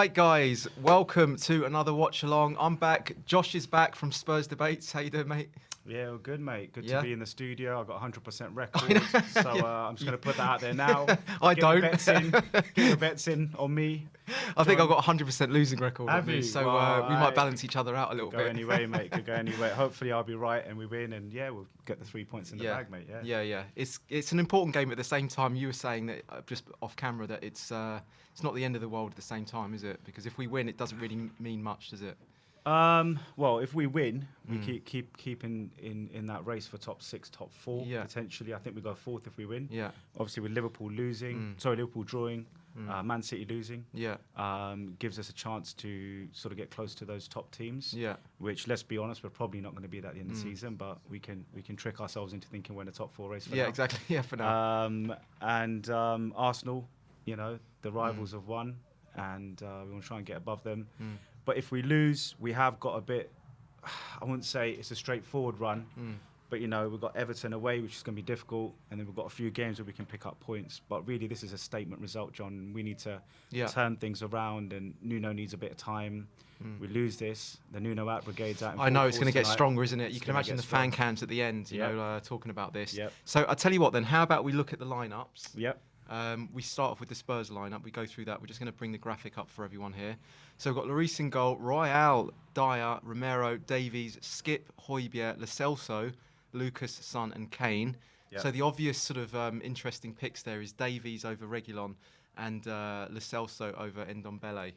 Right, guys, welcome to another watch along. I'm back. Josh is back from Spurs Debates. How you doing, mate? Yeah, well, good, mate. Good Yeah. to be in the studio. I've got 100% record, so I'm just going to put that out there now. I Get don't. Your bets in. Get your bets in on me. I think I've got 100% losing record on Have me, you? so Well, we might balance each other out a little Go bit. anyway, mate. Could go anyway. Hopefully, I'll be right and we win, and yeah, we'll get the 3 points in the bag, mate. Yeah. It's an important game. At the same time, you were saying that just off camera that it's not the end of the world at the same time, is it? Because if we win, it doesn't really mean much, does it? Well, if we win, we keep in that race for top 6, top 4 potentially. I think we go 4th if we win. Yeah. Obviously, with Liverpool Liverpool drawing, Man City losing. Yeah. Gives us a chance to sort of get close to those top teams. Yeah. Which, let's be honest, we're probably not going to be at the end of the season, but we can trick ourselves into thinking we're in a top 4 race for now. Exactly. Yeah, for now. And Arsenal, you know, the rivals have won, and we want to try and get above them. But if we lose, we have got a bit, I wouldn't say it's a straightforward run, but, you know, we've got Everton away, which is going to be difficult, and then we've got a few games where we can pick up points. But really, this is a statement result, John. We need to turn things around, and Nuno needs a bit of time. We lose this, the Nuno out brigade's out. I know, it's going to get stronger, isn't it? You can imagine the fan cams at the end, you know, talking about this. So I'll tell you what then, how about we look at the lineups? We start off with the Spurs lineup. We go through that. We're just going to bring the graphic up for everyone here. So we've got Lloris in goal, Royal, Dyer, Romero, Davies, Skip, Højbjerg, Lo Celso, Lucas, Son and Kane. So the obvious sort of interesting picks there is Davies over Reguilon and Lo Celso over Ndombele.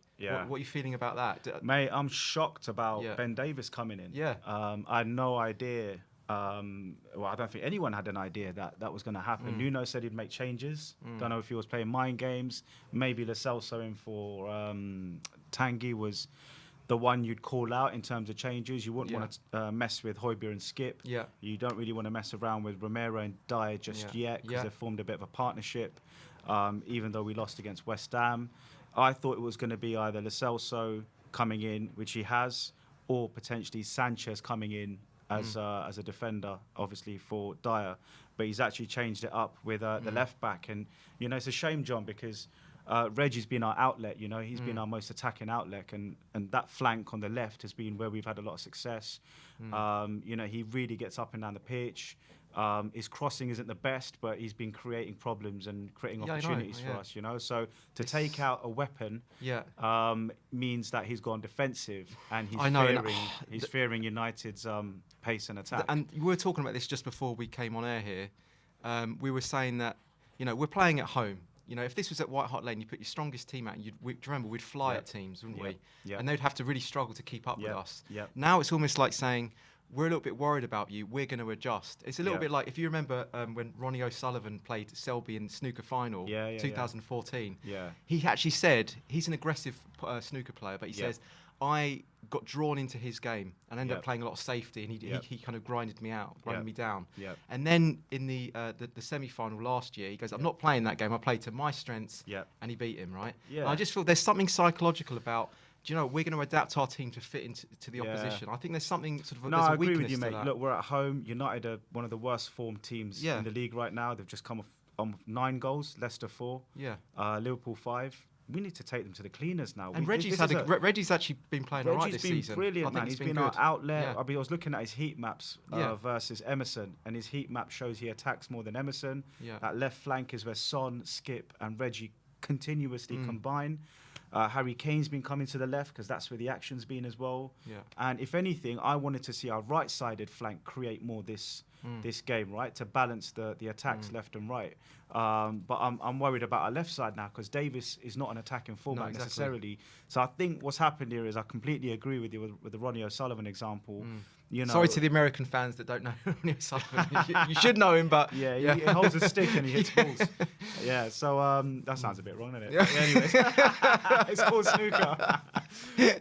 What are you feeling about that? Mate, I'm shocked about Ben Davies coming in. I had no idea. Well, I don't think anyone had an idea that was going to happen. Nuno said he'd make changes. Don't know if he was playing mind games. Maybe Lo Celso in for Tanguy was the one you'd call out in terms of changes. You wouldn't want to mess with Højbjerg and Skip. You don't really want to mess around with Romero and Dyer just yet because they've formed a bit of a partnership, even though we lost against West Ham. I thought it was going to be either Lo Celso coming in, which he has, or potentially Sanchez coming in as a defender, obviously, for Dyer. But he's actually changed it up with the left back. And, you know, it's a shame, John, because Reggie's been our outlet, you know. He's been our most attacking outlet. And that flank on the left has been where we've had a lot of success. You know, he really gets up and down the pitch. His crossing isn't the best, but he's been creating problems and creating opportunities for us, you know. So to take out a weapon means that he's gone defensive, and he's fearing United's pace and attack. And we were talking about this just before we came on air here. We were saying that, you know, we're playing at home. You know, if this was at White Hart Lane, you put your strongest team out, and remember, we'd fly at teams, wouldn't we? And they'd have to really struggle to keep up with us. Now it's almost like saying, we're a little bit worried about you, we're going to adjust. It's a little bit like, if you remember when Ronnie O'Sullivan played Selby in the snooker final, 2014, he actually said, he's an aggressive snooker player, but he says, I got drawn into his game and ended up playing a lot of safety, and he kind of grinded me down. And then in the semi-final last year, he goes, I'm not playing that game, I played to my strengths, and he beat him, right? And I just feel there's something psychological about, do you know, we're going to adapt our team to fit into the opposition. I think there's something sort of I agree with you, mate. Look, we're at home. United are one of the worst formed teams in the league right now. They've just come off 9 goals, Leicester 4, Liverpool 5. We need to take them to the cleaners now. And Reggie's actually been playing all right this season. Reggie's been brilliant, man. He's been our outlet. I mean, I was looking at his heat maps versus Emerson, and his heat map shows he attacks more than Emerson. That left flank is where Son, Skip, and Reggie continuously combine. Harry Kane's been coming to the left because that's where the action's been as well. And if anything, I wanted to see our right-sided flank create more this game, right, to balance the attacks left and right. But I'm worried about our left side now because Davis is not an attacking fullback necessarily. So I think what's happened here is I completely agree with you with the Ronnie O'Sullivan example. You know, sorry to the American fans that don't know Ronnie O'Sullivan. You should know him, but he holds a stick and he hits balls. So that sounds a bit wrong, doesn't it? Anyways, it's called snooker.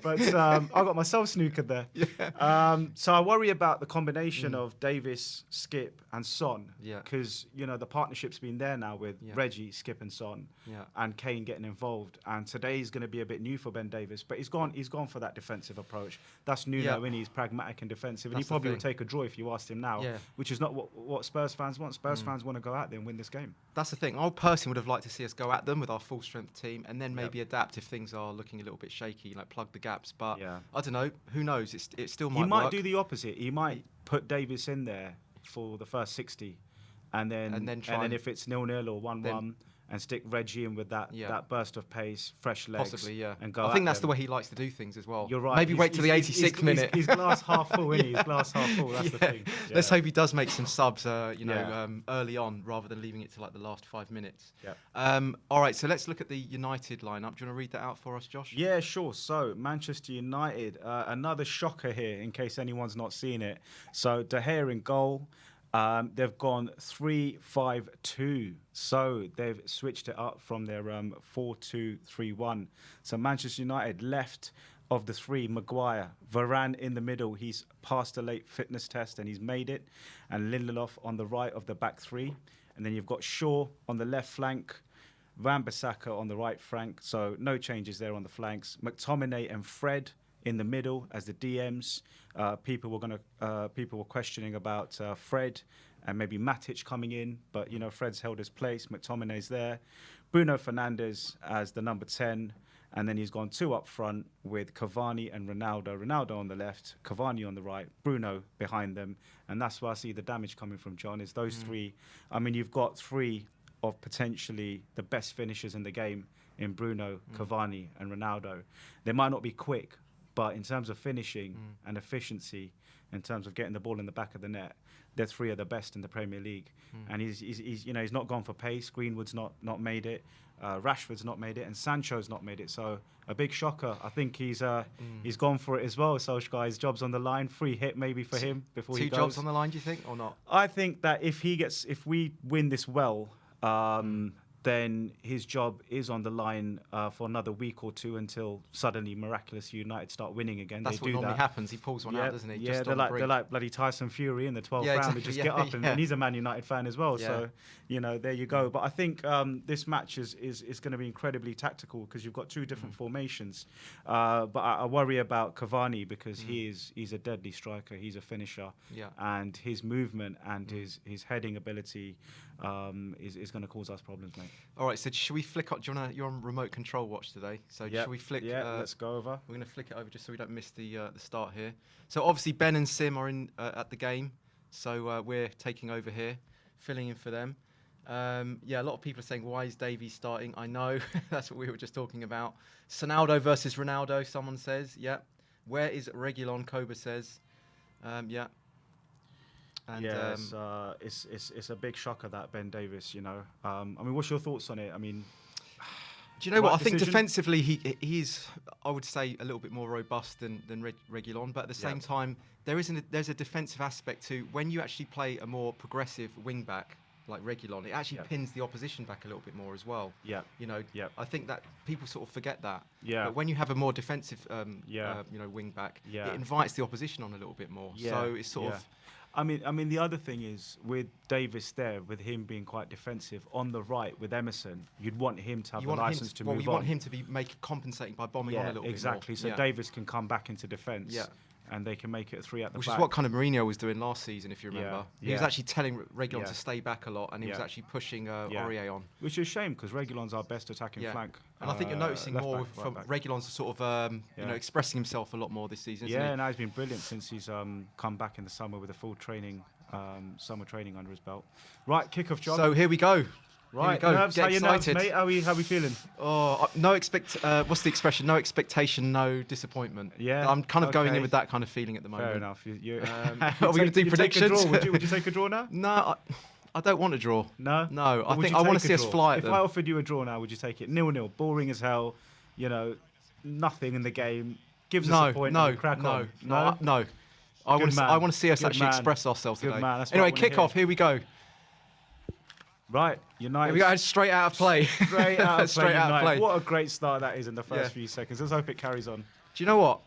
But I got myself snookered there. So I worry about the combination of Davis, Skip, and Son. Yeah. Because, you know, the partnership's been there now with Reggie, Skip and Son. Yeah. And Kane getting involved. And today's going to be a bit new for Ben Davies. But he's gone for that defensive approach. That's Nuno, and he's pragmatic and defensive. And he probably would take a draw if you asked him now, which is not what Spurs fans want. Spurs fans want to go out there and win this game. That's the thing. I personally would have liked to see us go at them with our full strength team and then maybe adapt if things are looking a little bit shaky, like plug the gaps. But I don't know. Who knows? It still might work. He might do the opposite. He might put Davies in there for the first 60 and then if it's 0-0 or 1-1 and stick Reggie in with that burst of pace, fresh legs. Possibly, and go I think that's the way he likes to do things as well. You're right. Maybe wait till the 86th minute. He's glass half full, isn't he? He's glass half full. That's the thing. Yeah. Let's hope he does make some subs, early on rather than leaving it to like the last 5 minutes. Yeah. All right, so let's look at the United lineup. Do you want to read that out for us, Josh? Yeah, sure. So Manchester United, another shocker here in case anyone's not seen it. So De Gea in goal. They've gone 3-5-2, so they've switched it up from their 4-2-3-1. So Manchester United left of the three, Maguire, Varane in the middle. He's passed a late fitness test and he's made it, and Lindelof on the right of the back three, and then you've got Shaw on the left flank, Wan-Bissaka on the right flank. So no changes there on the flanks. McTominay and Fred in the middle as the DMs. People were questioning about Fred and maybe Matic coming in, but you know Fred's held his place. McTominay's there. Bruno Fernandes as the number 10, and then he's gone 2 up front with Cavani and Ronaldo. Ronaldo on the left, Cavani on the right, Bruno behind them, and that's where I see the damage coming from, John. Is those three? I mean, you've got 3 of potentially the best finishers in the game in Bruno, Cavani, and Ronaldo. They might not be quick, but in terms of finishing and efficiency, in terms of getting the ball in the back of the net, they're 3 of the best in the Premier League. And he's not gone for pace. Greenwood's not made it. Rashford's not made it, and Sancho's not made it. So a big shocker. I think he's gone for it as well. Solskjaer, his job's on the line. Free hit maybe for him before he goes. 2 jobs on the line, do you think, or not? I think that if we win this well, then his job is on the line for another week or 2 until suddenly, miraculously, United start winning again. That's what normally happens. He pulls one out, doesn't he? Yeah, they're like bloody Tyson Fury in the 12th round. Exactly. They just get up, and he's a Man United fan as well. So, there you go. But I think this match is going to be incredibly tactical because you've got 2 different formations. But I worry about Cavani because he's a deadly striker. He's a finisher. Yeah. And his movement and his heading ability is going to cause us problems, mate. All right, so should we flick up? You're on remote control watch today, so should we flick? Yeah, let's go over. We're going to flick it over just so we don't miss the start here. So obviously Ben and Sim are in at the game, so we're taking over here, filling in for them. A lot of people are saying, why is Davies starting? I know, that's what we were just talking about. Sonaldo versus Ronaldo, someone says. Yeah. Where is Reguilon? Koba says. Yeah. And, it's a big shocker that Ben Davies, I mean, what's your thoughts on it? I mean, do you know what? I think defensively he's, I would say, a little bit more robust than Reguilon, but at the same time, there's a defensive aspect to when you actually play a more progressive wing back like Reguilon, it actually pins the opposition back a little bit more as well. Yeah. I think that people sort of forget that. Yeah. But when you have a more defensive, wing back, it invites the opposition on a little bit more. Yeah. So it's sort of. I mean, the other thing is with Davies there, with him being quite defensive on the right with Emerson, you'd want him to have the license to move on. You want him to be compensating by bombing on a little bit more. Exactly. So Davies can come back into defence. Yeah. And they can make it 3 at the back. Which is what kind of Mourinho was doing last season, if you remember. He was actually telling Reguilon to stay back a lot, and he was actually pushing Aurier on. Which is a shame, because Reguilon's our best attacking flank. And I think you're noticing more from Reguilon's sort of expressing himself a lot more this season. Yeah, now he's been brilliant since he's come back in the summer with a full summer training under his belt. Right, kick-off, John. So here we go. Right, nerves, how you nerves, mate? How we feeling? Oh, what's the expression? No expectation, no disappointment. Yeah, I'm kind of going in with that kind of feeling at the moment. Fair enough. Are we going to do predictions? Would you take a draw now? No, I don't want a draw. No. I think I want to see us fly at them. If I offered you a draw now, would you take it? 0-0, boring as hell. Nothing in the game. Gives us a point. No. I want to see us actually express ourselves today. Anyway, kick off. Here we go. Right, United. We got straight out of play. Straight out of play. What a great start that is in the first few seconds. Let's hope it carries on. Do you know what?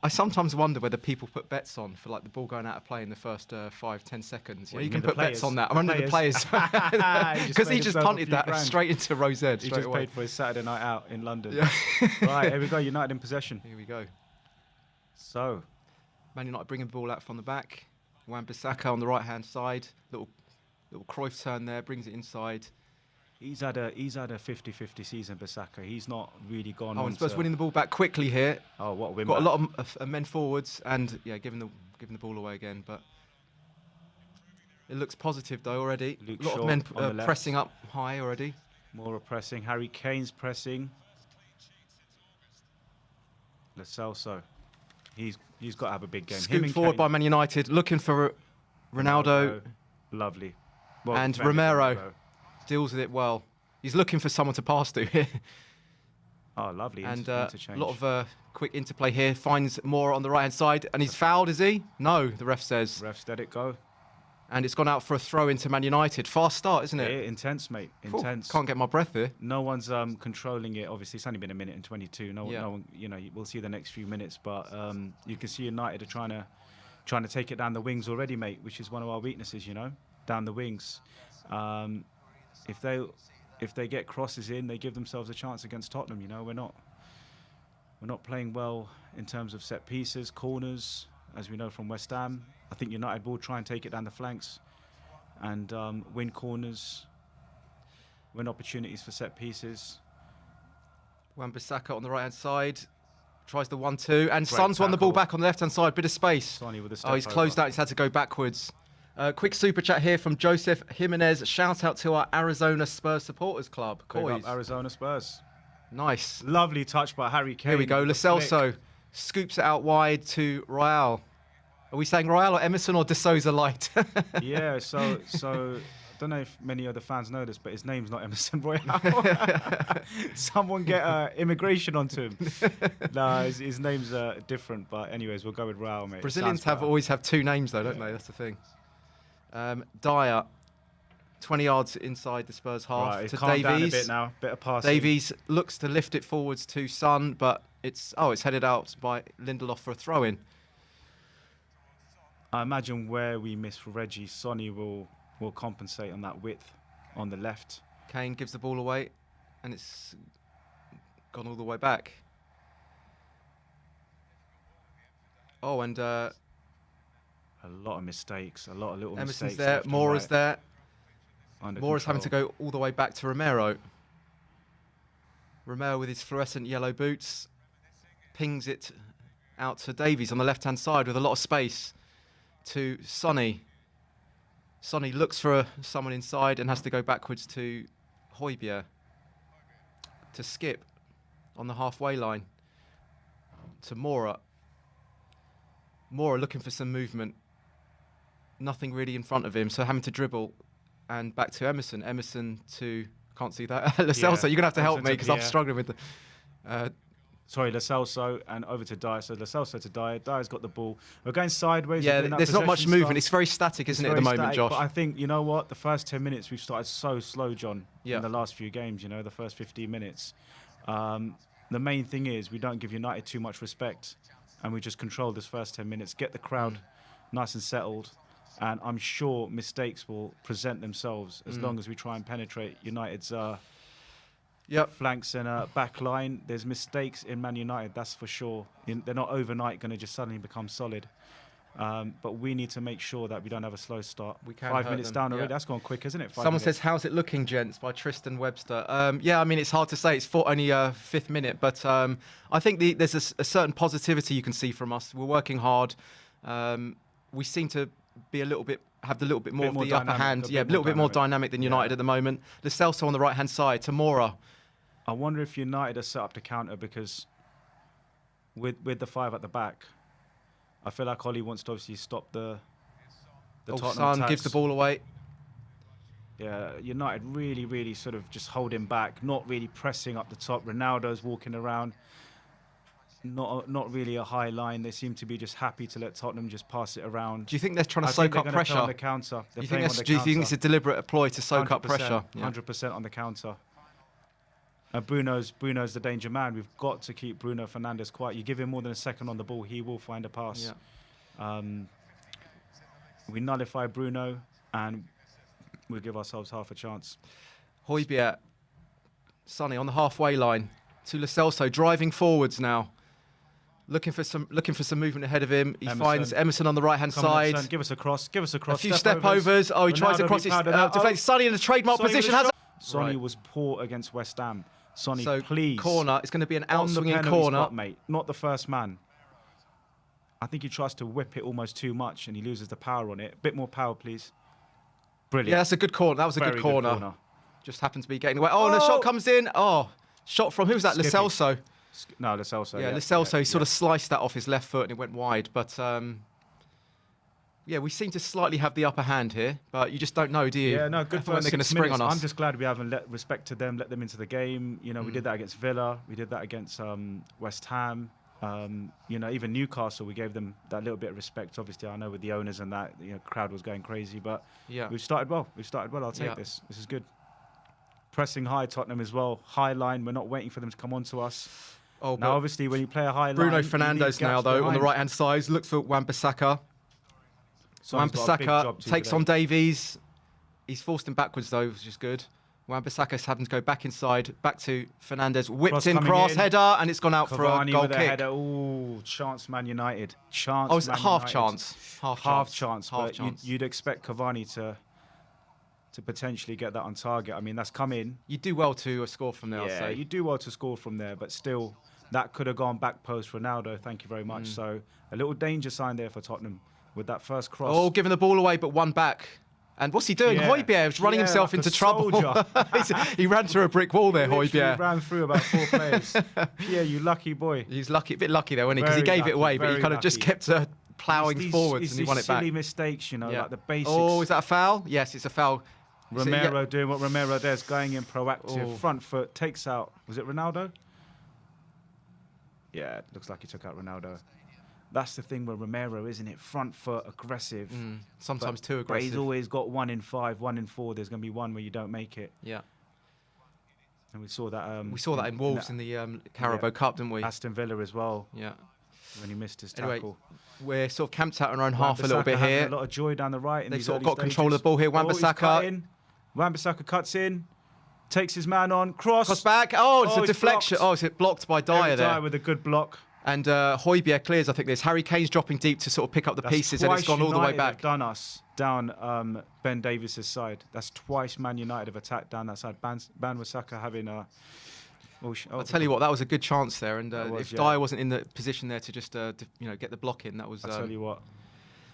I sometimes wonder whether people put bets on for like the ball going out of play in the first 5-10 seconds. You can put bets on that. I'm under the players because he just punted that straight into Rose Ed. He just paid for his Saturday night out in London. Yeah. Right, here we go. United in possession. Here we go. So, Man United bringing the ball out from the back. Wan-Bissaka on the right-hand side. Little Cruyff turn there, brings it inside. He's had a 50-50 season, Bissaka. He's not really gone. And Spurs winning the ball back quickly here. Oh, what a win! Got a lot of men forwards, and yeah, giving the ball away again. But it looks positive though already. A lot of men pressing up high already. More pressing. Harry Kane's pressing. Lo Celso. He's got to have a big game. Scooped forward by Man United, looking for Ronaldo. Lovely. Well, and Romero deals with it well. He's looking for someone to pass to here. Oh, lovely. And a lot of quick interplay here. Finds Moore on the right-hand side. And he's fouled, is he? No, the ref says. Ref's let it go. And it's gone out for a throw into Man United. Fast start, isn't it? Yeah, intense, mate. Intense. Can't get my breath here. No one's controlling it. Obviously, it's only been 1:22. No one, you know, we'll see the next few minutes. But you can see United are trying to take it down the wings already, mate, which is one of our weaknesses, you know, down the wings. If they get crosses in, they give themselves a chance against Tottenham. You know, we're not playing well in terms of set pieces, corners, as we know from West Ham. I think United will try and take it down the flanks and win corners, win opportunities for set pieces. Wan-Bissaka on the right-hand side tries the 1-2, and Son's won the ball back on the left-hand side. Bit of space. Sonny with a he's closed out. He's had to go backwards. Quick super chat here from Joseph Jimenez. Shout out to our Arizona Spurs supporters club. COYS. Arizona Spurs. Nice. Lovely touch by Harry Kane. Here we go. Lo Celso scoops it out wide to Royale. Are we saying Royale or Emerson or De Souza Light? Yeah, so I don't know if many other fans know this, but his name's not Emerson Royale. Someone get immigration onto him. No, his name's different, but anyways, we'll go with Royale, mate. Brazilians always have two names though, don't they? That's the thing. Dyer, 20 yards inside the Spurs half right, to Davies. Down a bit now, bit of passing. Davies looks to lift it forwards to Son, but it's headed out by Lindelof for a throw-in. I imagine where we miss Reggie, Sonny will compensate on that width on the left. Kane gives the ball away, and it's gone all the way back. Oh, and a lot of mistakes, a lot of little Emerson's mistakes. there, Moore is there. Moore is having to control. go all the way back to Romero. Romero with his fluorescent yellow boots pings it out to Davies on the left-hand side with a lot of space to Sonny. Sonny looks for someone inside and has to go backwards to Højbjerg to Skip on the halfway line to Mora. Mora looking for some movement. Nothing really in front of him, so having to dribble and back to Emerson. Emerson to, can't see that, Lo Celso. You're going to have to help me because I'm struggling with the... Sorry, Lo Celso and over to Dyer. So Lo Celso to Dyer. Dyer's got the ball. We're going sideways. Yeah, there's not much movement. It's very static, isn't it, at the moment, Josh? But I think, you know what? The first 10 minutes, we've started so slow, John, in the last few games, you know, the first 15 minutes. The main thing is we don't give United too much respect and we just control this first 10 minutes, get the crowd nice and settled, and I'm sure mistakes will present themselves as long as we try and penetrate United's flanks and back line. There's mistakes in Man United, that's for sure. They're not overnight going to just suddenly become solid. But we need to make sure that we don't have a slow start. We can 5 minutes down already. That's gone quick, isn't it? Someone says, how's it looking, gents, by Tristan Webster. Yeah, I mean, it's hard to say. It's only 5th minute. But I think there's a certain positivity you can see from us. We're working hard. We seem to be have a little bit more of the upper hand. Yeah, a little bit more dynamic than United at the moment. Lo Celso on the right-hand side, Tamora. I wonder if United are set up to counter because with the 5 at the back, I feel like Ollie wants to obviously stop the Tottenham Son attacks. gives the ball away. Yeah, United really sort of just holding back, not really pressing up the top. Ronaldo's walking around. Not really a high line. They seem to be just happy to let Tottenham just pass it around. Do you think they're trying to soak up pressure? On the counter. Do you think it's a deliberate ploy to soak up pressure? 100% on the counter. Bruno's the danger man. We've got to keep Bruno Fernandes quiet. You give him more than a second on the ball, he will find a pass. Yeah. We nullify Bruno, and we'll give ourselves half a chance. Højbjerg, Sonny on the halfway line to Lo Celso, driving forwards now. Looking for some movement ahead of him. He finds Emerson on the right-hand side. Emerson, give us a cross. Give us a cross. A few step overs. Oh, he tries to cross his defence. Sonny in a trademark position. Sonny was poor against West Ham. Sonny, please. Corner. It's going to be an outswinging corner. Spot, mate. Not the first man. I think he tries to whip it almost too much and he loses the power on it. A bit more power, please. Brilliant. Yeah, that's a good corner. That was a good corner. Just happened to be getting away. Oh, and the shot comes in. Oh, shot from, who was that? Lo Celso. No, Lo Celso. Yeah, Lo Celso. He sort of sliced that off his left foot and it went wide. But yeah, we seem to slightly have the upper hand here, but you just don't know, do you? Yeah, no, good for when they're going to spring on us. I'm just glad we haven't respected them, let them into the game. You know, we did that against Villa. We did that against West Ham. You know, even Newcastle, we gave them that little bit of respect. Obviously, I know with the owners and that, you know, crowd was going crazy, but yeah, we've started well. I'll take this. This is good. Pressing high, Tottenham as well. High line. We're not waiting for them to come onto us. Oh, now, obviously, when you play a high line... Bruno Fernandes now, though, on the right-hand side. Looks for Wan-Bissaka. Wan-Bissaka takes on Davies. He's forced him backwards, though, which is good. Wan-Bissaka's having to go back inside, back to Fernandes. Whipped in cross, header, and it's gone out for a goal kick. Ooh, chance Man United. Chance. Oh, it's half chance. Half chance. You'd expect Cavani to potentially get that on target. I mean, that's come in. You do well to score from there, I'll say. You do well to score from there, but still, that could have gone back post Ronaldo. Thank you very much. So, a little danger sign there for Tottenham with that first cross. Oh, giving the ball away, but one back. And what's he doing? Højbjerg is running himself like into trouble. He ran through a brick wall there, Højbjerg. He ran through about 4 players. Pierre, you lucky boy. He's lucky, a bit lucky there, wasn't he? Because he gave it away, but he kind of just kept ploughing forwards and he won it back. Silly mistakes, you know, like the basics. Oh, is that a foul? Yes, it's a foul. Romero doing what Romero does, going in proactive, front foot, takes out, was it Ronaldo? Yeah, it looks like he took out Ronaldo. That's the thing with Romero, isn't it? Front foot, aggressive. Sometimes too aggressive. But he's always got 1 in 5, 1 in 4. There's going to be one where you don't make it. Yeah. And we saw that. We saw that in Wolves in the Carabao Cup, didn't we? Aston Villa as well. Yeah. When he missed his tackle. Anyway, we're sort of camped out in our own half a little bit here. A lot of joy down the right. They've sort of got control of the ball here. Wan-Bissaka. Wan-Bissaka cuts in, takes his man on, cross back. Oh, it's a deflection. Blocked. Oh, it's blocked by Dyer there. Dyer with a good block. And Højbjerg clears, I think there's Harry Kane's dropping deep to sort of pick up the pieces, and it's gone all the way back. Have done us down Ben Davies' side. That's twice Man United have attacked down that side. Wan-Bissaka having a... I'll tell you what, that was a good chance there, and if Dyer wasn't in the position there to just get the block in, that was... I'll tell you what,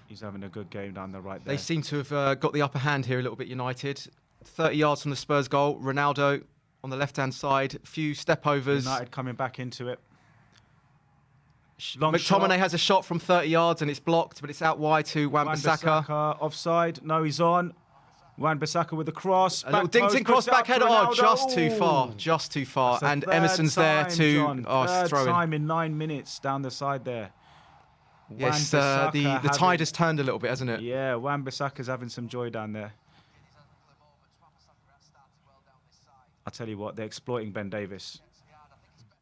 he's having a good game down the right there. They seem to have got the upper hand here a little bit, United. 30 yards from the Spurs goal. Ronaldo on the left-hand side. A few step-overs. United coming back into it. McTominay has a shot from 30 yards and it's blocked, but it's out wide to Wan-Bissaka. Offside. No, he's on. Wan-Bissaka with the cross. A little ding cross back header. Oh, just too far. Just too far. And Emerson's there to... third time in 9 minutes down the side there. Yes, the tide has turned a little bit, hasn't it? Yeah, Wan-Bissaka's having some joy down there. I'll tell you what, they're exploiting Ben Davies.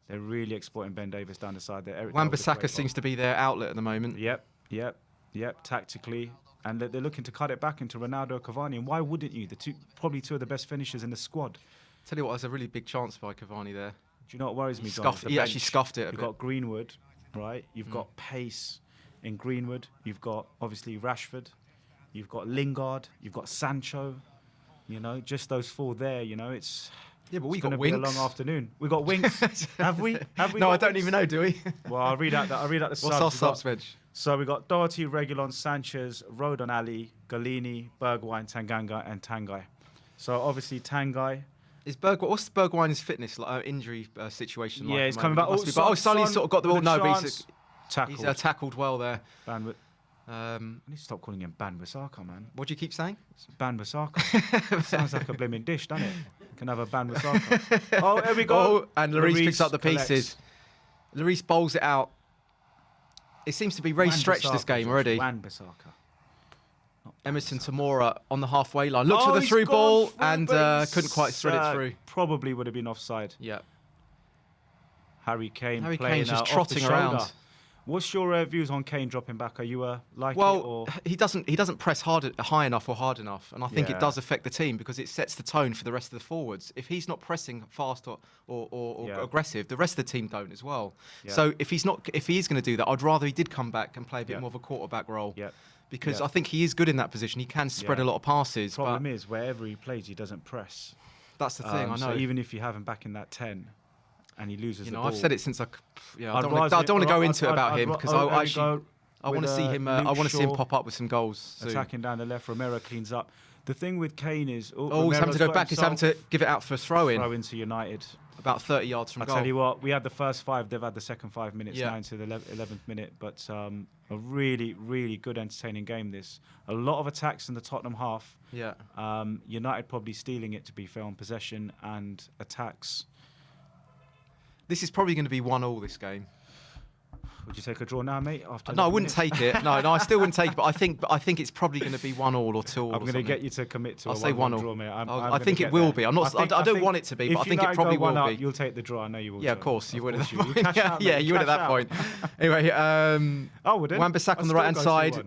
They're really exploiting Ben Davies down the side there. Wan-Bissaka seems to be their outlet at the moment. Yep, tactically. And they're looking to cut it back into Ronaldo, Cavani. And why wouldn't you? Probably two of the best finishers in the squad. Tell you what, there's a really big chance by Cavani there. Do you know what worries me, John? He actually scuffed it a bit. You've got Greenwood, right? You've got pace in Greenwood. You've got, obviously, Rashford. You've got Lingard. You've got Sancho. You know, just those 4 there, you know, it's... Yeah, but we got Winks. Be a long afternoon. We got Winks. Have we? No, I don't even know. Do we? Well, I'll read out the subs. What's our subs bench? So we got Doherty, Reguilon, Sanchez, Rodon, Ali, Galini, Bergwijn, Tanganga, and Tanguy. So obviously Tanguy. What's Bergwijn's fitness injury situation like? Yeah, he's coming back. Sonny's sort of got the ball. No, but he's tackled well there. I need to stop calling him Wan-Bissaka, man. What do you keep saying? Wan-Bissaka. Sounds like a blimmin' dish, doesn't it? Can have a Wan-Bissaka. Oh, here we go. Oh, and Lloris picks up the pieces. Lloris bowls it out. It seems to be very stretched this game already. Wan-Bissaka. Emerson Tamora on the halfway line. Looks for the through ball and couldn't quite thread it through. Probably would have been offside. Yeah. Harry Kane Kane's playing just off the trotting shoulder. around. What's your views on Kane dropping back? Are you like it? Well, Or? he doesn't press high enough or hard enough, and I think it does affect the team because it sets the tone for the rest of the forwards. If he's not pressing fast or aggressive, the rest of the team don't as well. Yeah. So if he is going to do that, I'd rather he did come back and play a bit more of a quarterback role. Yeah. Because I think he is good in that position. He can spread a lot of passes. Problem is, wherever he plays, he doesn't press. That's the thing. I know. So even if you have him back in that 10, and he loses the ball, I've said it since I don't want to go into it about him because I want to see him. I want to see him pop up with some goals soon. Attacking down the left, Romero cleans up. The thing with Kane is, he's having to go back. He's having to give it out for a throw-in. Throw into United. About 30 yards from goal. I'll tell you what, we had the first 5, they've had the second 5 minutes now into the 11th minute. But a really, really good, entertaining game this. A lot of attacks in the Tottenham half. Yeah. United probably stealing it, to be fair, on possession and attacks. This is probably going to be 1-1, this game. Would you take a draw now, mate? No, I wouldn't take it. No, I still wouldn't take it. But I think it's probably going to be 1-1 or 2-2. I'm going to get you to commit to I'll a say 1-1 draw, mate. I think it will be. I'm not. I don't want it to be, but I think it probably will be. You'll take the draw. I know you will. Yeah, of course you would at that point. You would at that point. Anyway, Wan-Bissaka on the right hand side.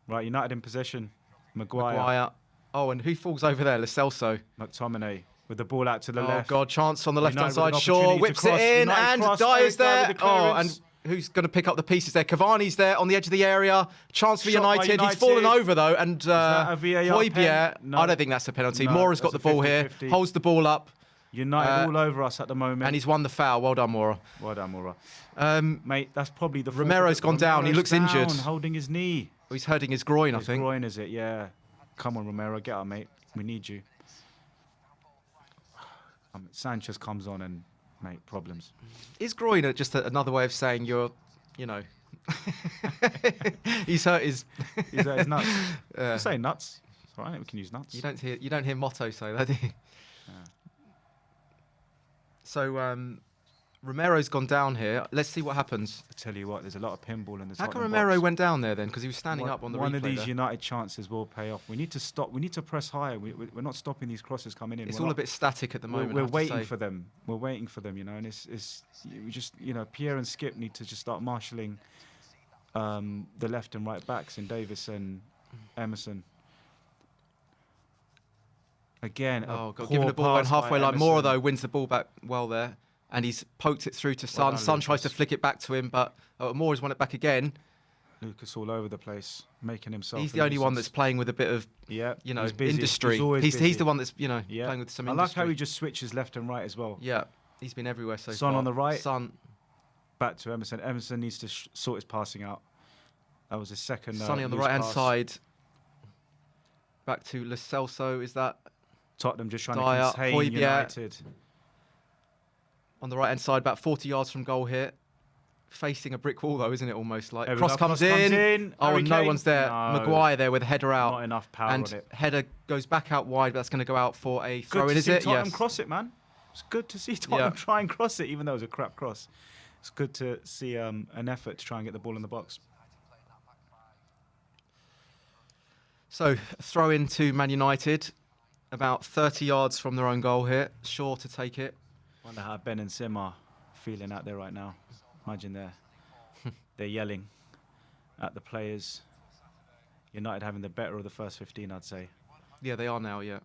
Right, United in possession. Maguire. Oh, and who falls over there? Lo Celso. McTominay. With the ball out to the left. Oh, God, chance on the left-hand side. Shaw Shaw whips it in, and Dyer's there. Oh, and who's going to pick up the pieces there? Cavani's there on the edge of the area. Chance for United. He's fallen over, though. And Højbjerg, no. I don't think that's a penalty. Mora's got the ball here. Holds the ball up. United all over us at the moment. And he's won the foul. Well done, Mora. Well done, Mora. Mate, that's probably the... Romero's gone down. He looks injured. Holding his knee. Oh, he's hurting his groin, I think. His groin, is it? Yeah. Come on, Romero. Get up, mate. We need you. Sanchez comes on and, mate, problems. Is groin just another way of saying you're, he's hurt his... He's hurt his nuts. Just say nuts. It's all right, we can use nuts. You don't hear Motto say that, do you? Yeah. So, Romero's gone down here. Let's see what happens. I tell you what, there's a lot of pinball in the How come Romero went down there then? Because he was standing up on the replay. One of these there. United chances will pay off. We need to stop. We need to press higher. We're not stopping these crosses coming in. It's all a bit static at the moment. We're waiting for them. We're waiting for them, and we just, Pierre and Skip need to just start marshalling the left and right backs in Davis and Emerson. Again, giving the ball in halfway line. Mora, though, wins the ball back well there. And he's poked it through to Son. Son tries to flick it back to him, but Mora's won it back again. Lucas all over the place, making himself... He's the only one that's playing with a bit of, industry. He's the one that's, playing with some industry. I like how he just switches left and right as well. Yeah, he's been everywhere so far. Son on the right. Son. Back to Emerson. Emerson needs to sort his passing out. That was his second Sonny on the right-hand side. Back to Lo Celso, is that... Tottenham just trying to contain United. On the right-hand side, about 40 yards from goal here. Facing a brick wall, though, isn't it, almost? Like cross comes in. Oh, and no one's there. No. Maguire there with a header out. Not enough power on it. Header goes back out wide, but that's going to go out for a throw-in, is it? Tottenham cross it, man. It's good to see Tottenham try and cross it, even though it was a crap cross. It's good to see an effort to try and get the ball in the box. So, throw-in to Man United. About 30 yards from their own goal here. Shaw to take it. Wonder how Ben and Sim are feeling out there right now. Imagine they're yelling at the players. United having the better of the first 15, I'd say. Yeah, they are now, yeah.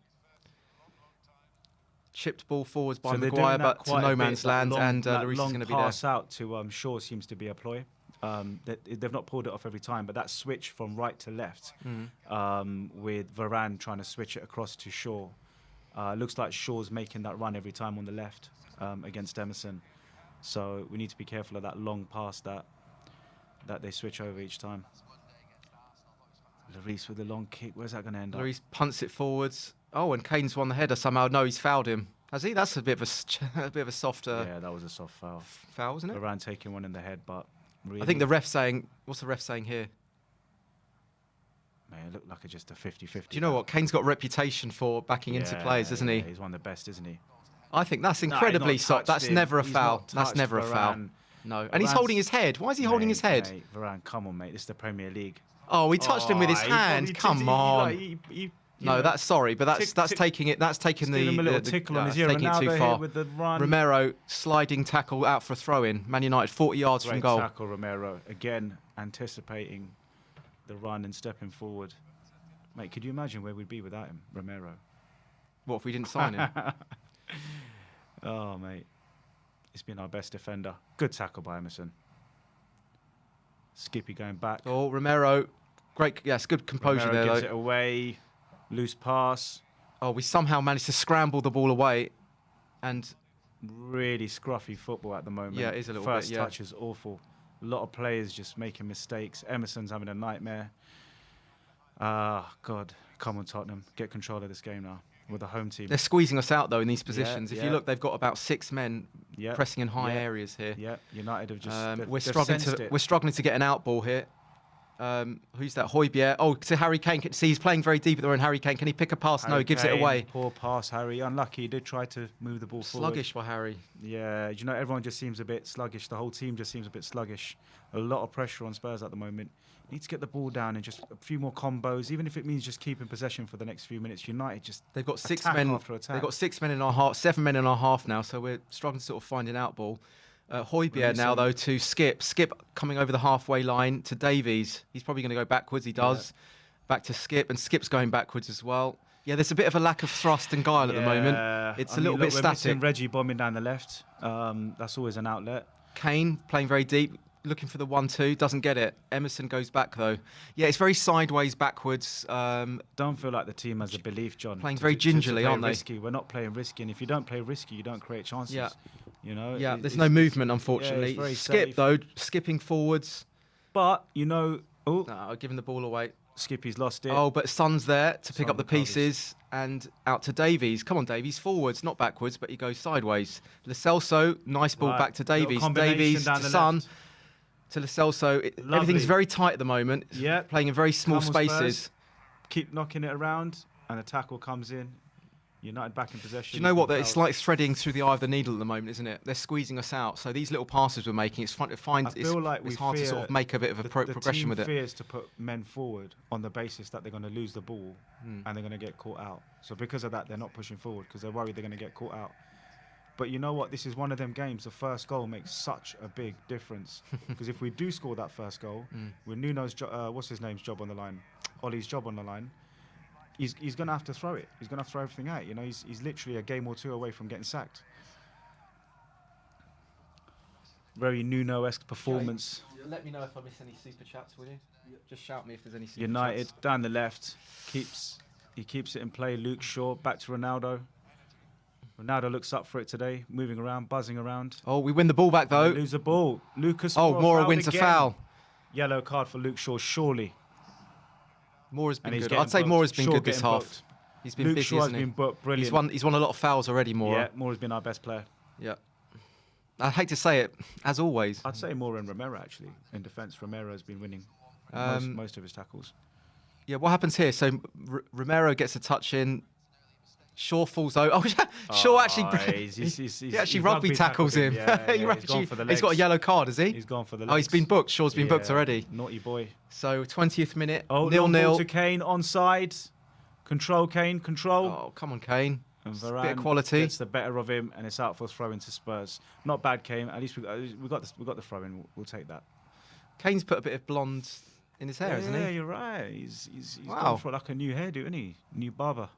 Chipped ball forwards by Maguire, but to no man's land, and Lloris is going to be there. Long pass out to Shaw seems to be a ploy. They've not pulled it off every time, but that switch from right to left with Varane trying to switch it across to Shaw. Looks like Shaw's making that run every time on the left against Emerson. So we need to be careful of that long pass that they switch over each time. Lloris with the long kick. Where's that going to end up? Lloris punts it forwards. Oh, and Kane's won the header somehow. No, he's fouled him. Has he? That's a bit of a softer... Yeah, that was a soft foul. Foul, wasn't it? Varane taking one in the head, but... Really? I think the ref's saying... What's the ref saying here? Man, it looked like just a 50-50. Do you know what? Kane's got a reputation for backing into players, hasn't he? He's one of the best, isn't he? I think that's incredibly soft. That's never a foul. That's never a foul. No. And he's holding his head. Why is he holding his head? Varane, come on, mate. This is the Premier League. Oh, he touched him with his hand. Come on. No, that's sorry, but that's taking it. That's taking him a little tickle on his ear. Taking it too far. With the run. Romero sliding tackle out for a throw-in. Man United 40 yards from goal. Great tackle, Romero. Again, anticipating the run and stepping forward. Mate, could you imagine where we'd be without him, Romero? What if we didn't sign him? Oh, mate. He's been our best defender. Good tackle by Emerson. Skippy going back. Oh, Romero. Great. Yes, good composure Romero there, gives it away. Loose pass. Oh, we somehow managed to scramble the ball away. And really scruffy football at the moment. Yeah, it is a little First bit, yeah. touch is awful. A lot of players just making mistakes. Emerson's having a nightmare. God. Come on, Tottenham. Get control of this game now with the home team. They're squeezing us out, though, in these positions. Yeah, if you look, they've got about 6 men pressing in high areas here. Yeah, United have just... We're struggling to get an out ball here. Who's that? Højbjerg. Oh, to Harry Kane. See, he's playing very deep at the end. Harry Kane. Can he pick a pass? No, he gives it away. Poor pass, Harry. Unlucky. He did try to move the ball forward. Sluggish by Harry. Yeah, you know, everyone just seems a bit sluggish. The whole team just seems a bit sluggish. A lot of pressure on Spurs at the moment. Need to get the ball down and just a few more combos, even if it means just keeping possession for the next few minutes. United just they've got 6 men. They've got 6 men in our half, 7 men in our half now. So we're struggling to sort of find an out ball. Højbjerg now, though, to Skip. Skip coming over the halfway line to Davies. He's probably going to go backwards. He does. Yeah. Back to Skip, and Skip's going backwards as well. Yeah, there's a bit of a lack of thrust and guile at the moment. It's a little bit static. We're missing Reggie bombing down the left. That's always an outlet. Kane playing very deep, looking for the 1-2. Doesn't get it. Emerson goes back, though. Yeah, it's very sideways, backwards. Don't feel like the team has a belief, John. Playing very gingerly, aren't they? Risky. We're not playing risky, and if you don't play risky, you don't create chances. Yeah. You know, yeah, there's no movement, unfortunately. Yeah, Skip, safe. though, skipping forwards. But, you know... giving the ball away. Skippy's lost it. Oh, but Son's there to pick up the pieces and out to Davies. Come on, Davies, forwards, not backwards, but he goes sideways. Lo Celso, nice ball back to Davies. Davies to Son, to Lo Celso. Everything's very tight at the moment. Yeah. Playing in very small spaces. Spurs. Keep knocking it around, and a tackle comes in. United back in possession. Do you know what? It's like threading through the eye of the needle at the moment, isn't it? They're squeezing us out. So these little passes we're making, it's hard to sort of make a bit of a progression with it. The team fears to put men forward on the basis that they're going to lose the ball and they're going to get caught out. So because of that, they're not pushing forward because they're worried they're going to get caught out. But you know what? This is one of them games. The first goal makes such a big difference because if we do score that first goal, with Nuno's what's his name's job on the line, Ollie's job on the line. He's going to have to throw it. He's going to have to throw everything out. You know, he's literally a game or 2 away from getting sacked. Very Nuno-esque performance. Let me know if I miss any super chats, will you? Just shout me if there's any super United chats. Down the left. He keeps it in play. Luke Shaw back to Ronaldo. Ronaldo looks up for it today, moving around, buzzing around. Oh, we win the ball back though. Lose the ball. Lucas. Oh, Moura wins a foul. Yellow card for Luke Shaw, surely. Moura's been good. I'd say Moura's been good this half. He's been busy, Shaw's been booked, brilliant. He's won a lot of fouls already, Moura. Yeah, Moura's been our best player. Yeah. I hate to say it, as always. I'd say Moura and Romero, actually. In defence, Romero has been winning most of his tackles. Yeah, what happens here? So Romero gets a touch in. Shaw falls over. Oh, Shaw actually... he actually rugby tackles him. Yeah, he's got a yellow card, has he? He's gone for the legs. Oh, he's been booked. Shaw's been booked already. Naughty boy. So, 20th minute, 0-0. To Kane, onside. Control, Kane, control. Oh, come on, Kane. And Varane bit of quality. Gets the better of him, and it's out for a throw into Spurs. Not bad, Kane. At least we got the throw in. We'll take that. Kane's put a bit of blonde in his hair, hasn't he? Yeah, you're right. He's gone for like a new hairdo, isn't he? New barber.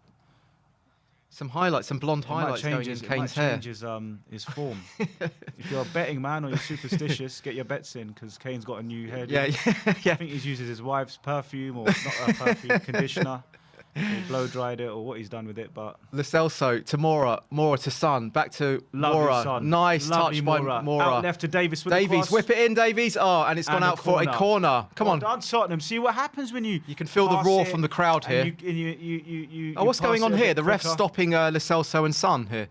Some highlights, some blonde highlights going in Kane's hair. Changes his form. If you're a betting man or you're superstitious, get your bets in because Kane's got a new hairdo. Yeah. I think he's uses his wife's perfume or not a perfume conditioner. He blow dried it or what he's done with it, but Lo Celso to Moura to Son, back to Moura. Son. Nice Lovely touch by Moura. Out left to Davies with the cross. Whip it in, Davies. Oh, and it's gone out for a corner. Come on. Done, Tottenham. See what happens when you can feel the roar from the crowd here. What's going on here? The ref's stopping Lo Celso and Son here.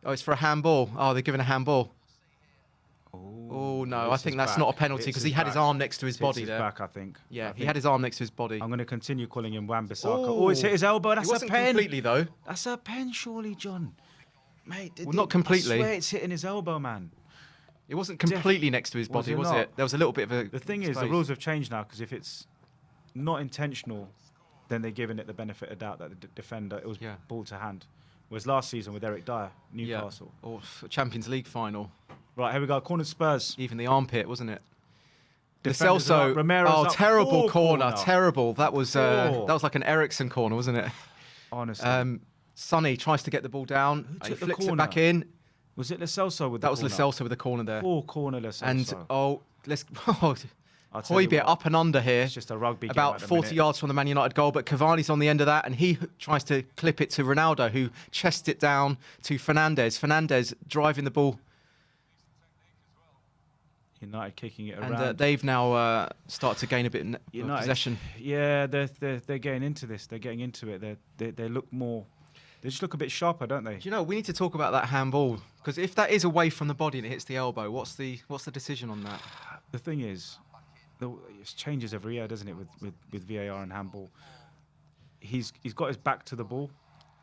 Oh, it's for a handball. Oh, they're giving a handball. Oh, no, I think that's not a penalty because he had his arm next to his body there. Back, I think. Yeah, he had his arm next to his body. I'm going to continue calling him Wan-Bissaka. Oh, it's hit his elbow. That's a pen. Completely, though. That's a pen, surely, John. Mate, well, not completely. I swear it's hitting his elbow, man. It wasn't completely next to his body, was it? There was a little bit of a... The thing is, the rules have changed now because if it's not intentional, then they're giving it the benefit of doubt that the defender, it was ball to hand. Whereas last season with Eric Dyer, Newcastle. Yeah. Or Champions League final. Right, here we go. Corner Spurs. Even the armpit, wasn't it? Lo Defenders Celso. Romero's terrible corner. Terrible. That was like an Ericsson corner, wasn't it? Honestly. Sonny tries to get the ball down. He flicks it back in. Was it Lo Celso with the corner? That was Lo Celso with the corner there. Poor corner, Lo Celso. And, Højbjerg up and under here. It's just a rugby game about 40 yards from the Man United goal, but Cavani's on the end of that, and he tries to clip it to Ronaldo, who chests it down to Fernandes. Fernandes driving the ball. United kicking it around. And they've now started to gain a bit of possession. Yeah, they're getting into this. They're getting into it. They look more... They just look a bit sharper, don't they? Do you know, we need to talk about that handball, because if that is away from the body and it hits the elbow, what's the decision on that? The thing is, it changes every year, doesn't it, with VAR and handball. He's got his back to the ball.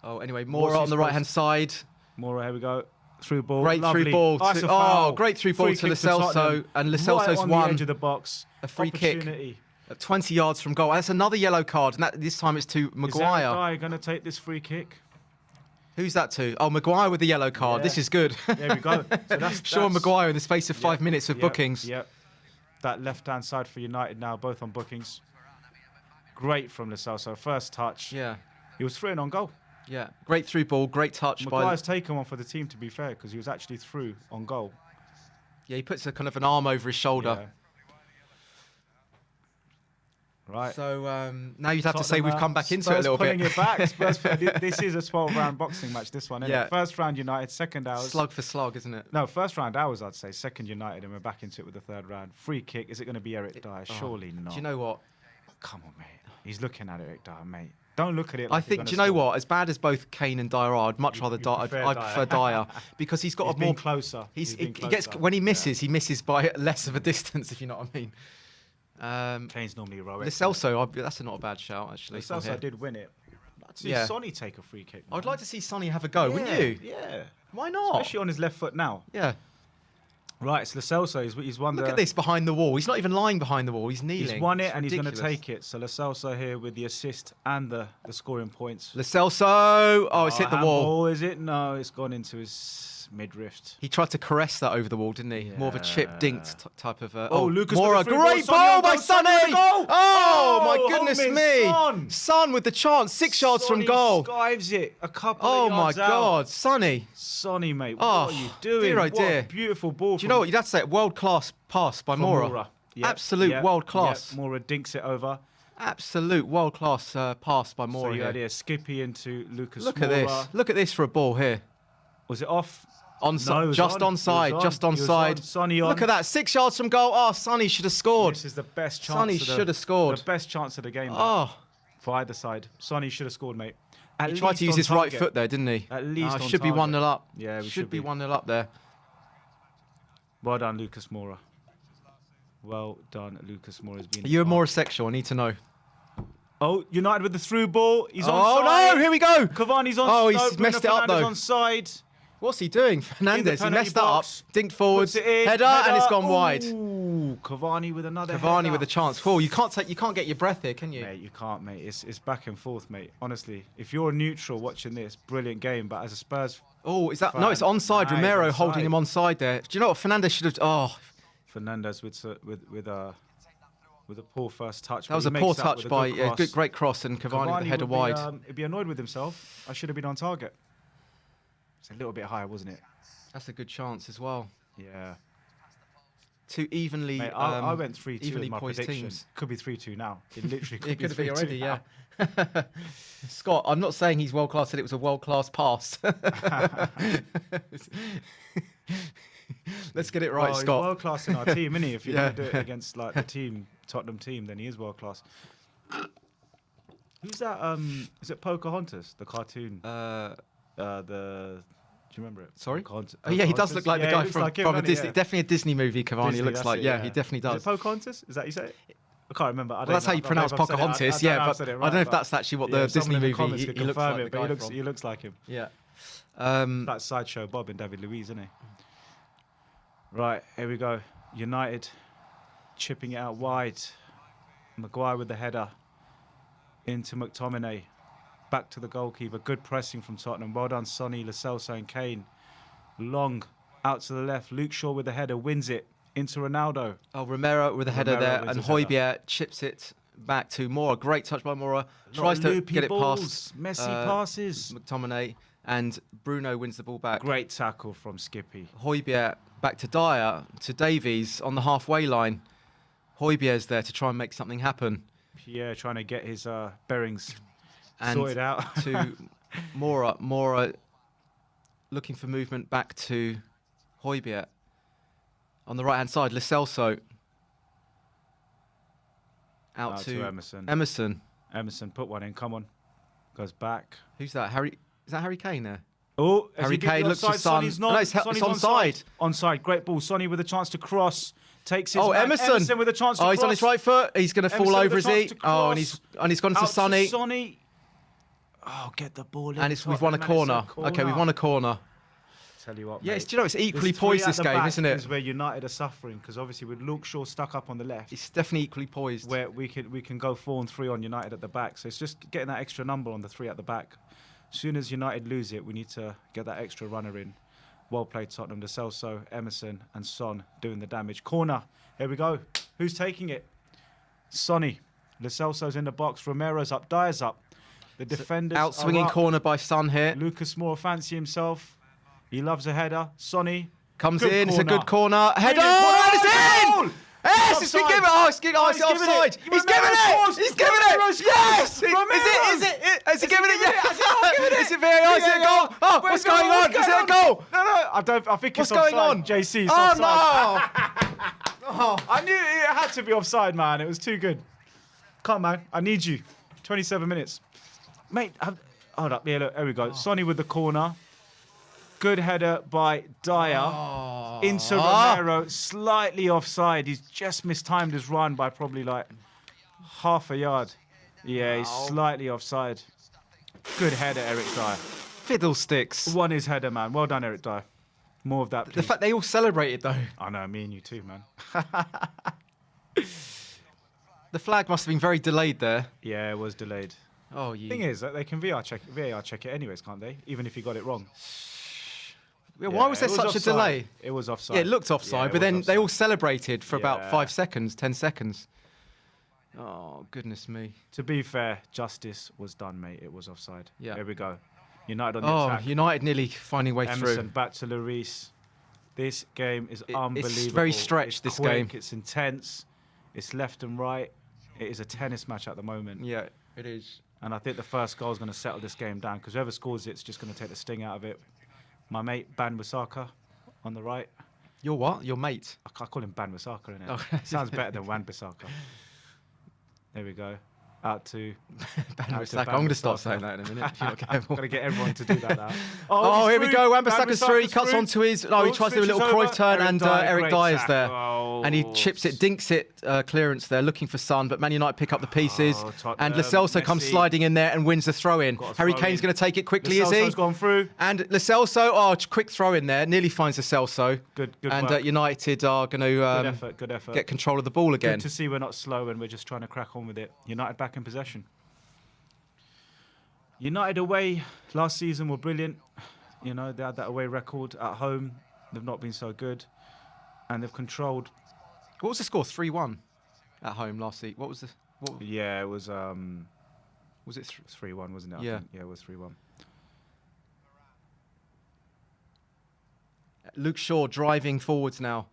Oh, anyway, Mora on the right-hand side. Mora, here we go. Through ball. Great Lovely. through ball. Great through ball to Lo Celso. And Lo Celso's on won. The edge of the box. A free kick. At 20 yards from goal. That's another yellow card, and this time it's to Maguire. Is that guy going to take this free kick? Who's that to? Oh, Maguire with the yellow card. This is good. There we go. So that's Sean Maguire in the space of 5 minutes of bookings. Yep. That left-hand side for United now, both on bookings. Great from Lo Celso. First touch. Yeah. He was through and on goal. Yeah. Great through ball. Great touch. Maguire's taken one for the team, to be fair, because he was actually through on goal. Yeah, he puts a kind of an arm over his shoulder. Yeah. Right. So now you'd have to say we've come back into it a little bit. It back. Spurs, this is a 12-round boxing match, this one, isn't it? First round United, second ours. Slug for slug, isn't it? No, first round ours, I'd say. Second United, and we're back into it with the third round. Free kick. Is it going to be Eric Dyer? Surely not. Do you know what? Come on, mate. He's looking at Eric Dyer, mate. Don't look at it. I think. Do you know what? As bad as both Kane and Dyer are, I'd much rather Dyer. I prefer Dyer because he's got a more closer. He gets when he misses, he misses by less of a distance. If you know what I mean. Kane's normally heroic. Lo Celso, that's not a bad shout actually. Lo Celso did win it. I'd see Sonny take a free kick. Man. I'd like to see Sonny have a go, wouldn't you? Yeah. Why not? Especially on his left foot now. Yeah. Right, it's Lo Celso. He's won. Look at this behind the wall. He's not even lying behind the wall. He's kneeling. He's won it, and he's going to take it. So Lo Celso here with the assist and the scoring points. Lo Celso. Oh, it's hit the wall. Oh, is it? No, it's gone into his midriff. He tried to caress that over the wall, didn't he? Yeah. More of a chip dinked type of. Lucas Mora, great ball by Sonny! Oh my goodness me! Son with the chance, 6 yards from goal. Skives it a couple. Oh my God, Sonny! Sonny, mate, what are you doing? Dear oh dear! What a beautiful ball. Do you know what you'd have to say? World class pass by Mora. Yep. Absolute world class. Yep. Mora dinks it over. Absolute world class pass by Mora. So you had here Skippy into Lucas. Look at this! Look at this for a ball here. Was it off? Onside, just onside. Sonny on. Look at that, 6 yards from goal. Oh, Sonny should have scored. This is the best chance. Sonny should have scored. The best chance of the game. For either side. Sonny should have scored, mate. He tried to use his right foot there, didn't he? At least should be 1-0 up. Yeah, we should be 1-0 up there. Well done, Lucas Moura. Well done, Lucas Moura. You're a Mora sexual, I need to know. Oh, United with the through ball. He's on side. Oh no, here we go. Cavani's on. Oh, he's messed it up though. On side. What's he doing? Fernandes, he messed that up. Dinked forwards, header, and it's gone wide. Ooh, Cavani with another Cavani with a chance. Cool, you can't get your breath here, can you? Mate, you can't, mate. It's back and forth, mate. Honestly, if you're a neutral watching this, brilliant game. But as a Spurs is that no? It's onside. Romero holding him onside there. Do you know what Fernandes should have? Oh, Fernandes with a poor first touch. That was a poor touch by a great cross, and Cavani with the header wide. He'd be annoyed with himself. I should have been on target. It's a little bit higher, wasn't it? That's a good chance as well. Yeah. Two evenly. Mate, I went 3-2 in my prediction. Teams. Could be 3-2 now. It literally could be 3-2 be already. Yeah. Scott, I'm not saying he's world class. I said it was a world class pass. Let's get it right, Scott. He's world class in our team, isn't he? If you're going to do it against like the Tottenham team, then he is world class. Who's that? Is it Pocahontas, the cartoon? Do you remember it? Sorry? Oh, yeah, he does look like the guy from a Disney. Definitely a Disney movie. Cavani looks like. Yeah, he definitely does. Is it Pocahontas? Is that you say it? I can't remember. Well, that's how you pronounce Pocahontas. Yeah, but I don't know if that's actually what the Disney movie he looks like. But he looks like him. Yeah. That Sideshow Bob and David Luiz, isn't he? Right, here we go. United chipping it out wide. Maguire with the header. into McTominay. Back to the goalkeeper. Good pressing from Tottenham. Well done, Sonny, Lo Celso and Kane. Long out to the left. Luke Shaw with the header wins it into Ronaldo. Oh, Romero with the header there, and Højbjerg chips it back to Mora. Great touch by Mora. Tries to get it past messy passes. McTominay, and Bruno wins the ball back. Great tackle from Skippy. Højbjerg back to Dyer, to Davies on the halfway line. Højbjerg's there to try and make something happen. Pierre trying to get his bearings sorted out. To Mora. Mora looking for movement back to Højbjerg. On the right-hand side, Lo Celso. Out to Emerson. Emerson put one in. Come on. Goes back. Who's that? Is that Harry Kane there? Oh, Harry Kane looks for Son. No, it's onside. Onside. Great ball. Sonny with a chance to cross. Takes his Emerson with a chance to cross. He's on his right foot. He's going to fall over, is he? Oh, and he's gone to Sonny. Oh, get the ball in. And we've won a corner. Okay, we've won a corner. Tell you what, yeah, it's equally poised, this game, isn't it? Is where United are suffering, because obviously with Luke Shaw stuck up on the left, it's definitely equally poised. Where we can go 4-3 on United at the back. So it's just getting that extra number on the 3 at the back. As soon as United lose it, we need to get that extra runner in. Well played, Tottenham. Lo Celso, Emerson, and Son doing the damage. Corner. Here we go. Who's taking it? Sonny. Lo Celso's in the box. Romero's up. Dyer's up. The defenders out swinging corner by Son here. Lucas Moura fancy himself. He loves a header. Sonny comes in. It's a good corner. Header. And it's in. Yes, it's been given. Oh, it's offside. He's given it. He's given it. Yes. Is it? Has he given it? Yes. Is it VAR? Is it a goal? Oh, what's going on? Is it a goal? No. I think it's offside. What's going on? JC. Oh no. I knew it had to be offside, man. It was too good. Come on, man. I need you. 27 minutes. Mate, hold up. Yeah, look, there we go. Sonny with the corner. Good header by Dyer into Romero. Slightly offside. He's just mistimed his run by probably like half a yard. Yeah, he's slightly offside. Good header, Eric Dyer. Fiddlesticks. Won his header, man. Well done, Eric Dyer. More of that, please. The fact they all celebrated, though. I know, me and you too, man. The flag must have been very delayed there. Yeah, it was delayed. Oh, yeah. Thing is, they can VAR check it anyways, can't they? Even if you got it wrong. Yeah, why was there such a delay? It was offside. Yeah, it looked offside, but then they all celebrated for about 5 seconds, 10 seconds. Oh, goodness me. To be fair, justice was done, mate. It was offside. Yeah. There we go. United on the attack. United nearly finding a way Emerson through. Back to Lloris. This game is unbelievable. It's very stretched, this game. It's intense. It's left and right. It is a tennis match at the moment. Yeah, it is. And I think the first goal is going to settle this game down, because whoever scores it's just going to take the sting out of it. My mate, Ban Wisaka, on the right. Your what? Your mate? I call him Ban Wisaka, innit? Sounds better than Wan Bissaka. There we go. Out to Ban Wisaka. I'm going to start saying that in a minute if you're not careful. I'm going to get everyone to do that now. Oh, here we go. Wan Bissaka's through. He cuts onto his... Oh, he tries to do a little Cruyff turn, and Eric Dyer's there. And he chips it, dinks it, clearance there, looking for Son, but Man United pick up the pieces. And Lo Celso comes sliding in there and wins the throw-in. Harry Kane's going to take it quickly, is he? Lo Celso's gone through. And Lo Celso, quick throw in there, nearly finds Lo Celso. Good and work. United are going to good effort. get control of the ball again. Good to see we're not slow and we're just trying to crack on with it. United back in possession. United away last season were brilliant. You know, they had that away record. At home, they've not been so good. And they've controlled. What was the score? 3-1 at home last week. What was the... Yeah, it was... was it 3-1, wasn't it? Yeah. Yeah, it was 3-1. Luke Shaw driving forwards now.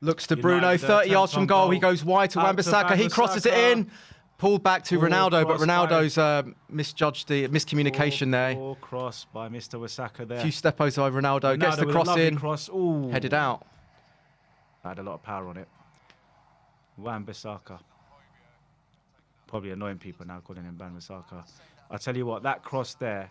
Looks to Bruno, 30 yards from goal. He goes wide to Wan-Bissaka. He crosses it in. Pulled back to Ronaldo, but Ronaldo's misjudged the miscommunication there. Poor cross by Mr. Wisaka there. A few steppos by Ronaldo. Gets the cross in. Headed out. Had a lot of power on it. Wan-Bissaka. Probably annoying people now calling him Wan-Bissaka. I tell you what, that cross there.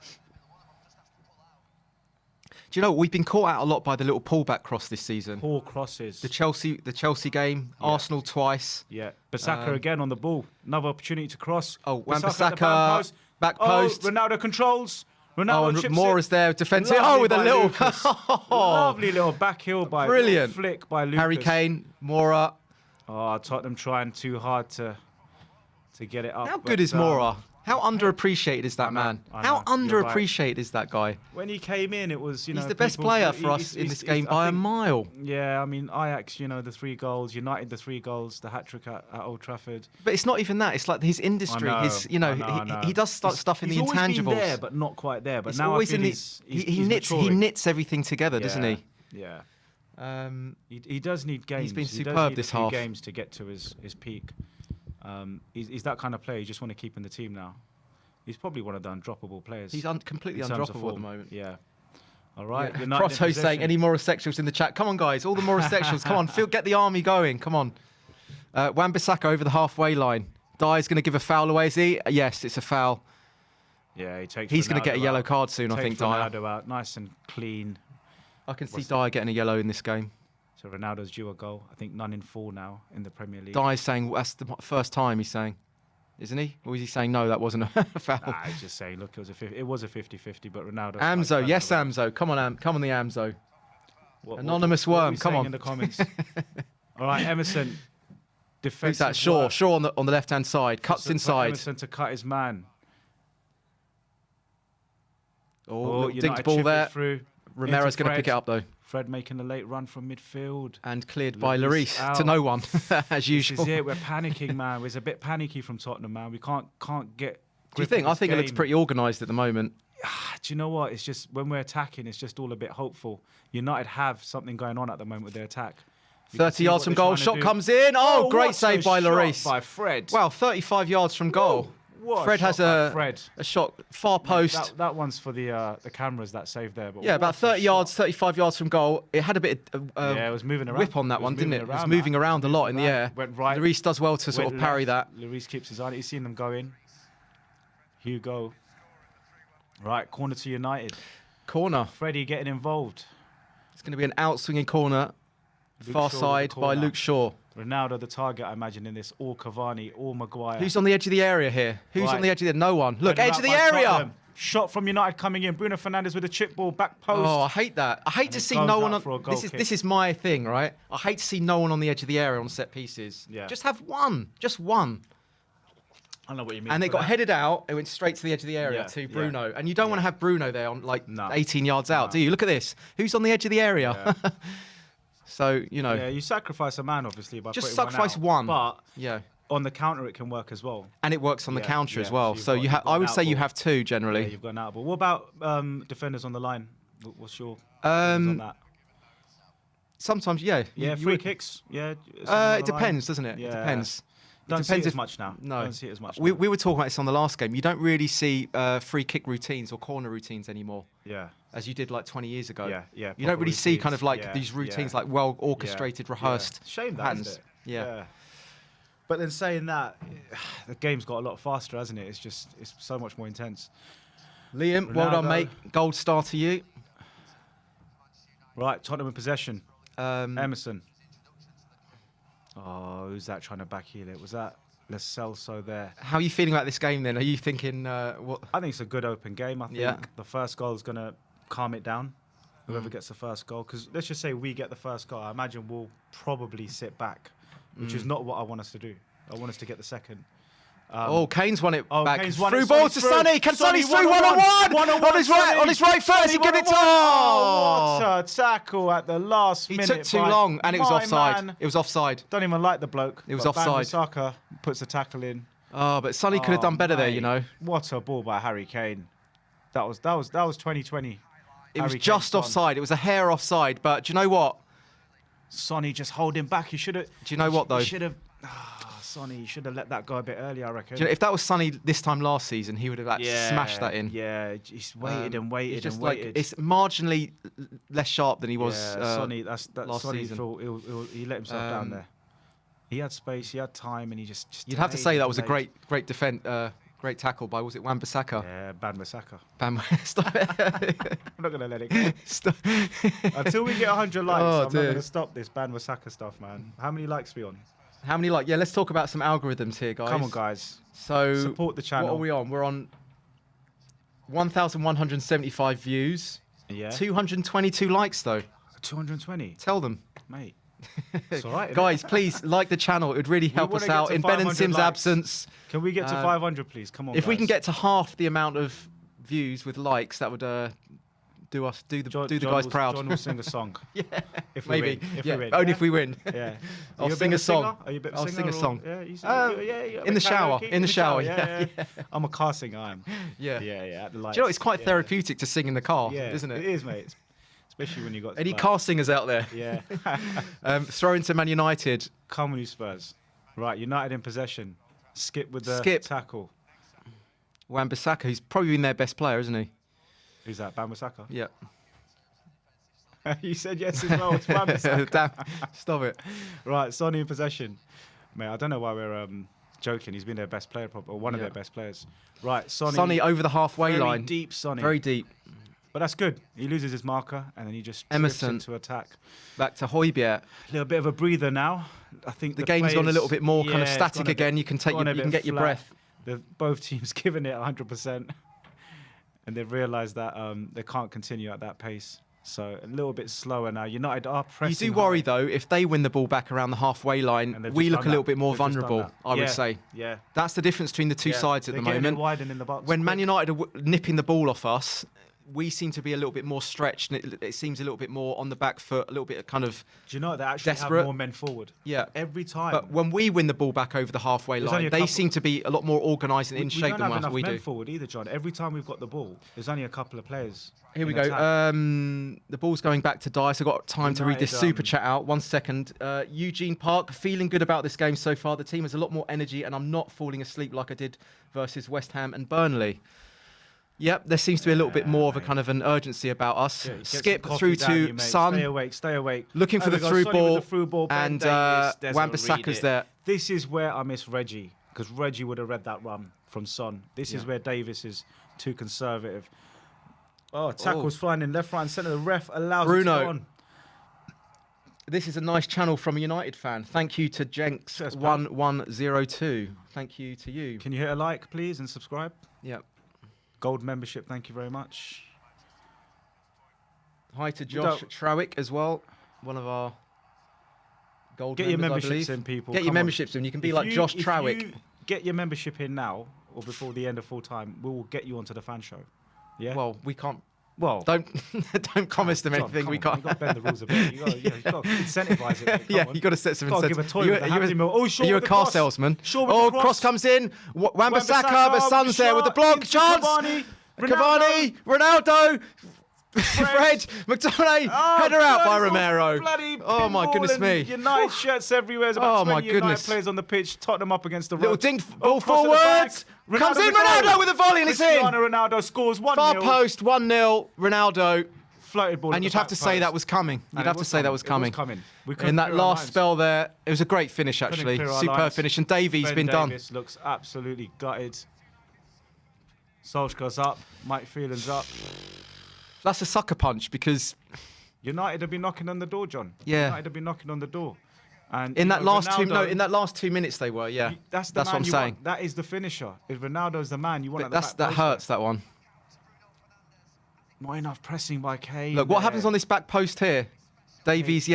Do you know, we've been caught out a lot by the little pullback cross this season. Poor crosses. The Chelsea game, Arsenal twice. Yeah. Bissaka again on the ball. Another opportunity to cross. Oh, Wan-Bissaka, back post. Ronaldo controls. Ronaldo chips Mora's there, defensive. Oh, with a little... Lovely little back heel by... Brilliant. Flick by Lucas. Harry Kane, Mora. Oh, Tottenham trying too hard to get it up. How good is Mora? How underappreciated is that man? How underappreciated is that guy? When he came in, it was, he's the best player for us in this game by a mile. Yeah, I mean, Ajax, the 3 goals, United, the 3 goals, the hat-trick at Old Trafford. But it's not even that. It's like his industry. He does stuff in the intangibles. He's always been there, but not quite there. But now he knits everything together, doesn't he? Yeah. He does need games. He's been superb this half. Games to get to his peak. He's that kind of player you just want to keep in the team now. He's probably one of the undroppable players. He's completely undroppable at the moment. Yeah. All right. Yeah. Crotto's saying, any morosexuals in the chat? Come on, guys. All the morosexuals. Come on. Get the army going. Come on. Wan-Bissaka over the halfway line. Dye's going to give a foul away, is he? Yes, it's a foul. Yeah, he's going to get a yellow card soon, I think, Dyer. Out, nice and clean. I can see Dyer getting a yellow in this game. So Ronaldo's due a goal. I think none in 4 now in the Premier League. Dyer's saying that's the first time he's saying. Isn't he? Or is he saying, no, that wasn't a foul? Nah, he's just saying, look, it was a 50-50, but Ronaldo... Amzo, yes, Amzo. Come on, come on the Amzo. Anonymous worm, come on. In the comments. All right, Emerson. Who's that? Shaw on the left-hand side. Cuts inside. Emerson to cut his man. Dinked ball there. Romero's going to pick it up, though. Fred making a late run from midfield. And cleared by Lloris to no one, as usual. This is it. We're panicking, man. We're a bit panicky from Tottenham, man. We can't get... Do you think? I think it looks pretty organised at the moment. Do you know what? It's just, when we're attacking, it's just all a bit hopeful. United have something going on at the moment with their attack. 30 yards from goal. Shot comes in. Oh, great save by Lloris. By Fred. Wow, 35 yards from goal. Fred has a shot far post. That one's for the cameras, that save there. But yeah, about 30 yards, 35 yards from goal. It had a bit of it was moving around. Whip on that one, didn't it? It was moving around a lot in the air. Went right. Lloris does well to sort of parry that. Lloris keeps his eye. He's seen them go in. Hugo. Right, corner to United. Corner. Freddie getting involved. It's going to be an out-swinging corner. Far side by Luke Shaw. Ronaldo the target, I imagine, in this. All Cavani, all Maguire. Who's on the edge of the area here? Who's on the edge of the area? No one. Look, edge of the area. Tottenham. Shot from United coming in. Bruno Fernandes with a chip ball, back post. Oh, I hate that. I hate to see no one on... This is my thing, right? I hate to see no one on the edge of the area on set pieces. Yeah. Just have one. Just one. I know what you mean. And it got headed out. It went straight to the edge of the area to Bruno. Yeah. And you don't want to have Bruno there on 18 yards out, do you? Look at this. Who's on the edge of the area? Yeah. So, Yeah, you sacrifice a man, obviously, by just sacrifice one. But on the counter, it can work as well. And it works on the counter as well. So I would say you have 2 generally. Yeah, you've got an out ball. What about defenders on the line? What's your on that? Sometimes, yeah. Yeah, free kicks. Yeah. It depends, doesn't it? Yeah. It depends. Don't see it as much now. No. Don't see it as much now. We were talking about this on the last game. You don't really see free kick routines or corner routines anymore. Yeah. As you did like 20 years ago. Yeah. You don't really see kind of like these routines like well orchestrated, rehearsed. Shame that, patterns. isn't it? Yeah. But then saying that, the game's got a lot faster, hasn't it? It's so much more intense. Liam, well done, mate. Gold star to you. Right, Tottenham in possession. Emerson. Oh, who's that trying to backheel it? Was that Lo Celso there? How are you feeling about this game then? Are you thinking what? I think it's a good open game. I think the first goal is going to calm it down. Whoever gets the first goal. Because let's just say we get the first goal. I imagine we'll probably sit back, which is not what I want us to do. I want us to get the second. Kane's won it back. Kane's won through it. ball to Sonny. Can Sonny through one-on-one? On his right foot. Has he given it to? Oh, what a tackle at the last minute. He took too long, and it was offside. Man. It was offside. Don't even like the bloke. It was offside. Wan-Bissaka puts the tackle in. Oh, but Sonny could have done better there, you know. What a ball by Harry Kane. That was 2020. It was just offside. It was a hair offside. But do you know what? Sonny just holding back. He should have. Do you know what though? He should have. Sonny should have let that go a bit earlier, I reckon. Do you know, if that was Sonny this time last season, he would have smashed that in. Yeah, he's waited and waited and waited. It's marginally less sharp than he was Sonny, last Sonny season. He let himself down there. He had space, he had time, and he just You'd have to say that was a great defense. Great tackle by, was it Wan-Bissaka? Yeah, Wan-Bissaka. Stop it. I'm not going to let it go. Stop. Until we get 100 likes, I'm not going to stop this Wan-Bissaka stuff, man. How many likes are we on? How many likes? Yeah, let's talk about some algorithms here, guys. Come on, guys. So support the channel. What are we on? We're on 1,175 views. Yeah. 222 likes, though. 220? Tell them. Mate. It's all right, guys, please like the channel. It would really help us out in Ben and Sim's absence. Can we get to 500, please? Come on, if guys. we can get to half the amount of views with likes, that would do the guys proud. John will sing a song. Yeah, if maybe. If we win. Only if we win. Yeah. I'll sing a song. Are you a bit of I'll a singer? sing a song. Yeah, in the shower. In the shower. Yeah. I'm a car singer. I am. Yeah. Yeah. At the lights. Do you know, it's quite therapeutic to sing in the car, isn't it? It is, mate. Especially when you got any car singers out there. Yeah. Throw into Man United. Come on, you Spurs. Right, United in possession. Skip with the tackle. Wan-Bissaka, who's probably been their best player, isn't he? Who's that? Wan-Bissaka? Yeah. You said yes as well. It's Wan-Bissaka. Damn, stop it. Right, Sonny in possession. Mate, I don't know why we're joking. He's been their best player, or one of their best players. Right, Sonny over the halfway line. Very deep, Sonny. Very deep. But that's good. He loses his marker, and then he just Emerson into attack. Back to Højbjerg. A little bit of a breather now. I think the game's gone a little bit more kind of static again. You can get your breath. Both teams giving it 100%, and they've realised that they can't continue at that pace. So a little bit slower now. United are pressing. You do worry though, if they win the ball back around the halfway line, we look a little bit more vulnerable. I would say. Yeah. That's the difference between the two sides at the moment. Widen in the box when Man United are nipping the ball off us, we seem to be a little bit more stretched, and it seems a little bit more on the back foot, a little bit kind of. Do you know they actually desperate. Have more men forward? Yeah, every time. But when we win the ball back over the halfway line, they seem to be a lot more organised and in shape than what we do. We don't have enough men forward either, John. Every time we've got the ball, there's only a couple of players. Here we go. The ball's going back to Dice. I've got time to read this super chat out. 1 second. Eugene Park, feeling good about this game so far. The team has a lot more energy, and I'm not falling asleep like I did versus West Ham and Burnley. Yep, there seems to be a little bit more of a kind of an urgency about us. Yeah, skip through to Son. Stay awake. Looking for the through ball. And Wan-Bissaka's there. This is where I miss Reggie, because Reggie would have read that run from Son. This is where Davis is too conservative. Oh, tackles flying in left, right and centre. The ref allows it to go on. This is a nice channel from a United fan. Thank you to Jenks1102. Thank you to you. Can you hit a like, please, and subscribe? Yep. Gold membership, thank you very much. Hi to Josh Trowick as well, one of our gold members, Get your memberships in, people. Get your memberships in. You can be like Josh Trowick. You get your membership in now or before the end of full time, we will get you onto the fan show. Yeah. Well, we can't. Well, don't promise them anything. We can't. You've got to bend the rules a bit. You've got to incentivise it. You've got to set some incentives. Are you a car salesman? Cross comes in. Wan-Bissaka, but Son's there with the block. Chance. Cavani, Ronaldo. Fred, McTominay, header out by Romero. Oh my goodness me! United shirts everywhere. There's about 20 United players on the pitch. Tottenham up against the little dink ball forwards. Comes in Ronaldo with a volley and it's in. Ronaldo scores 1-0. Far post 1-0. Ronaldo. Floated ball. And you'd have to say that was coming. You'd have to say that was coming. In that last spell there, it was a great finish actually. Superb finish. And Davies been done. Davies looks absolutely gutted. Solskjaer's up. Mike Phelan's up. That's a sucker punch because United have been knocking on the door, John. Yeah, United have been knocking on the door, and in that last in that last 2 minutes they were. Yeah, that's what I'm saying. That is the finisher. If Ronaldo's the man, you want that hurts. That one. Not enough pressing by Kane. Look, what happens on this back post here? Davies,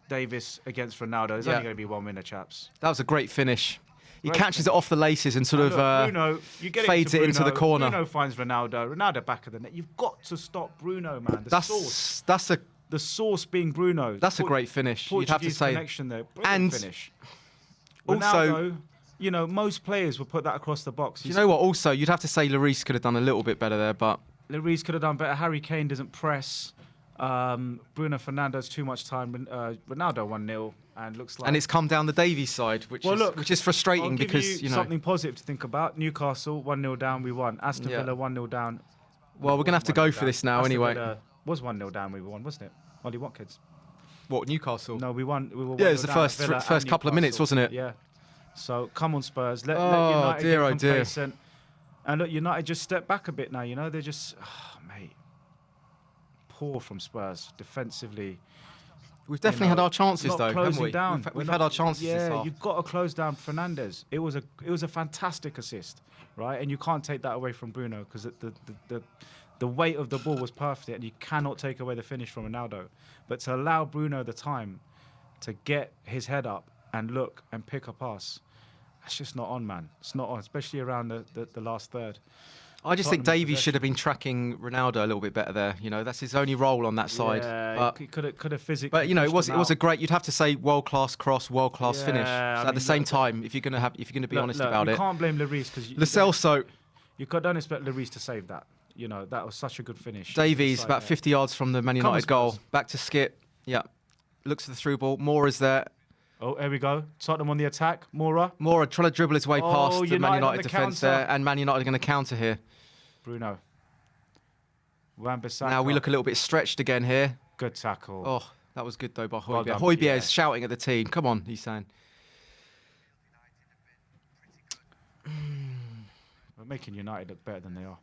Davis against Ronaldo. There's only going to be one winner, chaps. That was a great finish. He catches it off the laces and sort of Bruno, fades it into the corner. Bruno finds Ronaldo. Ronaldo back of the net. You've got to stop Bruno, man. The source being Bruno. That's a great finish. You'd have to say. Connection there. Brilliant finish. Ronaldo, also, most players will put that across the box. You know what? Also, you'd have to say Lloris could have done a little bit better there, but Lloris could have done better. Harry Kane doesn't press. Bruno Fernandes too much time. Ronaldo 1-0. And looks like, and it's come down the Davies side, which is frustrating because something positive to think about. Newcastle 1-0 down, we won. Aston Villa 1-0 down. Well, we're gonna have to go for this now anyway. Villa was 1-0 down, we won, wasn't it? Ollie Watkins. What, Newcastle? No, we won. We were it was the first couple of minutes, wasn't it? Yeah. So come on, Spurs. Let United get complacent. And look, United just step back a bit now. They're just, mate, poor from Spurs defensively. We've definitely had our chances, though, haven't we? We've had our chances. Yeah, you've got to close down Fernandes. It was a fantastic assist, right? And you can't take that away from Bruno because the weight of the ball was perfect, and you cannot take away the finish from Ronaldo. But to allow Bruno the time to get his head up and look and pick a pass. That's just not on, man. It's not on, especially around the last third. I just think Davies should have been tracking Ronaldo a little bit better there. You know, that's his only role on that side. Yeah, he could have physically. But you know, it was a great. You'd have to say world-class cross, world-class finish. So at the same time, if you're going to be honest about it, you can't blame Lloris because Lo Celso. You don't expect Lloris to save that. You know, that was such a good finish. Davies about 50 yards from the Man United goal. Back to Skip. Yeah, looks for the through ball. Mora's there. Oh, here we go. Tottenham on the attack. Mora trying to dribble his way past the Man United defence there, and Man United are going to counter here. Bruno. Wan-Bissaka. Now we look a little bit stretched again here. Good tackle. Oh, that was good though by Højbjerg. Well Højbjerg's shouting at the team. Come on, he's saying. We're making United look better than they are.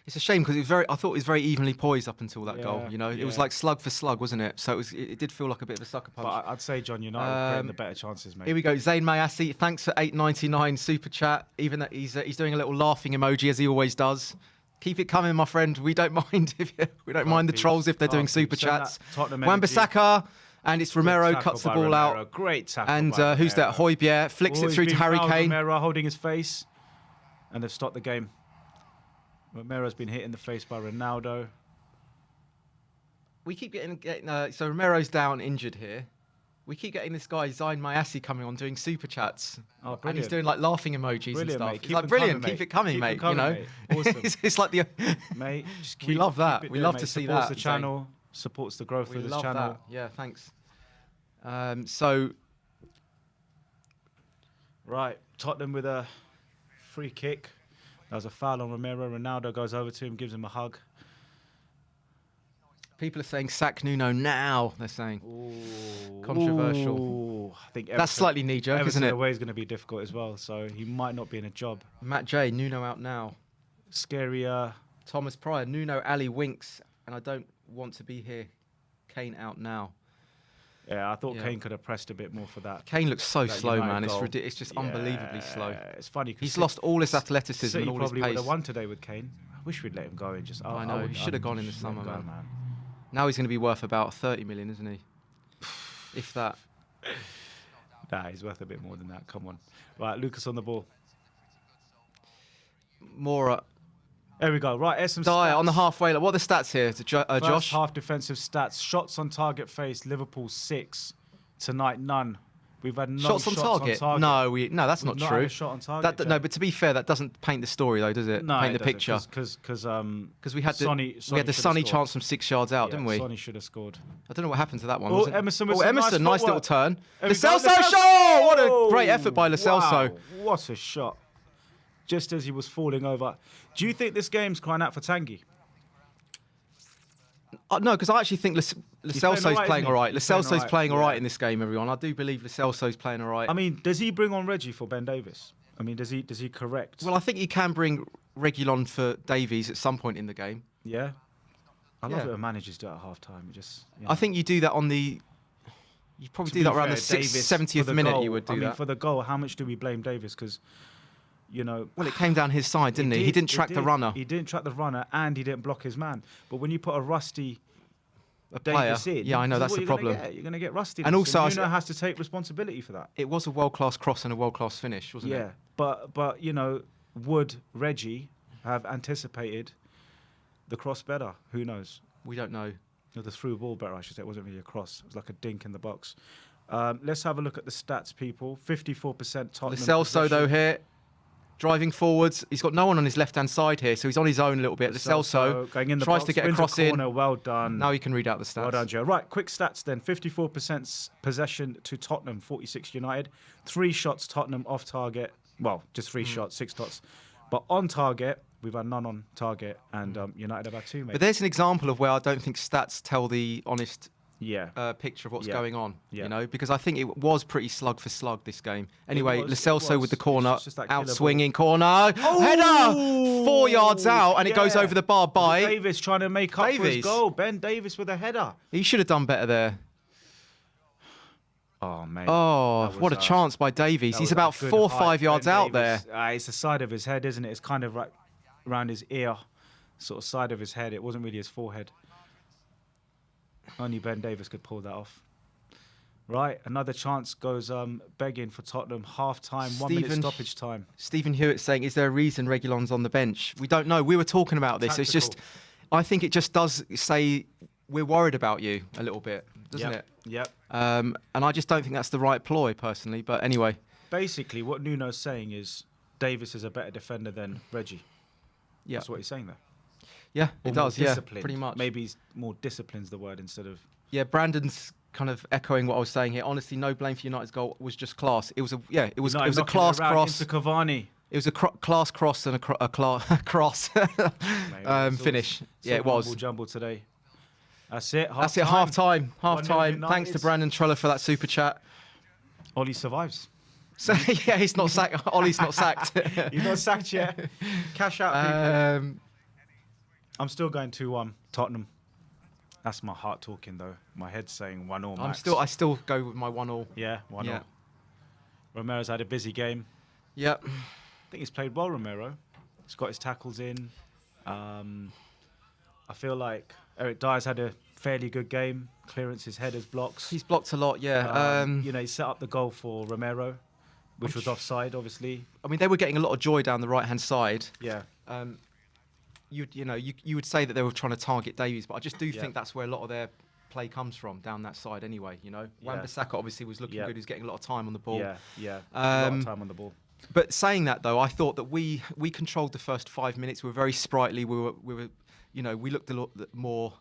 It's a shame because I thought it was very evenly poised up until that goal. You know, it was like slug for slug, wasn't it? So it did feel like a bit of a sucker punch. But I'd say, John, United creating the better chances, mate. Here we go, Zayn Mayassi. Thanks for $8.99 super chat. Even that he's doing a little laughing emoji as he always does. Keep it coming, my friend. We don't mind the trolls if they're doing super chats. Wan-Bissaka. And it's Romero cuts the ball out. Great tackle. And who's that? Højbjerg flicks it through to Harry Kane. Romero holding his face, and they've stopped the game. Romero's been hit in the face by Ronaldo. We keep getting so Romero's down injured here. We keep getting this guy Zayn Mayassi coming on doing super chats. Oh, and he's doing like laughing emojis and stuff. Mate. He's like, brilliant, keep it coming, mate. You know, awesome. It's like the mate. Just we love that. We love to see that. Supports the channel, supports the growth of this channel. That. Yeah, thanks. So, right, Tottenham with a free kick. That was a foul on Romero. Ronaldo goes over to him, gives him a hug. People are saying sack Nuno now. They're saying controversial. Ooh, I think that's slightly knee-jerk, isn't it? Away is going to be difficult as well, so he might not be in a job. Matt J, Nuno out now. Scarier. Thomas Pryor, Nuno, Ali Winks, and I don't want to be here. Kane out now. Yeah, I thought Kane could have pressed a bit more for that. Kane looks so slow, man. It's just unbelievably slow. It's funny. He's lost all his athleticism and all his pace. Probably would have won today with Kane. I wish we'd let him go and just. I know. He should have gone in the summer, man. Now he's going to be worth about 30 million, isn't he? If that. Nah, he's worth a bit more than that. Come on. Right, Lucas on the ball. Mora. There we go. Right, here's some Dyer stats. on the halfway line. What are the stats here, First Josh? half defensive stats. Shots on target face, Liverpool 6. Tonight, none. We've had no shots on target. No, that's not true. Had a shot on target. No, but to be fair, that doesn't paint the story, though, does it? No, paint the picture. Because we had the Sonny chance from 6 yards out, didn't we? Sonny should have scored. I don't know what happened to that one. Oh, Emerson with Emerson, nice little turn. Lo Celso shot! Oh, what a great effort by Lo Celso. Wow, what a shot. Just as he was falling over. Do you think this game's crying out for Tanguy? No, because I actually think Lo Celso's playing all right. Lo Celso's playing all right in this game, everyone. I do believe Lo Celso's playing all right. I mean, does he bring on Reggie for Ben Davies? I mean, does he correct? Well, I think he can bring Reguilon for Davies at some point in the game. Yeah. I love it when managers do it at half-time. I think you do that on the... You probably do that around the 70th minute, you would do that. I mean, for the goal, how much do we blame Davies? Because... You know, well, it came down his side, didn't he? He didn't track the runner. He didn't track the runner, and he didn't block his man. But when you put a rusty player in, yeah, I know that's the problem. You're going to get rusty. And also, Nuno has to take responsibility for that. It was a world-class cross and a world-class finish, wasn't it? Yeah, but you know, would Reggie have anticipated the cross better? Who knows? We don't know. The through ball better, I should say. It wasn't really a cross. It was like a dink in the box. Let's have a look at the stats, people. 54% Tottenham. Lo Celso, though, here. Driving forwards, he's got no one on his left-hand side here, so he's on his own a little bit. Lo Celso going in the tries box, to get a cross in. Well done. Now you can read out the stats. Well done, Joe. Right, quick stats then. 54% possession to Tottenham, 46 United. 3 shots Tottenham off target. Well, just 3 shots, 6 shots. But on target, we've had none on target, and United have had 2, mate. But there's an example of where I don't think stats tell the honest picture of what's going on, you know, because I think it was pretty slug for slug this game. Anyway, Lo Celso with the corner, out swinging corner, header, 4 yards out, and it goes over the bar by Davies trying to make up for his goal. Ben Davies with a header. He should have done better there. Oh, mate. Oh, what a chance by Davies. He's about 4 or 5 yards out there. It's the side of his head, isn't it? It's kind of right around his ear, sort of side of his head. It wasn't really his forehead. Only Ben Davies could pull that off. Right, another chance goes begging for Tottenham. Half-time, 1 minute stoppage time. Stephen Hewitt saying, is there a reason Reguilon's on the bench? We don't know. We were talking about this. Tactical. It's just, I think it just does say we're worried about you a little bit, doesn't it? Yep. And I just don't think that's the right ploy, personally. But anyway. Basically, what Nuno's saying is Davies is a better defender than Reggie. Yeah. That's what he's saying there. Yeah, it does. Yeah, pretty much. Maybe more discipline's the word instead of... Yeah, Brandon's kind of echoing what I was saying here. Honestly, no blame for United's goal. It was just class. It was a class cross into Cavani. It was a class cross and a cross finish. Yeah, it was. Jumble today. That's it. Half time. Thanks to Brandon Trello for that super chat. Ollie survives. So yeah, he's not sacked. Ollie's not sacked. He's not sacked yet. Cash out, people. I'm still going 2-1 Tottenham. That's my heart talking though. My head's saying 1-1 max. I still go with my 1-1. Yeah, 1-0. Yeah. Romero's had a busy game. Yep. I think he's played well, Romero. He's got his tackles in. I feel like Eric Dyer's had a fairly good game. Clearances, headers, blocks. He's blocked a lot, yeah. He set up the goal for Romero, which was offside, obviously. I mean, they were getting a lot of joy down the right-hand side. Yeah. You would say that they were trying to target Davies, but I just do think that's where a lot of their play comes from, down that side anyway, Wan-Bissaka obviously was looking good, he was getting a lot of time on the ball. A lot of time on the ball. But saying that though, I thought that we controlled the first 5 minutes. We were very sprightly. We looked a lot more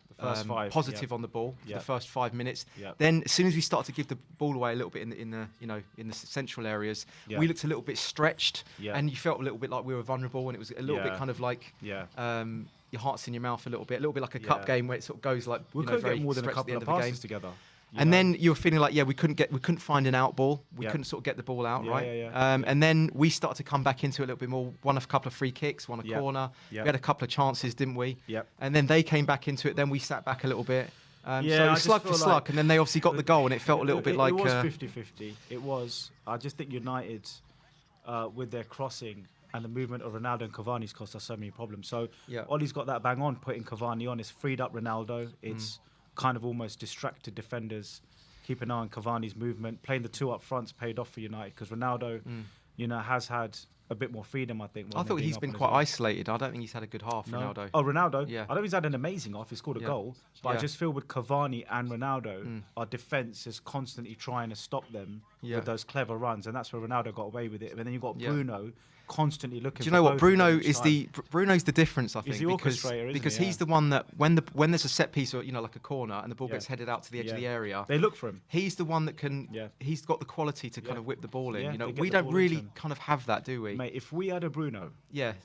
positive on the ball for the first 5 minutes. Then as soon as we started to give the ball away a little bit in the central areas, we looked a little bit stretched, and you felt a little bit like we were vulnerable, and it was a little bit kind of like your heart's in your mouth a little bit like a cup game where it sort of goes like we couldn't get more than a couple of passes together. And then you were feeling like, we couldn't find an out ball. We couldn't sort of get the ball out, right? And then we started to come back into it a little bit more. Won a couple of free kicks, won a corner. We had a couple of chances, didn't we? And then they came back into it. Then we sat back a little bit. So it was slug for slug. And then they obviously got the goal, and it felt a little bit like... It was 50-50. It was. I just think United, with their crossing and the movement of Ronaldo and Cavani's cost us so many problems. So Ollie's got that bang on, putting Cavani on. It's freed up Ronaldo. It's... kind of almost distracted defenders, keep an eye on Cavani's movement. Playing the two up fronts paid off for United because Ronaldo, has had a bit more freedom, I think. I thought he's been quite isolated. I don't think he's had a good half, Ronaldo. Oh, Ronaldo? Yeah. I don't think he's had an amazing half. He scored a goal. But I just feel with Cavani and Ronaldo, our defence is constantly trying to stop them with those clever runs. And that's where Ronaldo got away with it. And then you've got Bruno constantly looking. Do you know what Bruno's the difference? I think he's the orchestrator, because he's the one that when there's a set piece or like a corner and the ball gets headed out to the edge of the area, they look for him. He's the one that can. He's got the quality to kind of whip the ball in. We don't really kind of have that, do we? Mate, if we had a Bruno, that's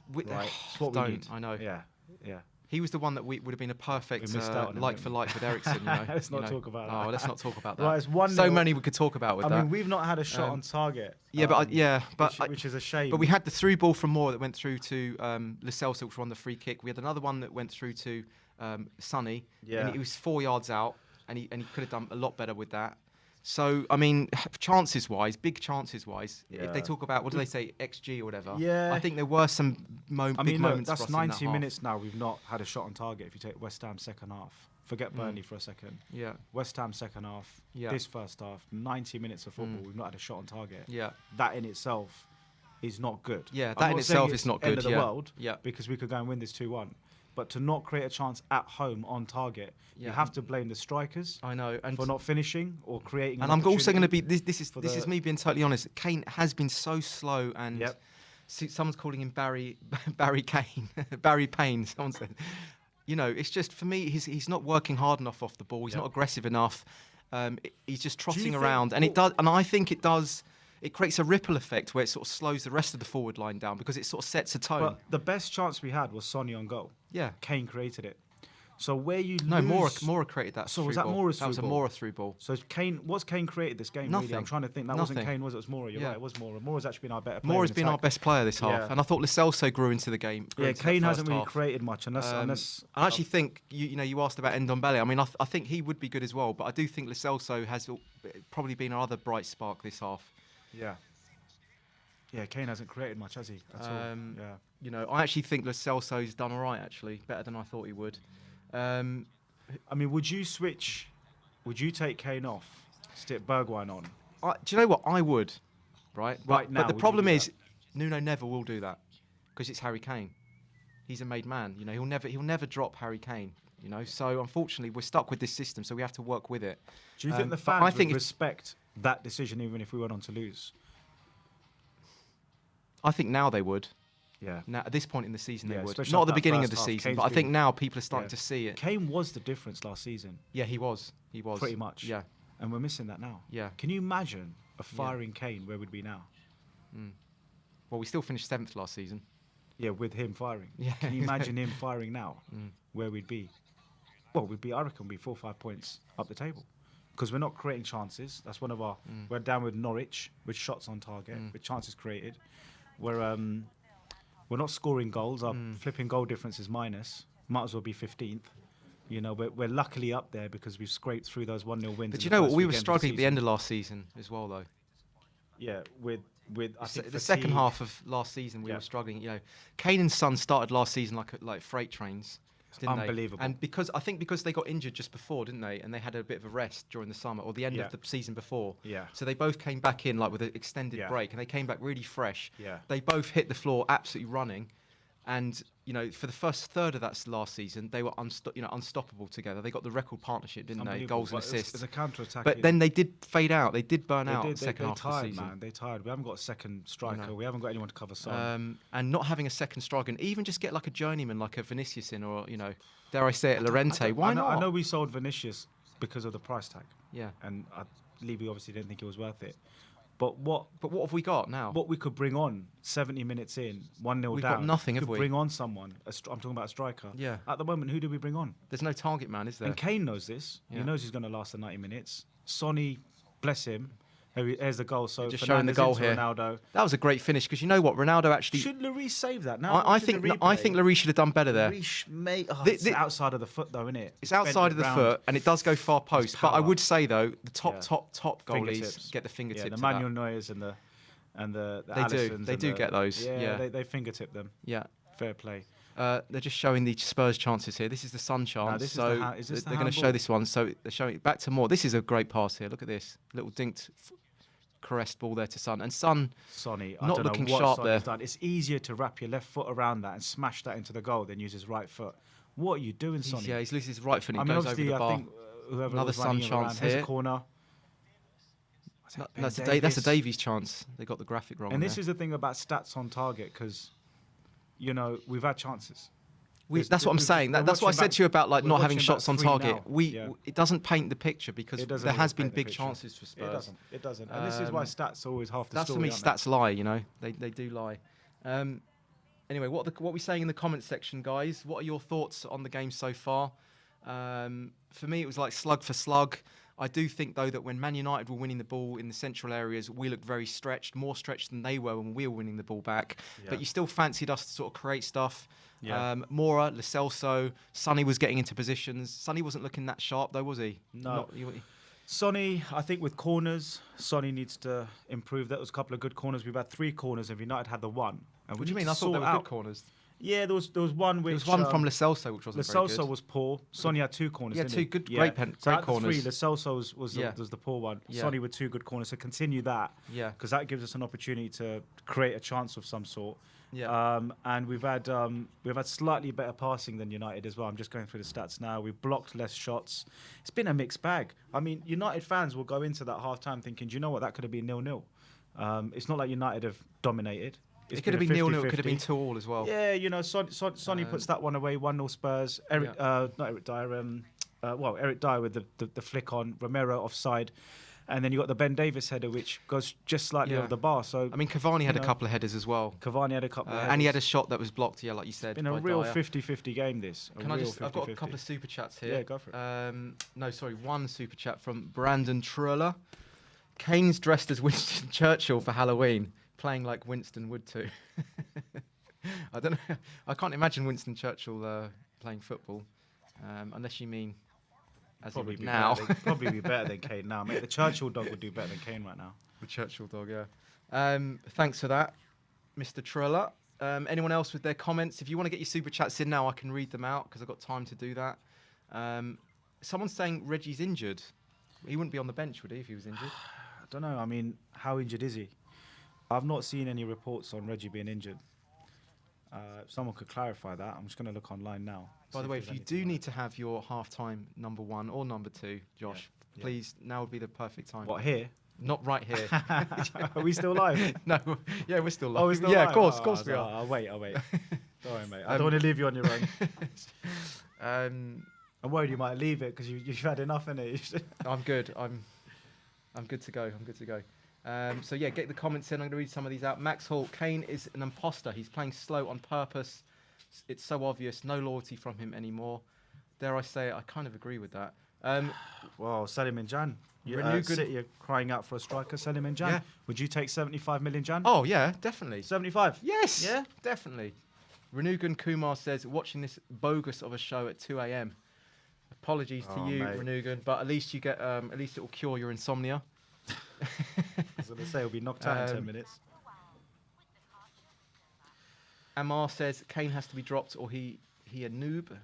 what we need. I know. Yeah. He was the one that would have been a perfect like for like with Eriksen. Let's not talk about that. Oh, let's not talk about that. Right, it's 1-0. So many we could talk about with that. I mean, we've not had a shot on target. Which is a shame. But we had the through ball from Moore that went through to Lo Celso, which won the free kick. We had another one that went through to Sonny. And he was 4 yards out, and he could have done a lot better with that. So, I mean, big chances-wise, if they talk about, what do they say, XG or whatever, I think there were some big moments that's for us 90 in that minutes now. We've not had a shot on target if you take West Ham second half. Forget Burnley for a second. Yeah. West Ham second half, this first half, 90 minutes of football, we've not had a shot on target. Yeah. That in itself is not good. Yeah, that in itself is not good. End of the world, because we could go and win this 2-1. But to not create a chance at home on target, you have to blame the strikers. I know, and for not finishing or creating. And I'm also going to be. This is me being totally honest. Kane has been so slow, and someone's calling him Barry Kane, Barry Payne. Someone said, it's just for me. He's not working hard enough off the ball. He's not aggressive enough. He's just trotting around, and it does. And I think it does. It creates a ripple effect where it sort of slows the rest of the forward line down because it sort of sets a tone. But the best chance we had was Sonny on goal. Yeah. Kane created it. So where you No, Mora created that. So was that Mora's through ball? That was a Mora through ball. So what's Kane created this game? Nothing. Really? I'm trying to think. That wasn't Kane, was it? It was Mora. You're right, it was Mora. Mora's actually been our better player. Mora's been our best player this half. And I thought Lo Celso grew into the game. Kane hasn't really created much unless I actually think, you asked about Ndombele. I mean, I think he would be good as well, but I do think Lo Celso has probably been our other bright spark this half. Yeah, Kane hasn't created much, has he? At all. I actually think Lo Celso's done all right, actually, better than I thought he would. I mean, would you switch would you take Kane off, stick Bergwijn on? Do you know what? I would, right? Right now, but the problem is, Nuno never will do that because it's Harry Kane. He's a made man. You know, he'll never drop Harry Kane. You know, so unfortunately we're stuck with this system, so we have to work with it. Do you think the fans would respect that decision even if we went on to lose? I think now they would. Yeah. Now at this point in the season they would. Not at the beginning of the season, but I think now people are starting to see it. Kane was the difference last season. Yeah, he was. He was. Pretty much. Yeah. And we're missing that now. Yeah. Can you imagine a firing Kane? Where would we be now? Well, we still finished 7th last season. Yeah, with him firing. Yeah. Can you imagine him firing now? Where we'd be? Well, I reckon we'd be 4 or 5 points up the table. Because we're not creating chances. That's one of our... We're down with Norwich, with shots on target, with chances created. We're not scoring goals. Our flipping goal difference is minus. Might as well be 15th. You know, we're luckily up there because we've scraped through those 1-0 wins. But you know what? We were struggling at the end of last season as well, though. Yeah, with I think the second half of last season we were struggling. You know, Kane and Son started last season like freight trains. Didn't Unbelievable. They? And because they got injured just before, didn't they? And they had a bit of a rest during the summer or the end of the season before. Yeah. So they both came back in like with an extended break, and they came back really fresh. Yeah. They both hit the floor absolutely running, and you know, for the first third of that last season, they were unstoppable together. They got the record partnership, didn't they? Goals and assists. It's a counter-attack. But then they did fade out. They did burn out the second half of the season. Man. They tired. We haven't got a second striker. We haven't got anyone to cover Son. And not having a second striker, and even just get like a journeyman, like a Vinicius in, or you know, dare I say it, Llorente. Why not? I know we sold Vinicius because of the price tag. Yeah. And Levy obviously didn't think it was worth it. But what have we got now? What we could bring on 70 minutes in, 1-0 down. We've got nothing, have we? Bring on someone. I'm talking about a striker. Yeah. At the moment, who do we bring on? There's no target man, is there? And Kane knows this. Yeah. He knows he's going to last the 90 minutes. Sonny, bless him. There's the goal. So just showing the goal here. Ronaldo. That was a great finish because you know what, Ronaldo actually should Lloris save that now. I think Lloris should have done better there. It's outside of the foot though, isn't it? It's outside of the foot and it does go far post. But I would say though, the top goalies get the fingertips. The Manuel Neuers and the Alissons. They do get those. Yeah, they fingertip them. Yeah, fair play. They're just showing the Spurs chances here. This is the Sun chance. They're going to show this one. So they're showing it back to Moore. This is a great pass here. Look at this little dinked. Caressed ball there to Son, and Sonny, not looking sharp there. It's easier to wrap your left foot around that and smash that into the goal than use his right foot. What are you doing, Sonny? He's losing his right foot and he goes over the bar. I think whoever another Son chance here. Corner. That's a Davies chance. They got the graphic wrong. And this is the thing about stats on target because, you know, we've had chances. That's what I'm saying. That's what I said to you about like not having shots on target. It doesn't paint the picture because there has been big chances for Spurs. It doesn't. And this is why stats are always half the story. That's for me. Stats lie. You know, they do lie. Anyway, what are we saying in the comments section, guys? What are your thoughts on the game so far? For me, it was like slug for slug. I do think, though, that when Man United were winning the ball in the central areas, we looked very stretched, more stretched than they were when we were winning the ball back. Yeah. But you still fancied us to sort of create stuff. Yeah. Mora, Lo Celso, Sonny was getting into positions. Sonny wasn't looking that sharp, though, was he? No. Sonny, I think with corners, Sonny needs to improve. That was a couple of good corners. We've had 3 corners, and United had the 1. And what do you mean? I thought they were good corners. Yeah, there was one which... There was one from Lo Celso, which wasn't very good. Lo Celso was poor. Sonny had 2 corners, didn't he? Great corners. So Lo Celso was the poor one. Yeah. Sonny with 2 good corners. So continue that. Yeah. Because that gives us an opportunity to create a chance of some sort. Yeah. And we've had slightly better passing than United as well. I'm just going through the stats now. We've blocked less shots. It's been a mixed bag. I mean, United fans will go into that half-time thinking, do you know what, that could have been 0-0. It's not like United have dominated. It could have been 0-0. It could have been 2-2 as well. Yeah, you know, Sonny puts that one away. 1-0 Spurs. Eric Dyer with the flick on. Romero offside. And then you got the Ben Davies header, which goes just slightly over the bar. So I mean, Cavani had a couple of headers as well. Cavani had a couple of headers. And he had a shot that was blocked, like you said. It's been a real 50-50 game, this. I've got a couple of super chats here. Yeah, go for it. One super chat from Brandon Truller. Kane's dressed as Winston Churchill for Halloween, playing like Winston would too. I don't know. I can't imagine Winston Churchill playing football, unless you mean as he would now. Probably be better than Kane now. Mate, the Churchill dog would do better than Kane right now. The Churchill dog, yeah. Thanks for that, Mr. Truller. Anyone else with their comments? If you want to get your super chats in now, I can read them out because I've got time to do that. Someone's saying Reggie's injured. He wouldn't be on the bench, would he, if he was injured? I don't know. I mean, how injured is he? I've not seen any reports on Reggie being injured. If someone could clarify that, I'm just going to look online now. By the way, if you do need to have your half-time number 1 or number 2, Josh, please, now would be the perfect time. What, here? Not right here. Are we still live? No. Yeah, we're still live. Oh, we're still live? Of course we are. I'll wait. Sorry, mate. I don't want to leave you on your own. I'm worried you might leave it because you've had enough in it. I'm good. I'm good to go. So yeah, get the comments in. I'm going to read some of these out. Max Hall, Kane is an imposter. He's playing slow on purpose. It's so obvious. No loyalty from him anymore. Dare I say it? I kind of agree with that. Well, sell him in Jan. City are crying out for a striker. Sell him in Jan. Yeah. Would you take 75 million Jan? Oh yeah, definitely. 75. Yes. Yeah, definitely. Renugan Kumar says, watching this bogus of a show at 2 a.m. Apologies to you, mate. Renugan, but at least you get at least it will cure your insomnia. I was going to say, he'll be knocked out in 10 minutes. Amar says Kane has to be dropped or he a noob.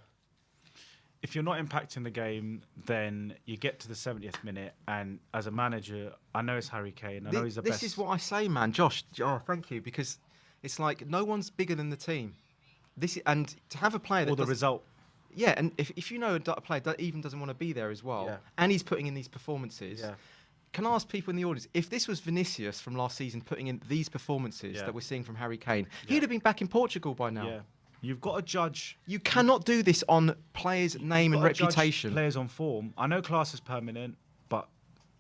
If you're not impacting the game, then you get to the 70th minute, and as a manager, I know it's Harry Kane. I know he's the best. This is what I say, man. Josh, thank you, because it's like no one's bigger than the team. And to have a player that or the result. Yeah, and if you know a player that even doesn't want to be there as well, and he's putting in these performances, can I ask people in the audience, if this was Vinicius from last season putting in these performances that we're seeing from Harry Kane, he'd have been back in Portugal by now. Yeah. You've got to judge. You cannot do this on players' name and reputation. Players on form. I know class is permanent, but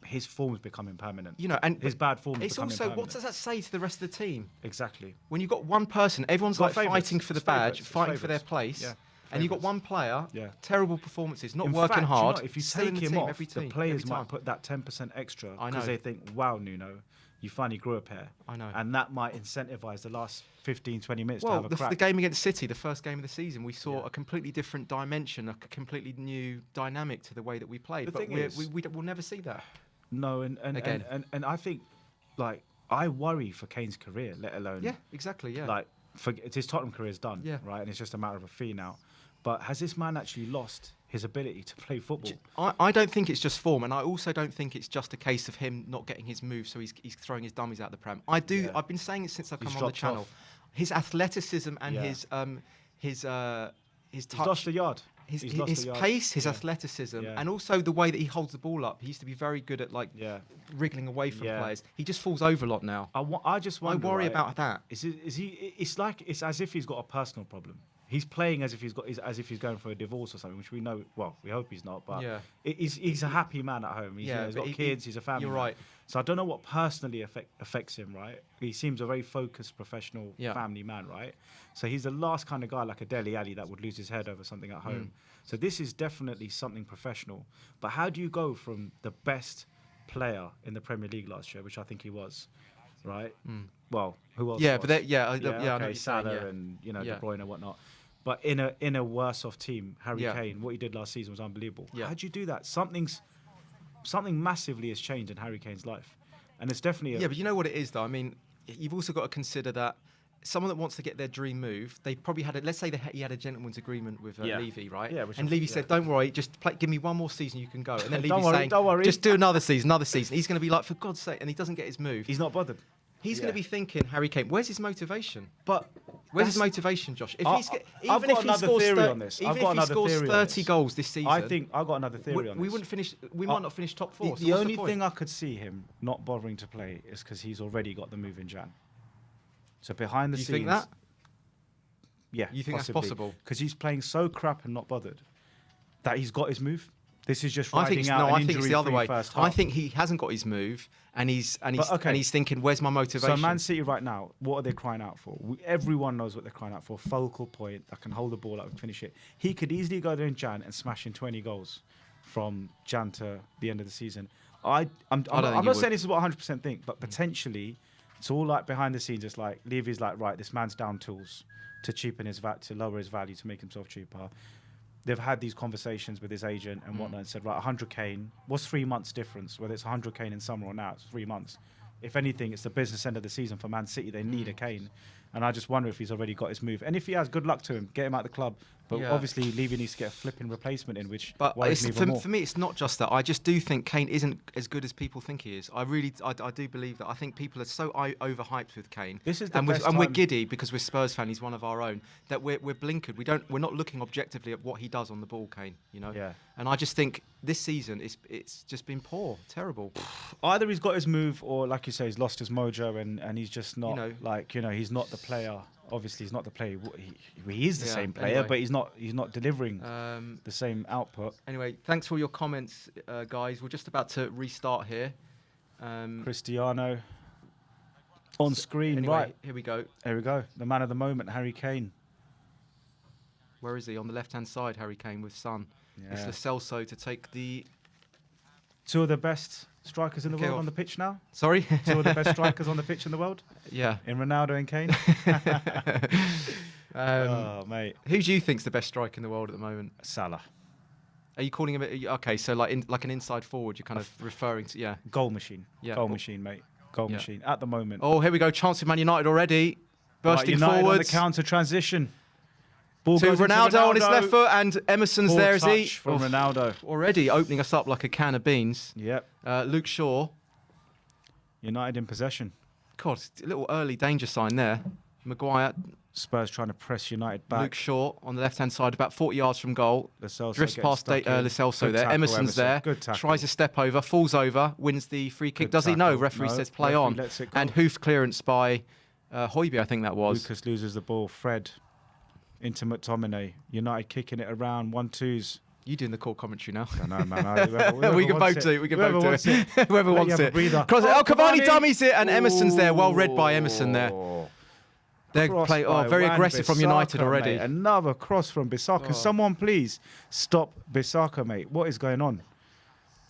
his form is becoming permanent. You know, and his bad form is becoming permanent. It's also, what does that say to the rest of the team? Exactly. When you've got one person, everyone's like fighting for the badge, fighting for their place. Yeah. And you've got one player, terrible performances, not working hard. You know, if you take him off, the players might put that 10% extra because they think, wow, Nuno, you finally grew a pair. I know. And that might incentivise the last 15, 20 minutes to have a crack. The game against City, the first game of the season, we saw a completely different dimension, a completely new dynamic to the way that we played. But we'll never see that. No, and I think, like, I worry for Kane's career, let alone... Yeah, exactly, yeah. Like, his Tottenham career is done, right? And it's just a matter of a fee now. But has this man actually lost his ability to play football? I don't think it's just form, and I also don't think it's just a case of him not getting his move, so he's throwing his dummies out the Prem. I've been saying it since I've come on the channel. Off. His athleticism and his touch. He's lost a yard. His pace, his athleticism, and also the way that he holds the ball up. He used to be very good at wriggling away from players. He just falls over a lot now. I just wonder, I worry about that. Is he? It's as if he's got a personal problem. He's playing as if he's going for a divorce or something, which we know. Well, we hope he's not. But he's a happy man at home. He's got kids. He's a family. You're right. So I don't know what personally affects him. Right? He seems a very focused, professional family man. Right? So he's the last kind of guy like a Dele Alli that would lose his head over something at home. So this is definitely something professional. But how do you go from the best player in the Premier League last year, which I think he was, right? Well, who else? Yeah, was? but I know Salah and De Bruyne and whatnot. But in a worse off team, Harry Kane, what he did last season was unbelievable. Yeah. How do you do that? Something massively has changed in Harry Kane's life, and it's definitely but you know what it is though. I mean, you've also got to consider that someone that wants to get their dream move, they probably had let's say he had a gentleman's agreement with Levy, right? Yeah. And Levy said, "Don't worry, just give me one more season, you can go." And then Levy's saying, "Don't worry, just do another season." He's going to be like, "For God's sake!" And he doesn't get his move. He's not bothered. He's going to be thinking, Harry Kane, where's his motivation? But where's his motivation, Josh? If I've got another theory on this. Even if he scores 30 goals this season, I think I've got another theory on this. We might not finish top 4. The only thing I could see him not bothering to play is because he's already got the move in Jan. So behind the scenes, you think that? Yeah, you think possibly. That's possible? Because he's playing so crap and not bothered that he's got his move. This is just riding out an injury-free first half. I think it's the other way. I think he hasn't got his move, and he's thinking, "Where's my motivation?" So Man City right now, what are they crying out for? Everyone knows what they're crying out for. Focal point that can hold the ball up and finish it. He could easily go there in Jan and smash in 20 goals from Jan to the end of the season. I'm not saying this is what 100% think, but potentially it's all like behind the scenes. It's like Levy's like, right, this man's down tools to cheapen his to lower his value to make himself cheaper. They've had these conversations with his agent and whatnot and said, right, 100 Kane, what's 3 months difference? Whether it's 100 Kane in summer or now, it's 3 months. If anything, it's the business end of the season for Man City. They need a Kane. And I just wonder if he's already got his move. And if he has, good luck to him. Get him out of the club. But obviously, Levy needs to get a flipping replacement in, which worries me even more. For me, it's not just that. I just do think Kane isn't as good as people think he is. I do believe that. I think people are so overhyped with Kane. This is the and we're giddy because we're Spurs fans. He's one of our own. That we're blinkered. We're not looking objectively at what he does on the ball, Kane. You know. Yeah. And I just think this season it's just been poor, terrible. Either he's got his move, or like you say, he's lost his mojo, and he's just not he's not the player. Obviously, he's not the player. He is the same player, but he's not delivering the same output. Anyway, thanks for all your comments, guys. We're just about to restart here. Cristiano on screen, anyway, right? Here we go. Here we go. The man of the moment, Harry Kane. Where is he? On the left-hand side, Harry Kane with Son. Yeah. It's Lo Celso to take the... Two of the best strikers in the world on the pitch now. Sorry? Two of the best strikers on the pitch in the world. Yeah. In Ronaldo and Kane. Oh, mate. Who do you think's the best striker in the world at the moment? Salah. Are you calling him... Okay, so like an inside forward, you're kind of referring to... Yeah. Goal machine. Yeah. Goal machine, mate. Goal machine at the moment. Oh, here we go. Chance of Man United already. Bursting United forwards. On the counter transition. Ball to Ronaldo on his left foot, and Emerson's Poor there, is he? From Ronaldo. Already opening us up like a can of beans. Yep. Luke Shaw. United in possession. God, a little early danger sign there. Maguire. Spurs trying to press United back. Luke Shaw on the left-hand side, about 40 yards from goal. Drifts past Lo Celso there. Tackle, Emerson's there. Tries a step over, falls over, wins the free kick. Does he know? Referee says play on. And hoof clearance by Højbjerg, I think that was. Lucas loses the ball. Fred into McTominay. United kicking it around. 1-2s. You doing the call commentary now? I know, man. We can both do it. We can both do it. Whoever wants it. Cross it. Cavani dummies it, and Emerson's there. Well read by Emerson there. They play very aggressive from United already. Mate. Another cross from Bissaka. Can someone please stop Bissaka, mate? What is going on?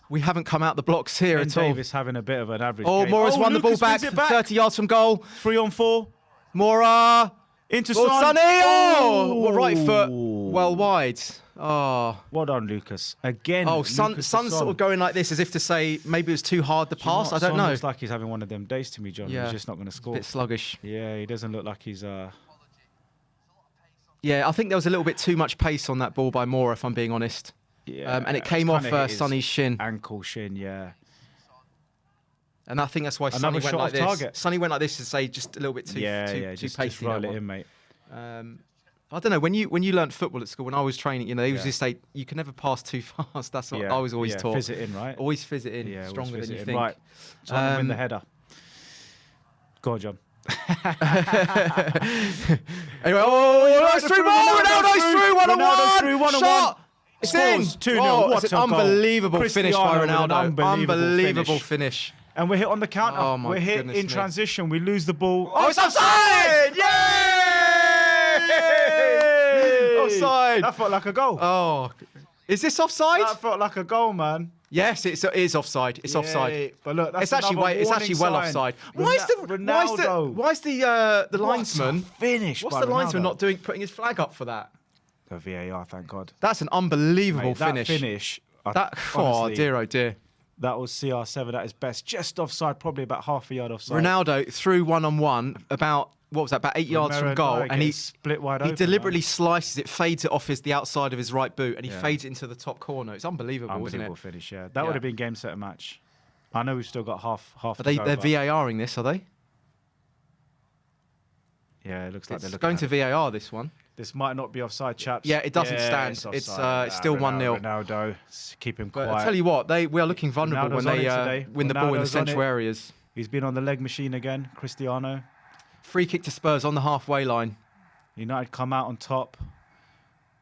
We haven't come out the blocks here at all. Davis having a bit of an average game. Mora's won the ball back. 30 yards from goal. 3-on-4. Mora. Into Son. Sonny. Oh, right foot. Well wide. Oh. Well done, Lucas. Again. Oh, Son's sort of going like this as if to say maybe it was too hard the pass. I don't know. Looks like he's having one of them days to me, John. Yeah. He's just not going to score. A bit sluggish. Yeah, he doesn't look like he's... Yeah, I think there was a little bit too much pace on that ball by Mora, if I'm being honest. Yeah. And it came off Sonny's shin. Ankle shin, yeah. And I think that's why Sonny went like this. Sonny went like this to say just a little bit too pacey. Just roll it in, mate. I don't know, when you learnt football at school, when I was training, they used to say you can never pass too fast. That's what I was always taught. Fizz it in, right? Always fizz it in, stronger than you think. Right, trying to win the header. Go on, John. Anyway, nice through ball! Ronaldo's through, 1-on-1! Shot! It's in! 2-0, it's an unbelievable finish by Ronaldo. Unbelievable finish. And we're hit on the counter. Oh, we're hit in transition. We lose the ball. Oh, it's offside! Yay! Offside. That felt like a goal. Oh, is this offside? That felt like a goal, man. Yes, it is offside. It's offside. But look, that's it's actually well offside. Why is the linesman finish? What's the linesman not putting his flag up for that? The VAR, thank God. That's an unbelievable finish. That finish. Oh dear, oh dear. That was CR7 at his best. Just offside, probably about half a yard offside. Ronaldo through 1-on-1 about. What was that? About 8 yards from goal, and he split wide open. He deliberately slices it, fades it off the outside of his right boot, and he fades it into the top corner. It's unbelievable, isn't it? Finish, yeah. That would have been game, set, and match. I know we've still got half. They're VARing this, are they? Yeah, it looks like they're looking going to VAR. This one. This might not be offside, chaps. Yeah, it doesn't stand. It's still 1-0. Ronaldo, keep him quiet. But I tell you what, we are looking vulnerable when they win the ball in the central areas. He's been on the leg machine again, Cristiano. Free kick to Spurs on the halfway line. United come out on top.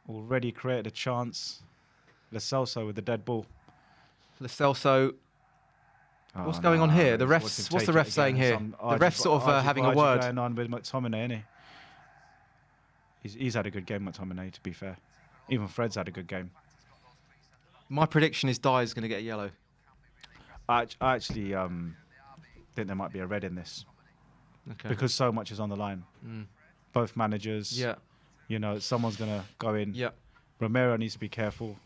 Already created a chance. Lo Celso with the dead ball. Lo Celso. What's going on here? The refs. What's the ref saying here? The ref's sort of having a word. Going on with McTominay, isn't he? He's had a good game, McTominay, to be fair. Even Fred's had a good game. My prediction is Dyer's going to get a yellow. I actually think there might be a red in this. Okay. Because so much is on the line. Both managers. Yeah. Someone's going to go in. Yeah. Romero needs to be careful.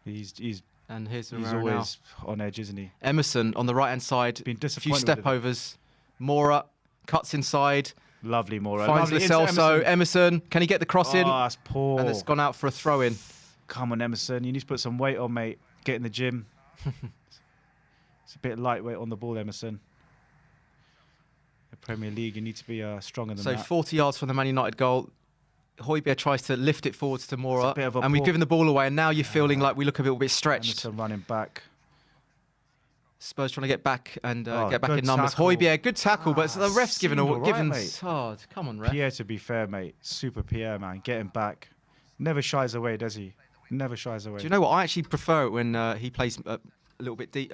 He's always on edge, isn't he? Emerson on the right-hand side. Been a few step overs. Mora cuts inside. Lovely, Mora. Finds Lo Celso. Emerson. Can he get the cross in? Oh, that's poor. And it's gone out for a throw-in. Come on, Emerson. You need to put some weight on, mate. Get in the gym. It's a bit lightweight on the ball, Emerson. The Premier League, you need to be stronger than that. So 40 yards from the Man United goal. Højbjerg tries to lift it forwards to Mora. And we've given the ball away. And now you're feeling like we look a little bit stretched. Emerson running back. Spurs trying to get back and get back in numbers. Højbjerg, good tackle, but the ref's given hard. Come on, ref. Pierre, to be fair, mate. Super Pierre, man. Getting back. Never shies away, does he? Never shies away. Do you know what? I actually prefer it when he plays a little bit deep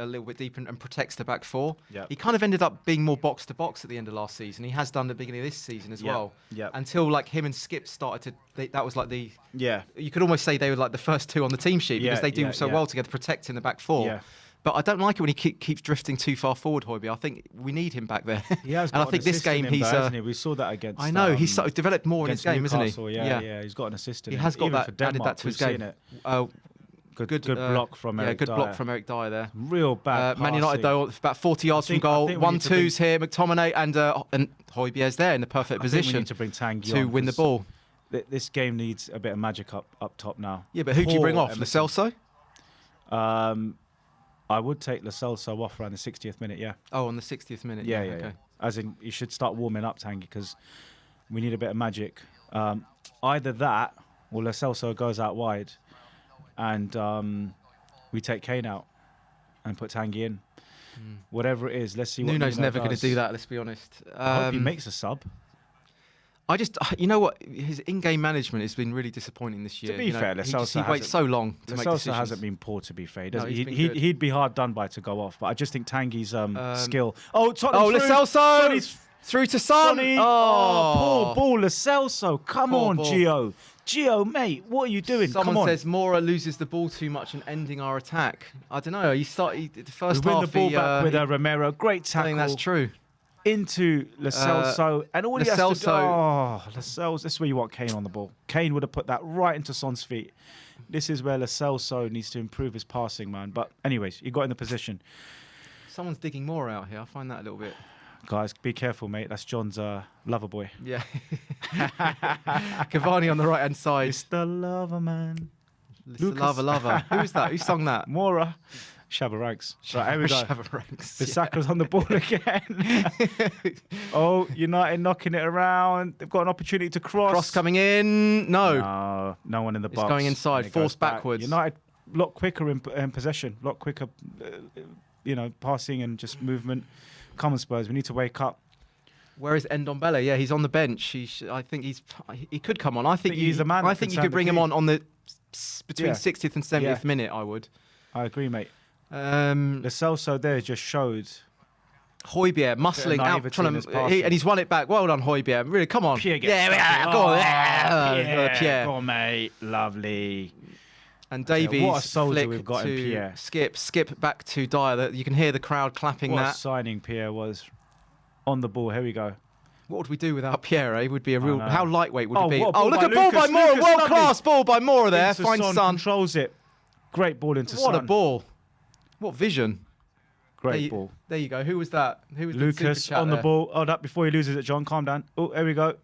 and protects the back four. Yep. He kind of ended up being more box to box at the end of last season. He has done at the beginning of this season as well. Yeah. Until like him and Skip started to. That was like the. Yeah. You could almost say they were like the first two on the team sheet because they do so well together protecting the back four. Yeah. But I don't like it when he keeps drifting too far forward, Højbjerg. I think we need him back there. He has and I think this game he's. We saw that against. I know he's sort of developed more in his game, Newcastle, isn't he? Yeah. He's got an assist in He has got that. Added that to his game. Good block from Eric Dyer. Good block from Eric Dyer there. Real bad Man United though, about 40 yards from goal. 1-2s here. McTominay and Højbjerg's there in the perfect position we need to bring Tanguy to win the ball. This game needs a bit of magic up top now. Yeah, but who do you bring off? Lo Celso? I would take Lo Celso off around the 60th minute, yeah. Oh, on the 60th minute? Yeah. As in, you should start warming up, Tanguy, because we need a bit of magic. Either that or Lo Celso goes out wide and we take Kane out and put Tanguy in. Whatever it is, let's see what Nuno's never going to do that, let's be honest. I hope he makes a sub. You know what? His in-game management has been really disappointing this year. To be fair, Lo Celso he waits so long to make decisions. Lo Celso hasn't been poor, to be fair. He'd be hard done by to go off, but I just think Tanguy's skill. Oh, Tottenham Lo Celso! Through to Son! Poor ball, Lo Celso. Come on, Gio. Gio, mate, what are you doing? Someone says Mora loses the ball too much and ending our attack. I don't know. The first half. We win the ball back with Romero. Great tackle. I think that's true. Into Lo Celso, and all he has to do. Lo Celso. This is where you want Kane on the ball. Kane would have put that right into Son's feet. This is where Lo Celso needs to improve his passing, man. But anyways, he got in the position. Someone's digging more out here. I find that a little bit. Guys, be careful, mate. That's John's lover boy. Yeah. Cavani on the right hand side. It's the lover man. It's the lover. Who is that? Who sung that? Mora. Shabba Ranks. Right, here we go. Shabba Ranks. Bissaka's on the ball again. Oh, United knocking it around. They've got an opportunity to cross. Cross coming in. No one in the box. It's going inside. Forced backwards. United a lot quicker in possession. A lot quicker, passing and just movement. Come on, Spurs. We need to wake up. Where is Ndombele? Yeah, he's on the bench. I think he could come on. I think he's the man. I think you could bring him on the between 60th and 70th minute. I would. I agree, mate. Lo Celso there just showed. Højbjerg muscling out, and he's won it back. Well done, Højbjerg. Really, come on. Pierre go on. Pierre. Go on, mate. Lovely. And Davies, what a soldier we've got in Pierre. Skip back to Dyer. You can hear the crowd clapping what a signing Pierre was. On the ball, here we go. What would we do without Pierre? It would be a real. How lightweight would it be? Look at ball by Mora. World class ball by Mora there. Finds Son. Controls it. Great ball into Son. What a ball. What vision. Great ball. There you go. Who was that? Who was Lucas on the ball. Oh, that before he loses it, John. Calm down. Oh, here we go.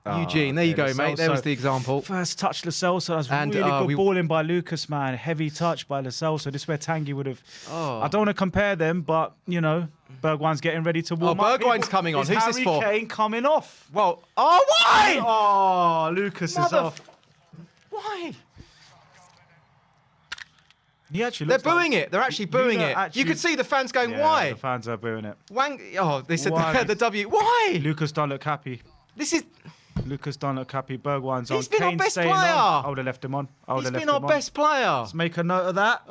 Eugene, there you go, mate. There was the example. First touch, Lo Celso. That's really good balling by Lucas, man. Heavy touch by Lo Celso. This is where Tanguy would have. I don't want to compare them, but Bergwijn's getting ready to warm up. Bergwijn's coming on. Who's this for? Harry Kane coming off. Well, why? Oh, Lucas is off. Why? He actually They're booing it. They're actually booing it. You could see the fans going, why? The fans are booing it. They said the W. Why? Lucas don't look happy. Lucas don't look happy. Bergwijn's on. He's been our best player. I would have left him on. He's been our best player. Let's make a note of that.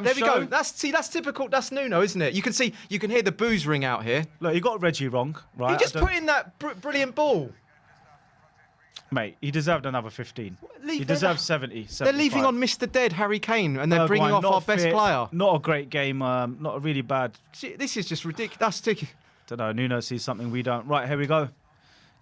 There we go. That's typical. That's Nuno, isn't it? You can hear the boos ring out here. Look, you got Reggie wrong, right? He just put in that brilliant ball. Mate, he deserved another 15. He deserves 70. They're leaving on Mr. Dead, Harry Kane, and they're bringing off our best player. Not a great game. Not a really bad. This is just ridiculous. That's sticky. Don't know. Nuno sees something we don't. Right, here we go.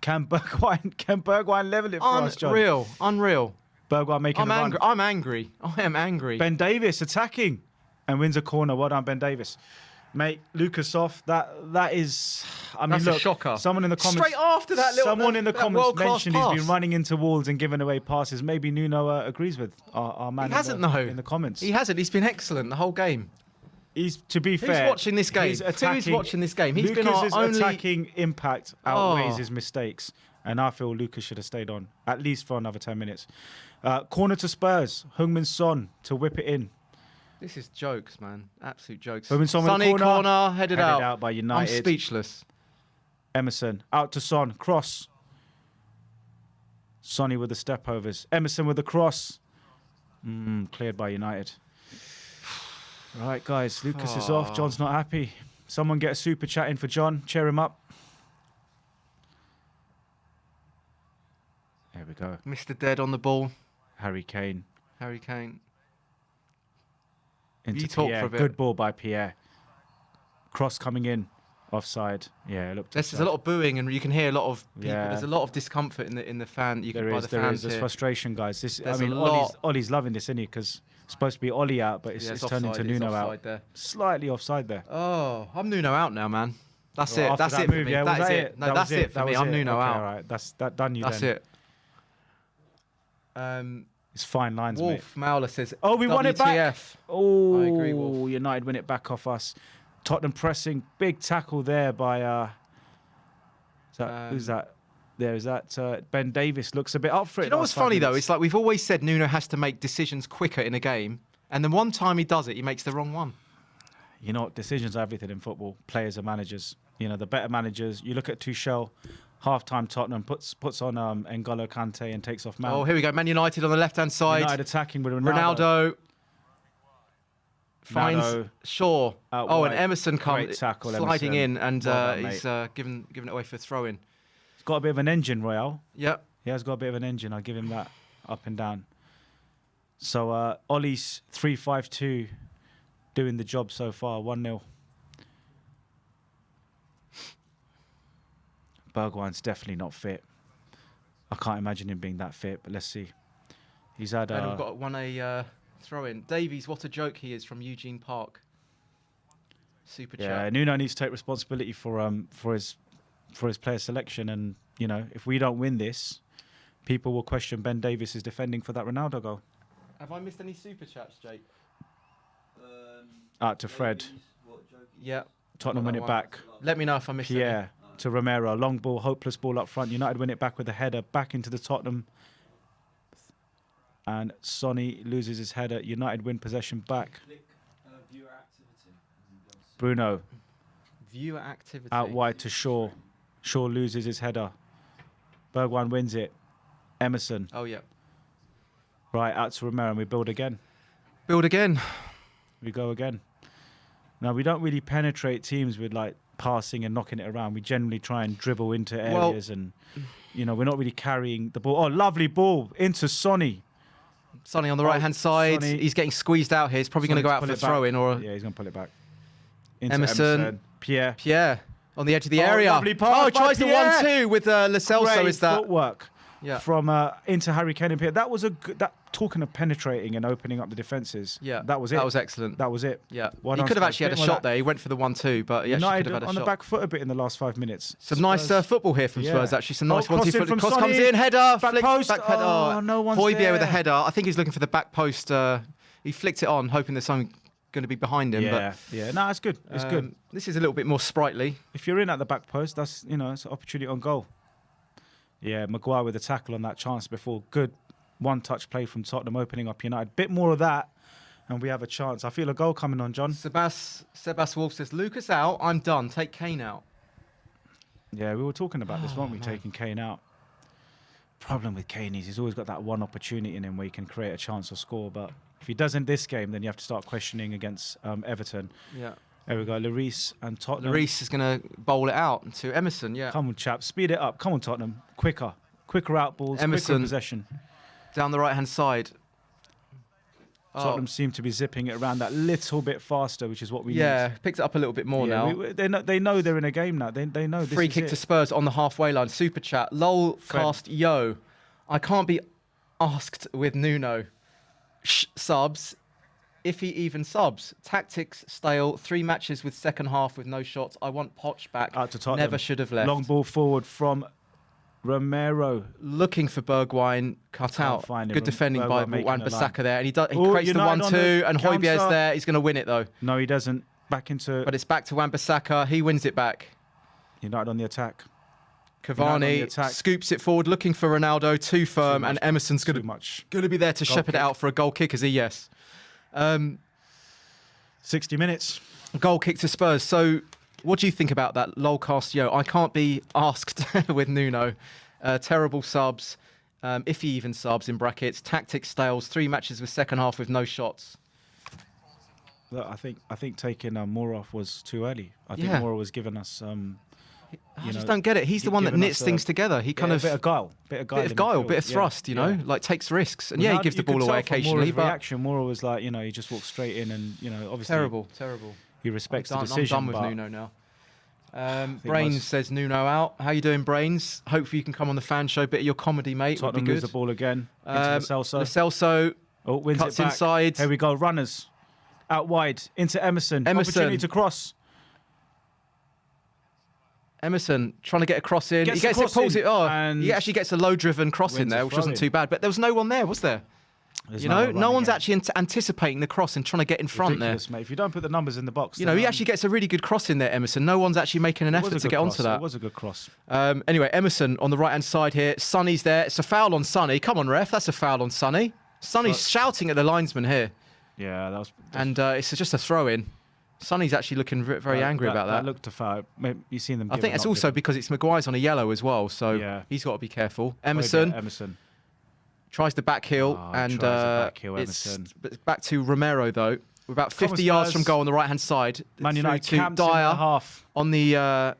Can Bergwijn level it for us, John? Unreal. Bergwijn making a run. I am angry. Ben Davies attacking and wins a corner. Well done, Ben Davies. Mate, Lucas off. That is. I mean, That's look, a shocker. Someone in the comments. Straight after that little. Someone in the comments mentioned pass. he's been running into walls and giving away passes. Maybe Nuno agrees with our man. He hasn't, in the comments. He hasn't. He's been excellent the whole game. To be fair, who's watching this game? Who's watching this game? He's been our only attacking impact outweighs his mistakes, and I feel Lucas should have stayed on at least for another 10 minutes. Corner to Spurs. Heung-min Son to whip it in. This is jokes, man. Absolute jokes. Sonny corner, headed out by United. I'm speechless. Emerson out to Son. Cross. Sonny with the step overs. Emerson with the cross. Cleared by United. Right, guys. Lucas is off. John's not happy. Someone get a super chat in for John. Cheer him up. There we go. Mr. Dead on the ball. Harry Kane. You talk for a bit. Good ball by Pierre. Cross coming in. Offside. Yeah, it looked. There's a lot of booing, and you can hear a lot of people. Yeah. There's a lot of discomfort in the fan. There is. There's frustration, guys. Ollie's loving this, isn't he? Because it's supposed to be Ollie out, but it's turning into Nuno out. There. Slightly offside there. Oh, I'm Nuno out now, man. That's it. That's it for me. That's it. No, that's it for me. I'm Nuno out. All right, that's that done. That's it. It's fine lines, mate. Wolf Mauler says, "Oh, we won it back." Oh, I agree, Wolf. United win it back off us. Tottenham pressing, big tackle there by who's that? There is that Ben Davis looks a bit up for it. You know what's funny though? It's like we've always said Nuno has to make decisions quicker in a game, and then one time he does it, he makes the wrong one. You know, decisions are everything in football. Players are managers. You know, the better managers. You look at Tuchel. Half-time Tottenham puts on N'Golo Kante and takes off Mount. Oh, here we go. Man United on the left-hand side. United attacking with Ronaldo. Finds Shaw. And Emerson comes sliding in, and he's given it away for a throw-in. He's got a bit of an engine, Royale. Yep. He has got a bit of an engine. I'll give him that up and down. So Ollie's 3-5-2 doing the job so far, 1-0. Bergwijn's definitely not fit. I can't imagine him being that fit, but let's see. He's had and we've got a throw-in. Davies, what a joke he is, from Eugene Park. Super chat. Yeah, Nuno needs to take responsibility for his player selection, and you know, if we don't win this, people will question Ben Davis' defending for that Ronaldo goal. Have I missed any super chats, Jake? Out to Fred. Yeah. Tottenham win it back. Let me know if I missed Pierre to Romero. Long ball, hopeless ball up front. United win it back with a header back into the Tottenham. And Sonny loses his header. United win possession back. Bruno. Viewer activity. Out wide to Shaw. Shaw loses his header. Bergwijn wins it. Emerson. Oh, yeah. Right, out to Romero, and we build again. Build again. We go again. Now, we don't really penetrate teams with, like, passing and knocking it around. We generally try and dribble into areas, and, you know, we're not really carrying the ball. Oh, lovely ball into Sonny. Sonny on the right-hand side. Sonny. He's getting squeezed out here. He's probably going to go out for a throw-in. Yeah, he's going to pull it back. Into Emerson. Pierre. On the edge of the area. Lovely pass tries the 1-2 with Lo Celso. Is that footwork? Yeah. From into Harry Kane and Pierre. That was a good. Talking of penetrating and opening up the defences. Yeah. That was it. That was excellent. That was it. Yeah. He could have actually had a shot there. He went for the 1-2, but he actually could have had a shot. On the back foot a bit in the last 5 minutes. Some nice football here from Spurs, actually. Some nice 1-2 foot. Cross comes in, header, back flick, post. Back header. Oh, no one's Højbjerg there. with a header. I think he's looking for the back post. He flicked it on, hoping there's something going to be behind him. Yeah. No, it's good. It's good. This is a little bit more sprightly. If you're in at the back post, that's, you know, it's an opportunity on goal. Yeah, Maguire with a tackle on that chance before. Good one-touch play from Tottenham, opening up United. Bit more of that, and we have a chance. I feel a goal coming on, John. Sebas Wolf says, Lucas out, I'm done. Take Kane out. Yeah, we were talking about this, weren't we, taking Kane out. Problem with Kane is he's always got that one opportunity in him where he can create a chance or score, but if he doesn't this game, then you have to start questioning against Everton. Yeah. There we go, Lloris and Tottenham. Lloris is going to bowl it out to Emerson, yeah. Come on, chaps, speed it up. Come on, Tottenham. Quicker out balls, Emerson, quicker possession. Down the right-hand side. Tottenham seem to be zipping it around that little bit faster, which is what we need. Yeah, picked it up a little bit more now. They know they're in a game now. They know this Free kick to Spurs on the halfway line. Super chat. Lol cast yo. I can't be asked with Nuno. Subs. If he even subs. Tactics stale. 3 matches with second half with no shots. I want Poch back. Out to Tottenham. Never should have left. Long ball forward from Romero. Looking for Bergwijn. Cut out. Good defending by Wan-Bissaka there. And he creates the 1-2. And Højbjerg's there. He's going to win it, though. No, he doesn't. Back into... But it's back to Wan-Bissaka. He wins it back. United on the attack. Cavani scoops it forward, looking for Ronaldo, too firm, and Emerson's going to be there to shepherd it out for a goal kick, is he? Yes. 60 minutes. Goal kick to Spurs. So what do you think about that? Lol Castillo. I can't be asked with Nuno. Terrible subs. If he even subs, in brackets. Tactics stales. 3 matches with second half with no shots. Look, I think taking Moore off was too early. I think Moore was giving us... I just don't get it. He's the one that knits things together. He kind of a bit of guile, bit of thrust. You know, like takes risks, and he gives the ball away occasionally. But reaction, Moore was like, he just walked straight in, and obviously terrible. He respects the decision. I'm done with Nuno now. Brains says Nuno out. How you doing, Brains? Hopefully you can come on the fan show. Bit of your comedy, mate. Tottenham lose the ball again. Into Lo Celso. Lo Celso wins cuts it back. Inside. Here we go. Runners out wide into Emerson. Opportunity to cross. Emerson trying to get a cross in. He pulls it. He actually gets a low-driven cross in there, which wasn't too bad. But there was no one there, was there? No one's actually anticipating the cross and trying to get in front there. Mate. If you don't put the numbers in the box, he actually gets a really good cross in there, Emerson. No one's actually making an effort to get onto that. It was a good cross. Anyway, Emerson on the right-hand side here. Sonny's there. It's a foul on Sonny. Come on, ref. That's a foul on Sonny. Sonny's shouting at the linesman here. Yeah, that was... And it's just a throw-in. Sonny's actually looking very angry about that. That looked a foul. You've seen them. I think it's also because it's Maguire's on a yellow as well, so he's got to be careful. Emerson tries the back heel, and it's back to Romero though. We're about 50 yards from goal on the right-hand side. Man United to Dyer on the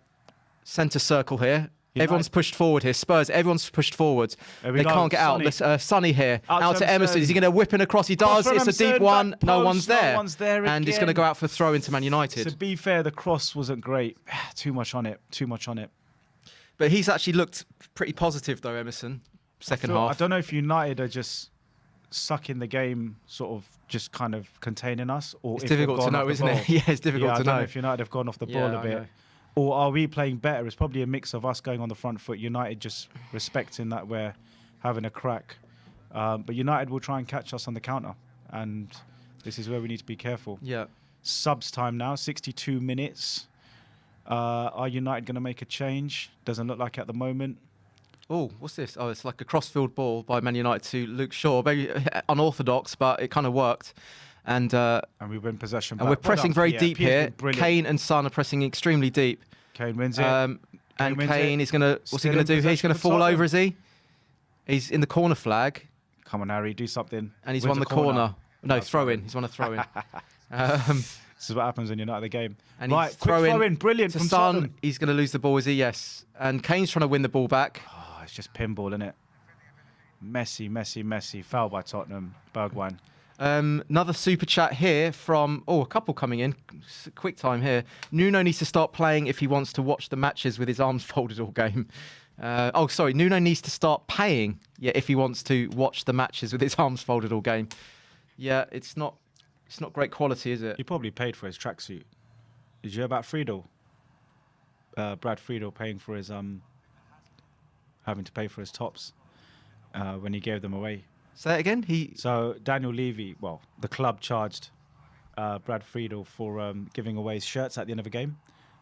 centre circle here. Everyone's pushed forward here. Spurs, everyone's pushed forward. They can't get out. Sonny here. Out to Emerson. Is he going to whip in across? He does. It's a deep one. No one's there. And it's going to go out for a throw into Man United. To be fair, the cross wasn't great. Too much on it. But he's actually looked pretty positive, though, Emerson, second half. I don't know if United are just sucking the game, sort of just kind of containing us. Or it's difficult to know, isn't it? Yeah, it's difficult to know. I don't know if United have gone off the ball a bit. Or are we playing better? It's probably a mix of us going on the front foot, United just respecting that we're having a crack. But United will try and catch us on the counter. And this is where we need to be careful. Yeah. Subs time now, 62 minutes. Are United going to make a change? Doesn't look like at the moment. Oh, what's this? Oh, it's like a cross-field ball by Man United to Luke Shaw. Very unorthodox, but it kind of worked. And we win possession. And we're pressing very deep here. Kane and Son are pressing extremely deep. Kane wins it. And Kane is going to... What's he going to do? He's going to fall over, is he? He's in the corner flag. Come on, Harry, do something. And he's won the corner. No, throw-in. He's won a throw-in. This is what happens when you're not at the game. And he's throw-in. Brilliant from Son. Tottenham. He's going to lose the ball, is he? Yes. And Kane's trying to win the ball back. Oh, it's just pinball, isn't it? Messi. Foul by Tottenham. Bergwijn. Another super chat here from a couple coming in. Quick time here. Nuno needs to start playing if he wants to watch the matches with his arms folded all game. Nuno needs to start paying if he wants to watch the matches with his arms folded all game. Yeah, it's not great quality, is it? He probably paid for his tracksuit. Did you hear about Friedel? Brad Friedel paying for his having to pay for his tops when he gave them away. Say it again? So Daniel Levy, the club charged Brad Friedel for giving away his shirts at the end of a game.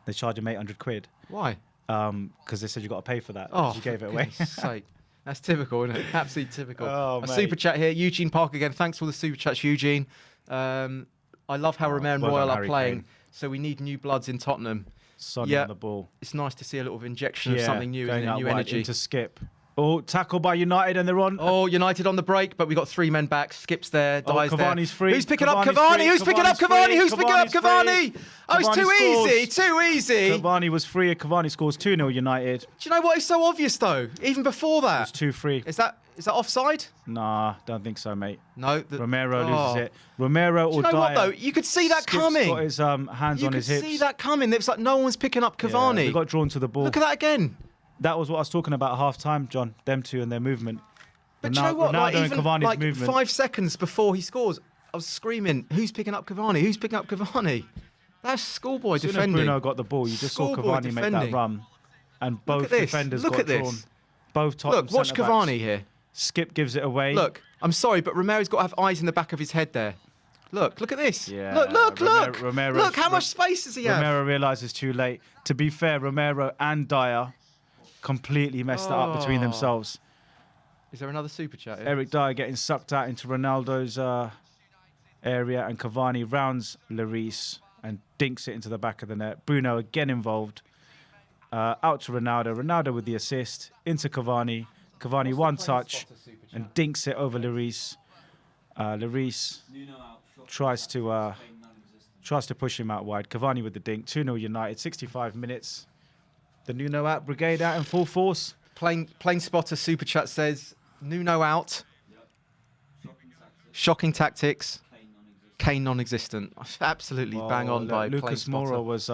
They charged him £800. Why? Because they said you got to pay for that. Oh, you gave it away. Sake. That's typical, isn't it? Absolutely typical. Oh, a super chat here. Eugene Park again. Thanks for the super chats, Eugene. I love how Romero and Royal are playing. Kane. So we need new bloods in Tottenham. Sonny on the ball. It's nice to see a little injection of something new, isn't it? New energy. Into Skip. Oh, tackle by United and they're on. Oh, United on the break, but we got 3 men back. Skip's there, Dyer's there. Cavani's free. Who's picking up Cavani? Who's picking up Cavani? Who's picking up Cavani? Oh, it's too easy. Too easy. Cavani was free. Cavani scores 2-0 United. Do you know what? It's so obvious though. Even before that. It's 2-3. Is that offside? Nah, don't think so, mate. No. Romero loses it. Romero or Dyer. Do you know what though? You could see that coming. Got his hands on his hips. You could see that coming. It was like no one's picking up Cavani. They got drawn to the ball. Look at that again. That was what I was talking about at half-time, John. Them two and their movement. But do you know what? Ronaldo and Cavani's movement. 5 seconds before he scores, was screaming, who's picking up Cavani? Who's picking up Cavani? That's schoolboy defending. As soon as Bruno got the ball, you just saw Cavani make that run. And both defenders got drawn. Both Tottenham Look, watch Cavani here. Skip gives it away. Look, I'm sorry, but Romero's got to have eyes in the back of his head there. Look at this. Yeah, look. Look, how much space does he have? Romero realises too late. To be fair, Romero and Dyer completely messed it up between themselves. Is there another super chat here? Eric Dyer getting sucked out into Ronaldo's area, and Cavani rounds Lloris and dinks it into the back of the net. Bruno again involved. Out to Ronaldo. Ronaldo with the assist. Into Cavani. Cavani one touch and dinks it over Lloris. Lloris tries to push him out wide. Cavani with the dink. 2-0 United. 65 minutes. The Nuno out brigade out in full force. Plain Spotter super chat says Nuno out. Shocking tactics. Kane non-existent. Absolutely bang on by Lucas Moura was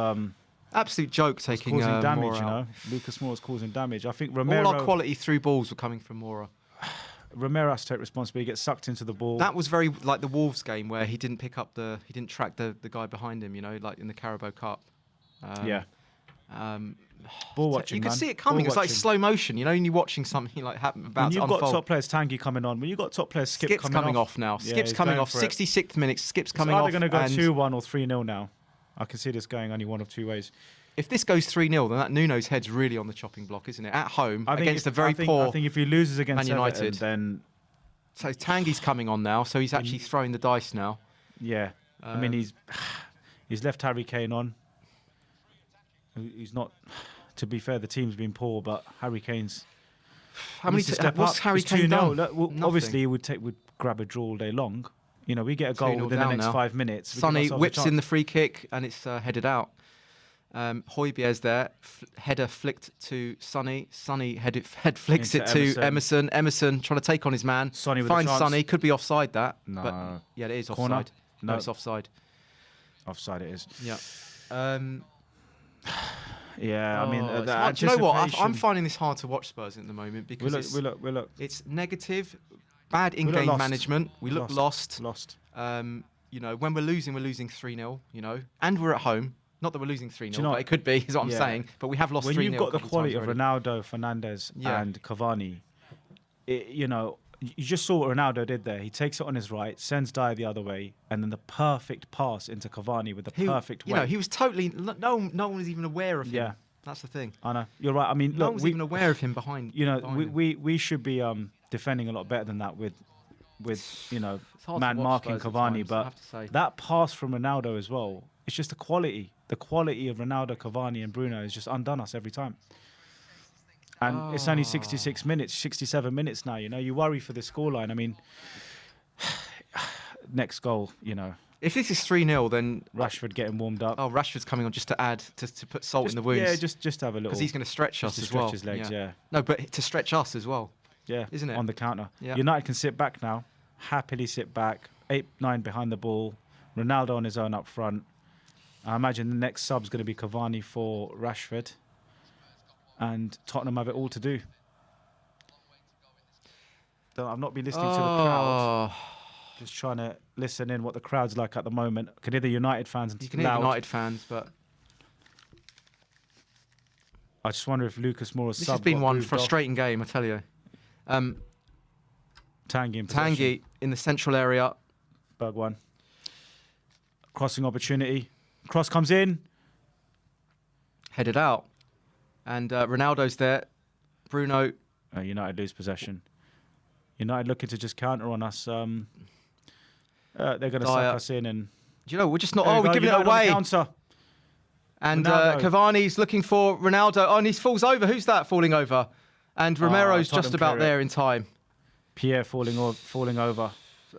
absolute joke taking causing damage. Moura you know, Lucas Moura was causing damage. I think Romero. All our quality through balls were coming from Moura. Romero has to take responsibility. He gets sucked into the ball. That was very like the Wolves game where he didn't pick up he didn't track the guy behind him. You know, like in the Carabao Cup. Ball watching. You can see it coming. It's like slow motion. You know, when you're watching something like happen about to unfold. You've got top players Tanguy coming on. When you've got top players Skip's coming off now. Skip's coming off. 66th minute. Skip's coming off. They're going to go 2-1 or 3-0 now. I can see this going only one of two ways. If this goes 3-0, then that Nuno's head's really on the chopping block, isn't it? At home against a very poor. I think if he loses against Man United, Everton, then. So Tanguy's coming on now. So he's actually throwing the dice now. Yeah, I mean he's left Harry Kane on. He's not. To be fair, the team's been poor, but Harry Kane's. What's Harry Kane done? Obviously, would grab a draw all day long. You know, we get a goal within the next 5 minutes. Sonny whips in the free kick and it's headed out. Højbjerg's there. Header flicked to Sonny. Sonny head flicks it to Emerson. Emerson trying to take on his man. Finds Sonny. Could be offside that. No. But yeah, it is Corner? offside. No, it's offside. Offside it is. Yeah. Yeah, I mean, do you know what? I'm finding this hard to watch Spurs at the moment because we look. It's negative, bad in-game management. We look lost. You know, when we're losing 3-0. You know, and we're at home. Not that we're losing 3-0, but it could be, is what I'm saying. But we have lost 3-0. When you've got the quality of Ronaldo, Fernandes, and Cavani, you know, you just saw what Ronaldo did there. He takes it on his right, sends Dyer the other way, and then the perfect pass into Cavani with the perfect way. You know, he was totally... No one was even aware of him. Yeah. That's the thing. I know. You're right. I mean, no one was even aware of him behind. You know, we should be defending a lot better than that with you know, man marking Cavani. But that pass from Ronaldo as well, it's just the quality. The quality of Ronaldo, Cavani and Bruno has just undone us every time. And it's only 66 minutes, 67 minutes now. You know, you worry for the scoreline. I mean, next goal, you know. If this is 3-0, then... Rashford getting warmed up. Oh, Rashford's coming on just to add, to put salt in the wounds. Yeah, just have a little... Because he's going to stretch us as well. His legs, yeah. No, but to stretch us as well. Yeah, isn't it? On the counter. Yeah. United can sit back now. Happily sit back. 8-9 behind the ball. Ronaldo on his own up front. I imagine the next sub's going to be Cavani for Rashford. And Tottenham have it all to do. I've not been listening to the crowd. Just trying to listen in what the crowd's like at the moment. I can hear the United fans. You can hear United fans, but... I just wonder if Lucas Moura's This has been one frustrating game, I tell you. Tanguy in the central area. Berg one. Crossing opportunity. Cross comes in. Headed out. And Ronaldo's there. Bruno. United lose possession. United looking to just counter on us. They're going to suck us in. And do you know, we're just not... we're giving it away. And Cavani's looking for Ronaldo. Oh, and he falls over. Who's that falling over? And Romero's just about there in time. Pierre falling over.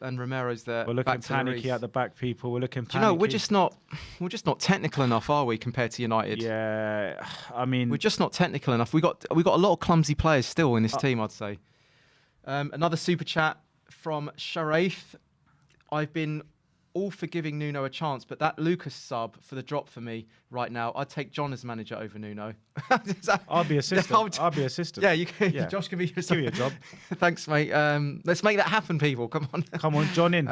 And Romero's there. We're looking panicky at the back, people. We're looking panicky. Do you know, we're just not technical enough, are we, compared to United? Yeah, I mean... We're just not technical enough. We got a lot of clumsy players still in this team, I'd say. Another super chat from Sharif. I've been all for giving Nuno a chance, but that Lucas sub for the drop for me right now, I'd take John as manager over Nuno. I'll be assistant. I'll be assistant. Yeah, you can. Yeah. Josh can be your Give you a job. Thanks, mate. Let's make that happen, people. Come on. Come on, John in.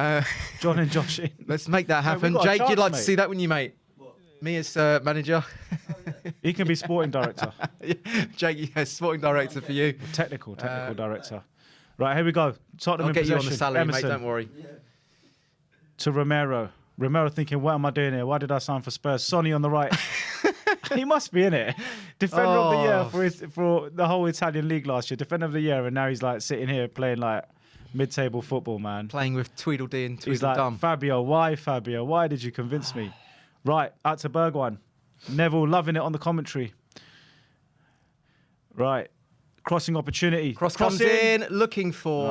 John and Josh in. Let's make that happen. No, Jake, you'd like to see that, wouldn't you, mate? What? Me as manager. Oh, yeah. He can be sporting director. Jake, yeah, sporting director for you. Technical director. Right, here we go. Tottenham I'll in get possession. You on the salary, Emerson. mate, don't worry. Yeah. To Romero. Romero thinking, what am I doing here? Why did I sign for Spurs? Sonny on the right. He must be in it. Defender of the year for the whole Italian league last year. Defender of the year, and now he's like sitting here playing like mid-table football, man. Playing with Tweedledee and Tweedledum. He's like, Fabio? Why did you convince me? Right, out to Bergwijn. Neville loving it on the commentary. Right. Crossing opportunity. Cross comes in, looking for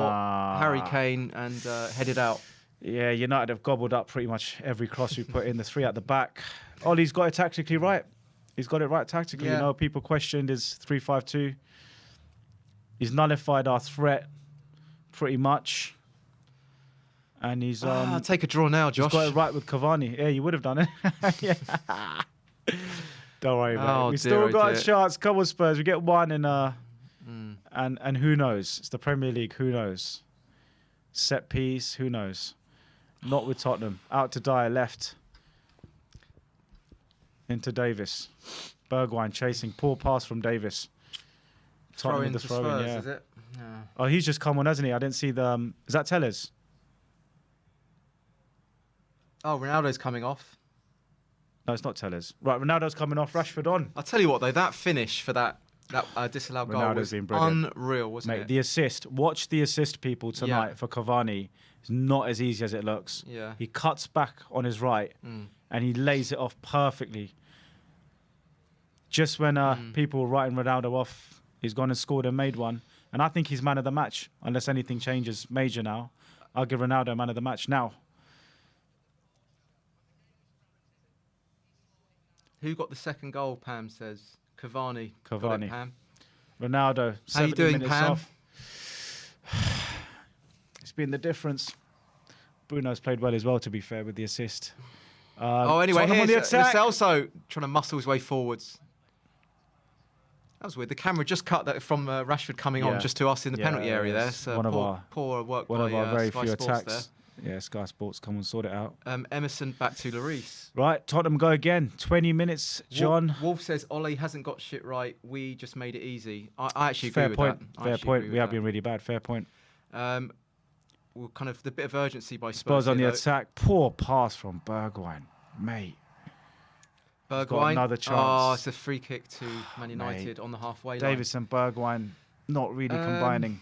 Harry Kane and headed out. Yeah, United have gobbled up pretty much every cross we put in. The 3 at the back. Ollie's got it tactically right. He's got it right tactically. Yeah. You know, people questioned his 3-5-2. He's nullified our threat pretty much. And he's... take a draw now, Josh. He's got it right with Cavani. Yeah, you would have done it. Yeah. Don't worry, mate. We still got a chance. Come on, Spurs. We get one and who knows? It's the Premier League. Who knows? Set piece. Who knows? Not with Tottenham. Out to Dyer, left. Into Davis. Bergwijn chasing. Poor pass from Davis. Tottenham with the throw in, yeah. Is it? No. Oh, he's just come on, hasn't he? I didn't see the... is that Tellers? Oh, Ronaldo's coming off. No, it's not Tellers. Right, Ronaldo's coming off. Rashford on. I'll tell you what, though. That finish for that disallowed goal was unreal, wasn't it? The assist. Watch the assist, people, tonight for Cavani. It's not as easy as it looks. Yeah. He cuts back on his right and he lays it off perfectly. Just when people were writing Ronaldo off, he's gone and scored and made one. And I think he's man of the match, unless anything changes major now. I'll give Ronaldo man of the match now. Who got the second goal, Pam says? Cavani. Cavani. It, Pam. Ronaldo. How you doing, Pam? Off. It's been the difference. Bruno's played well as well, to be fair, with the assist. Anyway, here's Lo Celso trying to muscle his way forwards. That was weird. The camera just cut that from Rashford coming on just to us in the penalty area there. So poor work by very few attacks there. Yeah, Sky Sports, come and sort it out. Emerson back to Lloris. Right, Tottenham go again. 20 minutes, John. Wolf says, Ollie hasn't got shit right. We just made it easy. I actually agree with that. Fair point. We have been really bad. Fair point. Well, kind of the bit of urgency by Spurs on the attack. Poor pass from Bergwijn, mate. Bergwijn. Another chance. Oh, it's a free kick to Man United on the halfway line. Davis and Bergwijn not really combining.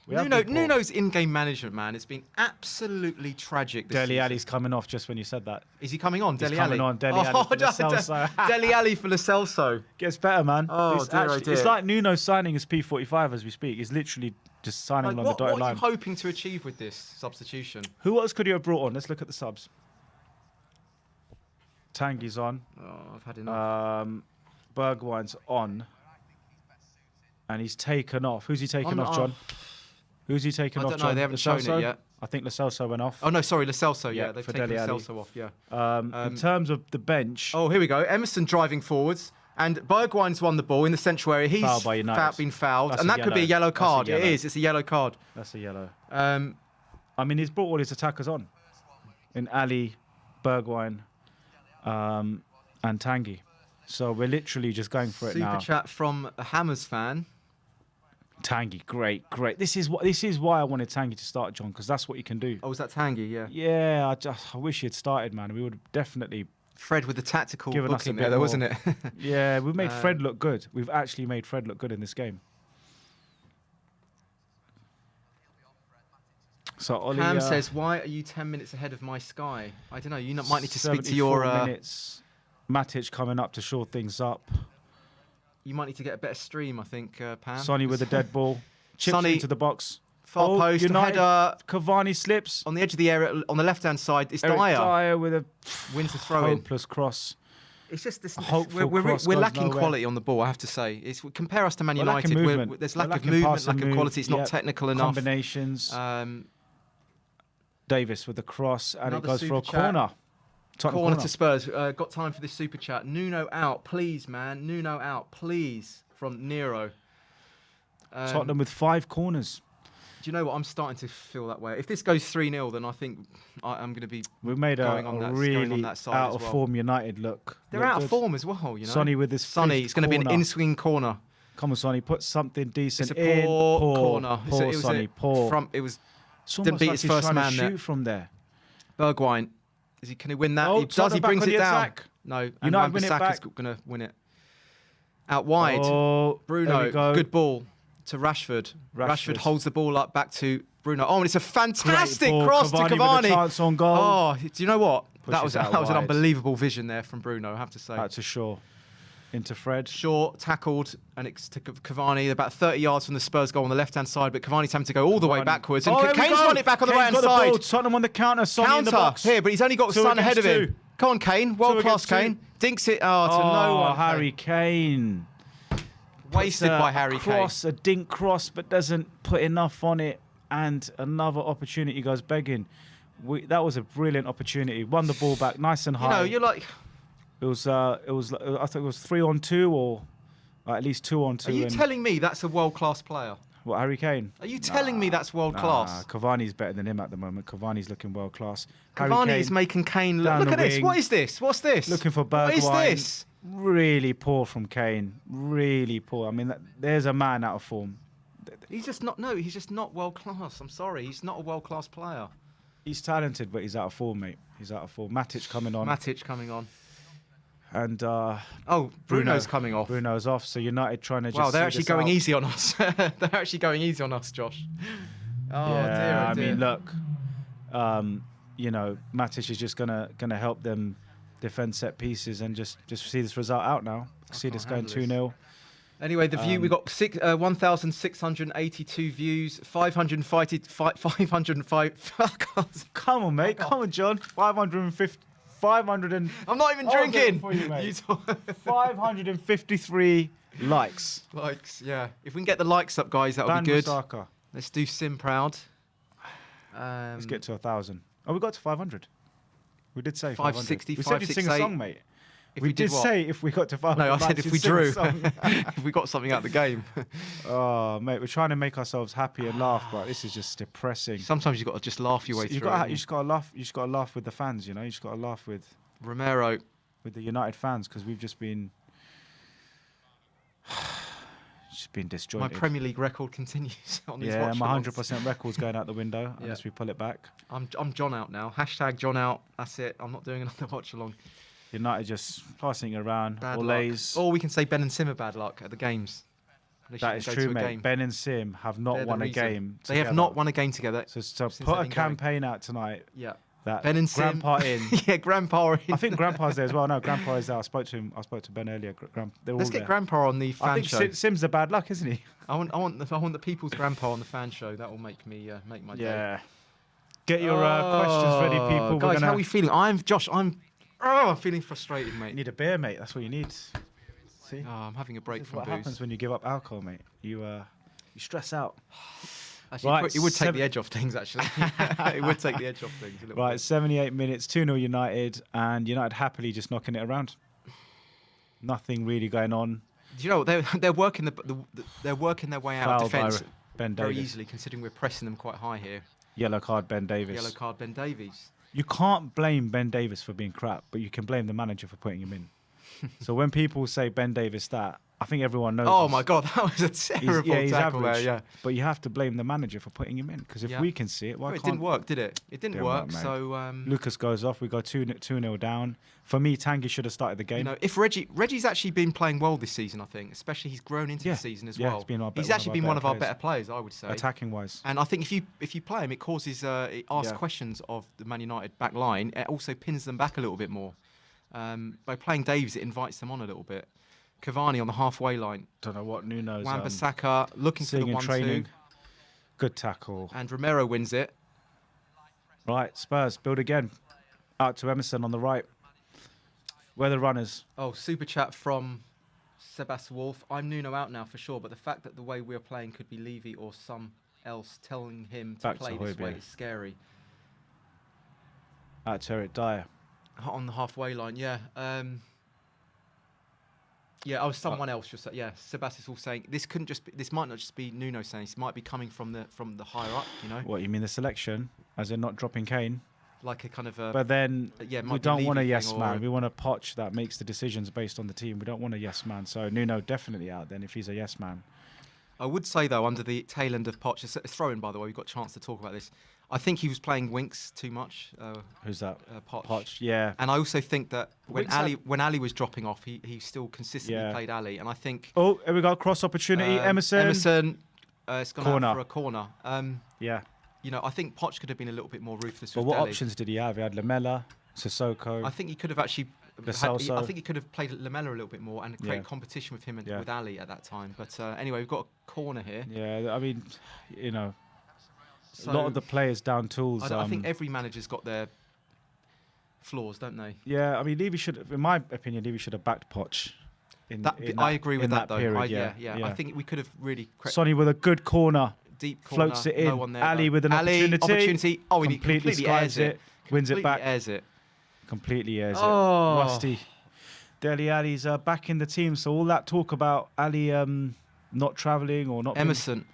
Nuno's in-game management, man, it's been absolutely tragic this Dele Alli's coming off just when you said that. Is he coming on? He's coming on. Dele Alli for Lo Celso. Dele Alli for Lo Celso. Gets better, man. Oh, dear. It's like Nuno signing his P45 as we speak. He's literally just signing on the dotted line. What are you hoping to achieve with this substitution? Who else could you have brought on? Let's look at the subs. Tanguy's on. Oh, I've had enough. Bergwijn's on. And he's taken off. Who's he taken off, John? Who's he taken off, John? I don't know. They haven't shown it yet. I think Lo Celso went off. Oh, no, sorry. Lo Celso, yeah. They've taken Lo Celso off, yeah. In terms of the bench... Oh, here we go. Emerson driving forwards. And Bergwijn's won the ball in the central area. He's been fouled. And that could be a yellow card. It is. It's a yellow card. That's a yellow. I mean, he's brought all his attackers on. In Ali, Bergwijn, and Tanguy. So we're literally just going for it now. Super chat from a Hammers fan. Tanguy, great. This is why I wanted Tanguy to start, John, because that's what he can do. Oh, was that Tanguy? Yeah. Yeah, I wish he had started, man. We would have definitely... Fred with the tactical booking there, wasn't it? Yeah, we've made Fred look good. We've actually made Fred look good in this game. So Ollie, Pam says, why are you 10 minutes ahead of my Sky? I don't know. You might need to speak to your... 74 minutes. Matic coming up to shore things up. You might need to get a better stream, I think, Pam. Sonny with a dead ball. Chips into the box. Far post. United, header. Cavani slips. On the edge of the area, on the left-hand side, it's Dyer. Dyer with a wins the throw-in. Hopeless cross. It's just this. We're lacking quality on the ball, I have to say. Compare us to Man United. There's lack of movement, lack of quality. It's not technical enough. Combinations. Davis with the cross, and Another it goes for a super chat. corner. Corner to Spurs. Got time for this super chat. Nuno out, please, man. Nuno out, please. From Nero. Tottenham with 5 corners. Do you know what? I'm starting to feel that way. If this goes 3-0, then I think I'm going to be We've made going a on that, really going on that side out as of well. form United look. They're out of form as well, you know. Sonny with his Sonny, it's going to be an in-swing corner. Come on, Sonny, put something decent It's a poor corner. Poor Sonny, poor. It was didn't beat his first man there. Shoot from there. Bergwijn, can he win that? Oh, he brings it down. Attack. No, and Wan-Bissaka's going to win it. Out wide, Bruno, good ball to Rashford. Rashford holds the ball up back to Bruno. Oh, and it's a fantastic cross to Cavani. With a chance on goal. Oh, do you know what? That was an unbelievable vision there from Bruno, I have to say. Out to Shaw. Into Fred. Shaw tackled, and it's to Cavani, about 30 yards from the Spurs goal on the left-hand side, but Cavani's having to go all the way backwards. And Kane's won it back on the right-hand side. Tottenham on the counter, Sonny in the box. Here, but he's only got Son ahead of him. Come on, Kane. World-class Kane. Dinks it to no one. Harry Kane. Wasted by Harry Kane. A dink cross, but doesn't put enough on it. And another opportunity goes begging. That was a brilliant opportunity. Won the ball back nice and high. You know, you're like... I think it was 3-on-2 or at least 2-on-2. Are you telling me that's a world-class player? What, Harry Kane? Are you telling me that's world-class? Cavani's better than him at the moment. Cavani's looking world-class. Cavani's making Kane look at this. What is this? What's this? Looking for Bergwijn. What is this? Really poor from Kane. Really poor. I mean, there's a man out of form. He's just not world-class. I'm sorry. He's not a world-class player. He's talented, but he's out of form, mate. He's out of form. Matic coming on. And Bruno's coming off. Bruno's off. So United trying to just. Wow, they're actually going easy on us. They're actually going easy on us, Josh. Oh yeah, dear. I mean, look, you know, Matic is just gonna help them defend set pieces and just see this result out now. See this going 2-0. Anyway, the view, we got 1,682 views, 505. Come on, mate. Come on, John. 550. 500 and... I'm not even drinking. For you, mate. 553 likes. Yeah. If we can get the likes up, guys, that would be good. Osaka. Let's do Sim proud. Let's get to 1,000. Oh, we got to 500. We did say 560, 500. We said you'd sing a song, mate. We did say if we got to 500. No, I said if we drew. If we got something out of the game. Oh, mate, we're trying to make ourselves happy and laugh, but this is just depressing. Sometimes you've got to just laugh your way through. You just got to laugh. You just got to laugh with the fans, you know. You just got to laugh with Romero, with the United fans, because we've just been disjointed. My Premier League record continues on these watch. My 100% record's going out the window unless we pull it back. I'm John out now. #, John out. That's it. I'm not doing another watch along. United just passing around. Or we can say Ben and Sim are bad luck at the games. That is true, mate. Ben and Sim have not won a game together. They have not won a game together. So put a campaign out tonight. Yeah. That Ben and Sim. Grandpa in. Yeah, Grandpa in. I think Grandpa's there as well. No, Grandpa is there. I spoke to him. I spoke to Ben earlier. Let's get Grandpa on the fan show. I think Sim's the bad luck, isn't he? I want the people's Grandpa on the fan show. That will make me make my day. Yeah. Get your questions ready, people. Guys, how are we feeling? I'm feeling frustrated, mate. You need a beer, mate. That's what you need. See? Oh, I'm having a break from booze. What happens when you give up alcohol, mate? You stress out. Actually, right, it would take the edge off things, actually. It would take the edge off things a little bit. 78 minutes, 2-0 United, and United happily just knocking it around. Nothing really going on. Do you know what? They're working they're working their way out of defence very easily, considering we're pressing them quite high here. Yellow card, Ben Davies. Yellow card, Ben Davies. You can't blame Ben Davies for being crap, but you can blame the manager for putting him in. So when people say Ben Davies that, I think everyone knows. Oh my God, that was a terrible tackle average, there. Yeah, but you have to blame the manager for putting him in, because if we can see it, why can't? It didn't work, did it? It didn't work. So Lucas goes off. We go 2-0 down. For me, Tanguy should have started the game. You know, if Reggie's actually been playing well this season, I think, especially he's grown into the season as well. He's actually been one of our better players, I would say, attacking wise. And I think if you play him, it causes it asks questions of the Man United back line. It also pins them back a little bit more. By playing Davies, it invites them on a little bit. Cavani on the halfway line. Don't know what Nuno's. Wan-Bissaka looking for the 1-2. Good tackle. And Romero wins it. Right, Spurs build again. Out to Emerson on the right. Where the runners? Oh, super chat from Sebastian Wolf. I'm Nuno out now for sure, but the fact that the way we're playing could be Levy or some else telling him to play this way is scary. That's Eric Dyer. On the halfway line, yeah. Yeah, someone else just said, yeah. Sebastian's all saying this couldn't just be, this might not just be Nuno saying this might be coming from the higher up, you know. What you mean the selection, as in not dropping Kane? Like a kind of a. But then we don't want a yes man. We want a Poch that makes the decisions based on the team. We don't want a yes man. So Nuno definitely out then if he's a yes man. I would say though, under the tail end of Poch, a throw in by the way, we've got a chance to talk about this. I think he was playing Winks too much. Who's that? Poch. Yeah. And I also think that when Ali was dropping off, he still consistently played Ali. And I think. Oh, here we go. Cross opportunity. Emerson. It's gone out for a corner. Yeah. You know, I think Poch could have been a little bit more ruthless. But what options did he have? He had Lamela, Sissoko. I think he could have actually. I think he could have played Lamela a little bit more and create competition with him and with Ali at that time. But anyway, we've got a corner here. Yeah, I mean, you know, a lot of the players down tools. I think every manager's got their flaws, don't they? Yeah, I mean, Levy should, in my opinion, Levy should have backed Poch. I agree with that though. Period, yeah. I think we could have really. Sonny with a good corner. Deep corner, floats it in. No one there, Ali with an opportunity. Oh, he completely airs it. Wins it back. Airs it. Completely airs it. Rusty. Dele Alli's back in the team, so all that talk about Ali not travelling or not Emerson,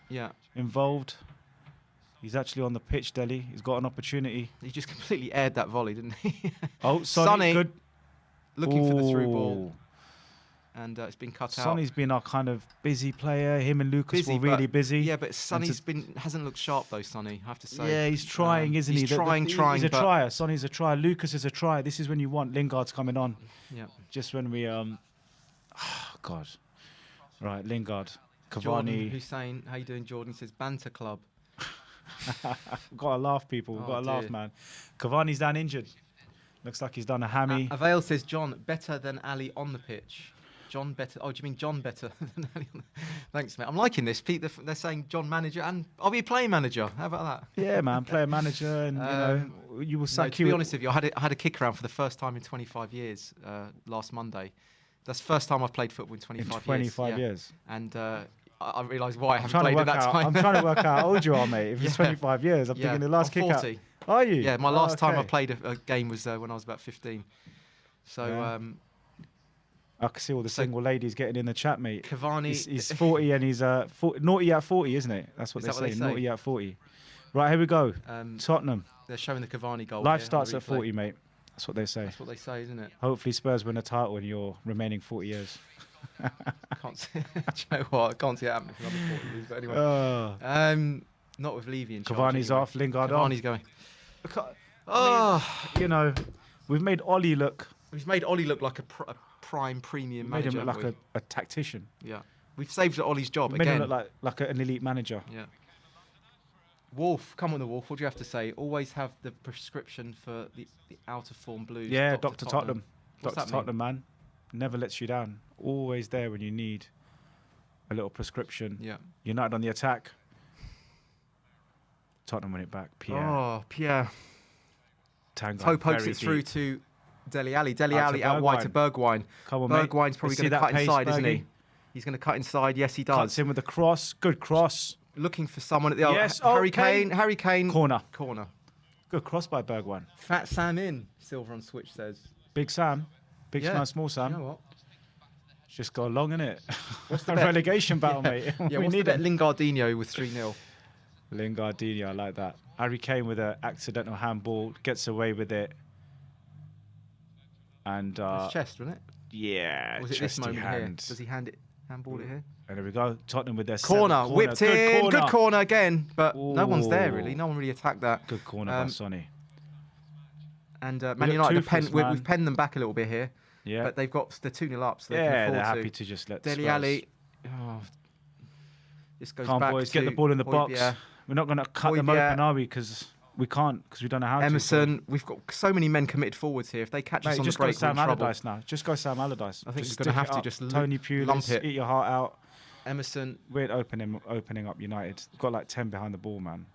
involved. He's actually on the pitch, Dele. He's got an opportunity. He just completely aired that volley, didn't he? Oh, Sonny. Good. Looking for the through ball. And it's been cut out. Sonny's been our kind of busy player. Him and Lucas were really busy. Yeah, but Sonny's hasn't looked sharp though, Sonny, I have to say. Yeah, he's trying, isn't he? He's trying. He's a trier. Sonny's a trier. Lucas is a trier. This is when you want Lingard's coming on. Yeah. Just when we oh, God. Right, Lingard. Cavani. Jordan Hussein, how you doing, Jordan? He says banter club. We've got to laugh, people. We've got to laugh, man. Cavani's down injured. Looks like he's done a hammy. Avail says, John, better than Ali on the pitch. John better. Oh, do you mean John better than Ali on the... Thanks, mate. I'm liking this. Pete, they're saying John manager, and I'll be a player manager. How about that? Yeah, man. Player manager, and you know, you will sack to be honest with you, I had a kick around for the first time in 25 years last Monday. That's the first time I've played football in 25 years. 25 years. And I realised why I haven't played at that time. I'm trying to work out how old you are, mate. If it's 25 years, I'm thinking the last kick out. 40. Are you? Yeah, my last time I played a game was when I was about 15. So I can see all the single ladies getting in the chat, mate. Cavani, he's 40 and he's naughty at 40, isn't it? That's what they say. Naughty at 40. Right, here we go. Tottenham. They're showing the Cavani goal. Life starts at 40, mate. That's what they say. That's what they say, isn't it? Hopefully Spurs win a title in your remaining 40 years. Can't see. Do you know what? I can't see it happening for another 40 years. But anyway, not with Levy in charge. Cavani's off. Lingard on. Cavani's going. You know, we've made Ollie look. We've made Ollie look like a prime premium manager. Made him look like a tactician. Yeah, we've saved Ollie's job made again. Made him look like an elite manager. Yeah. Wolf, come on, the Wolf. What do you have to say? Always have the prescription for the out of form blues. Yeah, Dr. Tottenham. What's Dr. Tottenham, man. Never lets you down. Always there when you need a little prescription. Yeah. United on the attack. Tottenham win it back. Pierre. Oh, Pierre. Tango. Toe pokes it through to Dele Alli. Dele Alli out wide to Bergwijn. Come on, Bergwijn's probably going to cut inside, isn't he? He's going to cut inside. Yes, he does. Cuts in with the cross. Good cross. Looking for someone at the yes, Harry Kane. Harry Kane. Corner. Good cross by Bergwijn. Fat Sam in. Silver on Switch says. Big Sam. Big Sam, small Sam. You know what? Just got along, innit? What's the relegation battle, mate? Yeah, what's the bet? Lingardinho with 3-0. Lingardinho, I like that. Harry Kane with an accidental handball, gets away with it. And it's chest, wasn't it? Yeah. Was it this moment here? Does he handball it here? And there we go. Tottenham with their corner. Whipped in. Good corner again. But no one's there, really. No one really attacked that. Good corner by Sonny. And Man United, we've penned them back a little bit here. Yeah. But they're 2-0 up, so they're happy to just let Dele Alli. This goes back boys, to get the ball in the box. We're not going to cut them open, are we? Because we can't, because we don't know how Emerson, we've got so many men committed forwards here. If they catch us on the break, we're in trouble. Allardyce now. Just go Sam Allardyce. I think we're going to have to just Tony Pulis, eat your heart out. Emerson. We're opening up United. Got like 10 behind the ball, man.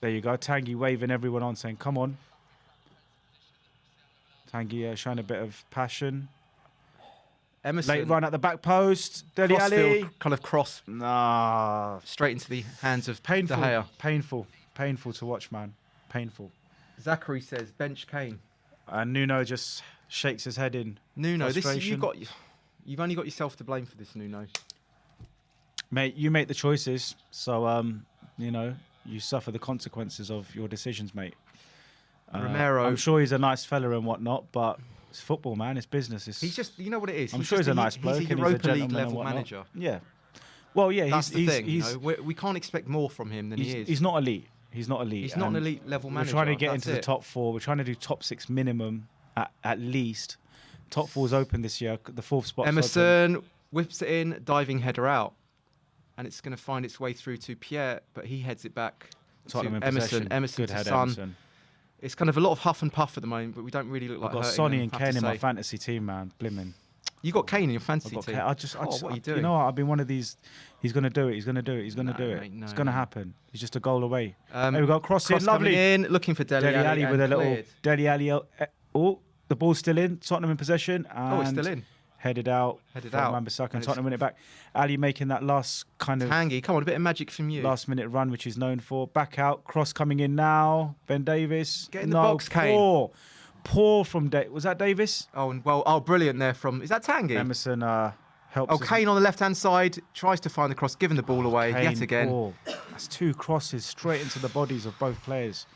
There you go. Tanguy waving everyone on, saying, come on. Tanguy showing a bit of passion. Emerson. Late run at the back post. Dele Alli. Kind of cross. Nah. Straight into the hands of painful. De Gea. Painful to watch, man. Painful. Zachary says bench Kane. And Nuno just shakes his head in Nuno, you've only got yourself to blame for this, Nuno. Mate, you make the choices, so you suffer the consequences of your decisions, mate. Romero, I'm sure he's a nice fella and whatnot, but it's football, man. It's business. He's just, you know what it is. I'm sure he's a nice bloke. He's a Europa League level manager. Yeah. Well, yeah, that's the thing. We can't expect more from him than he is. He's not elite. He's not elite. He's not an elite level manager. We're trying to get into the top 4. We're trying to do top 6 minimum at least. Top 4's open this year. The 4th spot. Emerson whips it in, diving header out, and it's going to find its way through to Pierre, but he heads it back Tottenham to Emerson. Emerson Good to head, Son. Emerson. It's kind of a lot of huff and puff at the moment, but we don't really look like I've got Sonny and Kane in my fantasy team, man. Blimmin'. You got Kane in your fantasy team? What are you doing? You know what? I've been one of these. He's going to do it. He's going to do it. He's going to do it. Mate, it's going to happen. He's just a goal away. Here we got cross in. Lovely. In, looking for Dele Alli with a little cleared. Dele Alli. Oh, the ball's still in. Tottenham in possession. And it's still in. Headed out. Wan-Bissaka and Tottenham win it back. Ali making that last kind of Tanguy, come on, a bit of magic from you. Last minute run, which he's known for. Back out. Cross coming in now. Ben Davies. Get in the box, Kane. Poor from was that Davis? Brilliant there from. Is that Tanguy? Emerson helps. Kane on the left-hand side tries to find the cross, giving the ball away yet again. Poor. That's 2 crosses straight into the bodies of both players.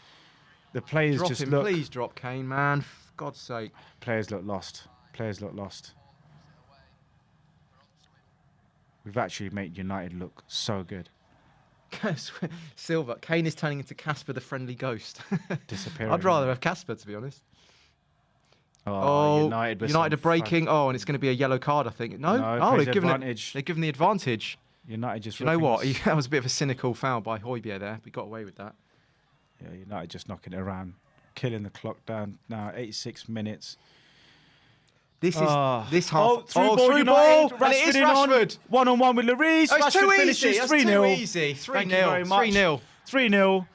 The players drop just him, look. Please drop Kane, man. For God's sake. Players look lost. We've actually made United look so good. Silva. Kane is turning into Casper the Friendly Ghost. Disappearing. I'd rather have Casper, to be honest. United are breaking. And it's going to be a yellow card, I think. No, they've given the advantage. United just. You know what? That was a bit of a cynical foul by Højbjerg there. We got away with that. Yeah, United just knocking it around, killing the clock down. Now 86 minutes. This half. Through ball, United. And it is Rashford. 1-on-1 with Lloris. It's too easy. 3-0. Too easy. 3-0. 3-0. 3-0.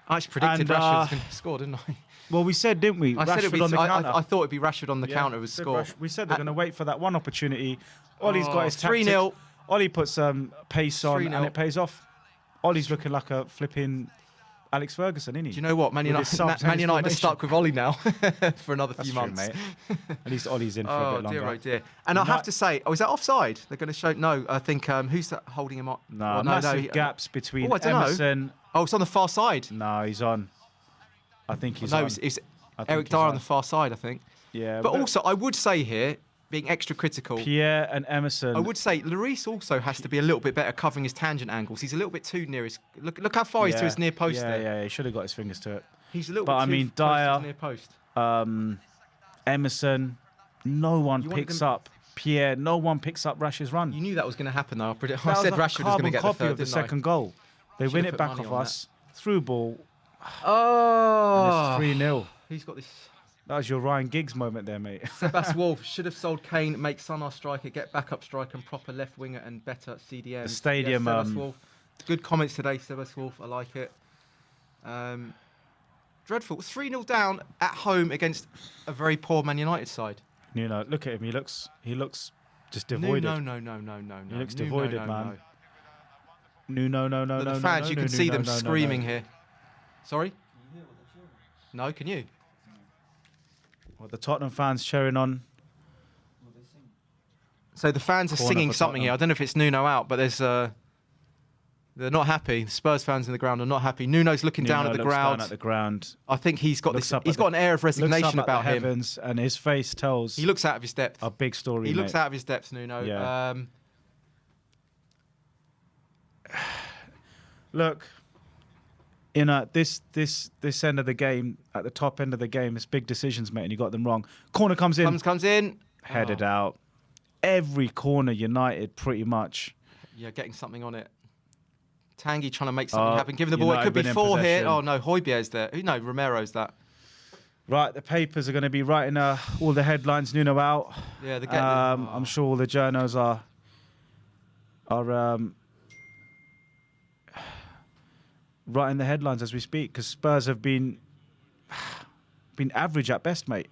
I just predicted Rashford was going to score, didn't I? Well, we said, didn't we? I said it'd be, on the counter. I thought it'd be Rashford on the counter was score. We said they're going to wait for that one opportunity. Ollie's got his tactics. 3-0. Ollie puts some pace on and it pays off. Ollie's looking like a flipping Alex Ferguson, isn't he? Do you know what? Man United are stuck with Ollie now for another few months. True, mate. At least Ollie's in for a bit longer. Oh dear. And I have to say, is that offside? They're going to show. No, I think who's that holding him up? No, massive gaps between Emerson. It's on the far side. No, he's on. I think he's on. No, it's Eric Dyer on the far side, I think. Yeah. But also, I would say here, being extra critical, Pierre and Emerson. I would say Lloris also has to be a little bit better covering his tangent angles. He's a little bit too near his. Look how far he's to his near post there. Yeah, he should have got his fingers to it. He's a little bit too close to his near post. Emerson, no one picks up. Pierre, no one picks up Rash's run. You knew that was going to happen, though. I said Rashford was going to get the third, of the second goal. They win it back off us. Through ball. Oh. And it's 3-0. Who's got this? That was your Ryan Giggs moment there, mate. Sebas Wolf should have sold Kane, make Son our striker, get backup striker and proper left winger and better CDM. The stadium. Yes, Sebas Wolf. Good comments today, Sebas Wolf. I like it. Dreadful. 3-0 down at home against a very poor Man United side. Look at him. He looks just devoided. No. He looks devoided, man. No. The fans, you can see them screaming here. Sorry? No, can you? Well, the Tottenham fans cheering on. So the fans are singing something here. I don't know if it's Nuno out, but there's they're not happy. The Spurs fans in the ground are not happy. Nuno's looking down at the ground. I think he's got this. He's got an air of resignation about him. Heavens, and his face tells. He looks out of his depth. A big story. He looks out of his depth, Nuno. Yeah. Look, this end of the game, at the top end of the game, it's big decisions, mate, and you got them wrong. Corner comes in. Comes in. Headed out. Every corner United, pretty much. Yeah, getting something on it. Tanguy trying to make something happen. Giving the ball. It could be 4 here. Oh, no, Højbjerg's there. No, Romero's that. Right, the papers are going to be writing all the headlines. Nuno out. Yeah, they're getting I'm sure all the journos are writing the headlines as we speak, because Spurs have been average at best, mate.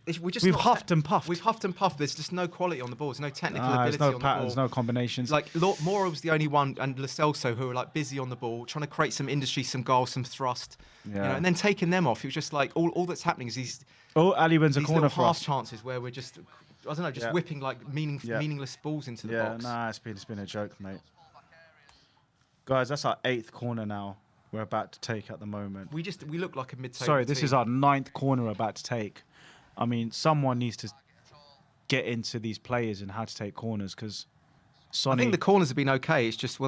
we've huffed and puffed. We've huffed and puffed. There's just no quality on the ball. There's no technical ability there's no on patterns, the ball. no combinations. Like Mora was the only one, and Lo Celso, who were like busy on the ball, trying to create some industry, some goals, some thrust. Yeah. You know, and then taking them off. It was just like all that's happening is these. Ali wins a corner for half us. chances where we're just, I don't know, just whipping like meaningless balls into the box. Yeah, it's been a joke, mate. Guys, that's our 8th corner now. We're about to take at the moment. We look like a mid-table Sorry, this team. is our 9th corner we're about to take. I mean, someone needs to get into these players and how to take corners, because I think the corners have been okay. It's just,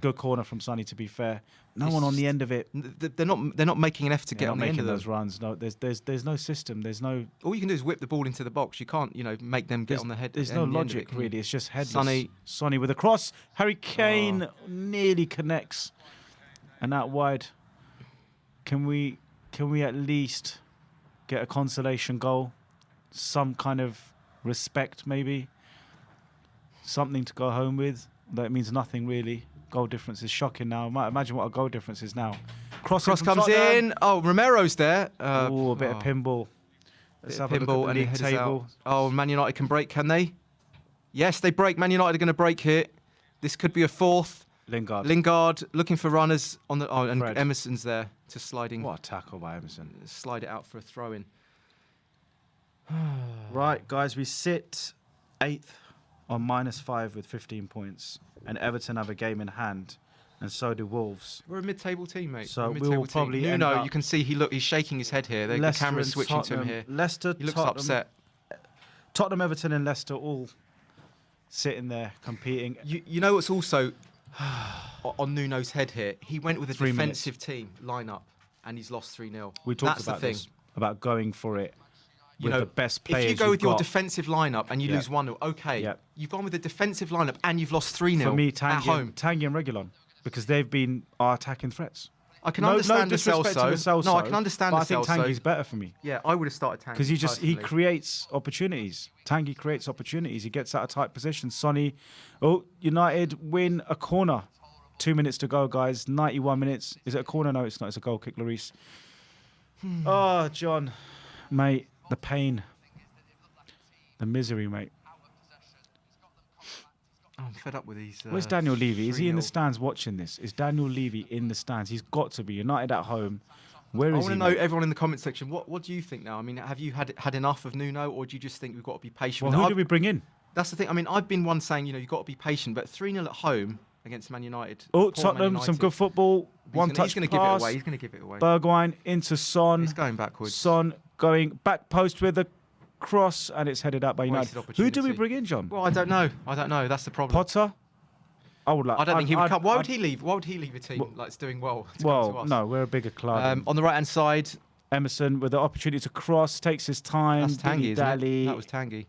good corner from Sonny, to be fair. No one on the end of it. They're not making an effort to get on the end of those runs. No, there's no system. There's no. All you can do is whip the ball into the box. You can't, make them get on the head. There's no logic really. It's just headless. Sonny with a cross. Harry Kane nearly connects, and out wide. Can we at least get a consolation goal? Some kind of respect, maybe. Something to go home with. That means nothing really. Goal difference is shocking now. Imagine what a goal difference is now. Cross comes Tottenham. In. Oh, Romero's there. A bit of pinball. Let's have a look at the league table. Oh, Man United can break, can they? Yes, they break. Man United are going to break here. This could be a 4th. Lingard looking for runners on the. Oh, and Fred. Emerson's there to sliding. What a tackle by Emerson! Slide it out for a throw-in. Right, guys, we sit 8th on -5 with 15 points, and Everton have a game in hand, and so do Wolves. We're a mid-table team, mate. So we will probably. Nuno, you can see he's shaking his head here. The camera's switching to him here. Leicester, he looks upset. Tottenham, Everton, and Leicester all sitting there competing. You know what's also on Nuno's head here? He went with a defensive team lineup, and he's lost 3-0. We talked about this, about going for it. The best players. If you go with your defensive lineup and you lose 1-0, okay. Yep. You've gone with a defensive lineup and you've lost 3-0 For me, at home. Tanguy and Reguilon, because they've been our attacking threats. I can understand Lo Celso. No, I can understand Lo Celso. But I think Tanguy's better for me. Yeah, I would have started Tanguy. Because he creates opportunities. Tanguy creates opportunities. He gets out of tight positions. Sonny, United win a corner. 2 minutes to go, guys. 91 minutes. Is it a corner? No, it's not. It's a goal kick, Lloris. Oh, John, mate, the pain. The misery, mate. I'm fed up with these. Where's Daniel Levy? Is he in the stands watching this? Is Daniel Levy in the stands? He's got to be. United at home. Where is he? I want to know, everyone in the comment section, what do you think now? I mean, have you had enough of Nuno, or do you just think we've got to be patient? Well, who do we bring in? That's the thing. I mean, I've been one saying, you've got to be patient, but 3-0 at home against Man United. Oh, Tottenham, some good football. One touch He's going to give it away. He's going to give it away. Bergwijn into Son. He's going backwards. Son going back post with a cross, and it's headed out by United. Who do we bring in, John? Well, I don't know. That's the problem. Potter? I don't think he would come. Why would he leave? Why would he leave a team like it's doing well? Well, no, we're a bigger club. On the right-hand side, Emerson with the opportunity to cross, takes his time. That's Tanguy, isn't it? That was Tanguy.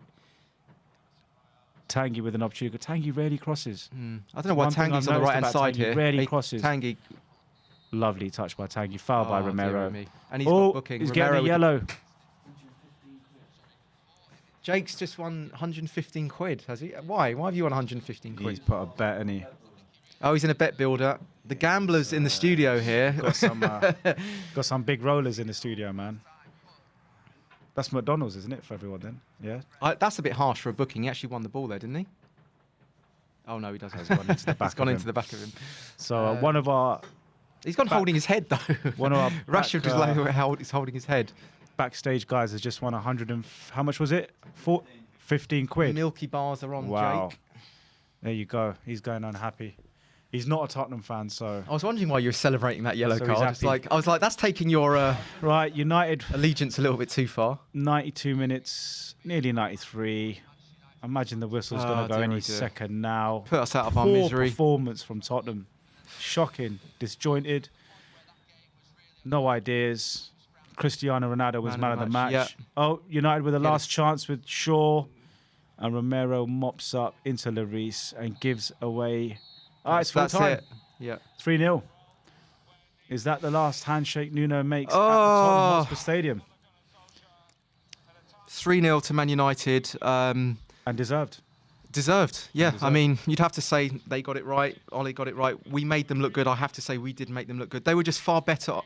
Tanguy with an opportunity. Tanguy rarely crosses. I don't know why Tanguy's on the right-hand side here. Rarely crosses. Tanguy. Lovely touch by Tanguy. Foul by Romero. And he's got booking. He's getting a yellow. Jake's just won 115 quid, has he? Why? Why have you won 115 quid? He's put a bet, hasn't he? Oh, he's in a bet builder. The gamblers in the studio here. Got some big rollers in the studio, man. That's McDonald's, isn't it, for everyone then? Yeah. That's a bit harsh for a booking. He actually won the ball there, didn't he? Oh no, he doesn't. He's gone into the back. He's gone into the back of him. So one of our. He's gone holding his head though. One of our. Rashford is holding his head. Backstage guys has just won 100 and how much was it? 15 quid. Milky bars are on. Wow. Jake. There you go. He's going unhappy. He's not a Tottenham fan, so. I was wondering why you were celebrating that yellow card. I was like, that's taking your right United allegiance a little bit too far. 92 minutes, nearly 93. Imagine the whistle's going to go any second now. Put us out of our misery. Performance from Tottenham, shocking, disjointed, no ideas. Cristiano Ronaldo was man of the match. Yeah. Oh, United with the last chance with Shaw, and Romero mops up into Lloris and gives away. It's full time. It. Yeah. 3-0. Is that the last handshake Nuno makes at the Tottenham Hotspur Stadium? 3-0 to Man United. And deserved. Deserved, yeah. I mean, you'd have to say they got it right. Ollie got it right. We made them look good. I have to say we did make them look good. They were just far better.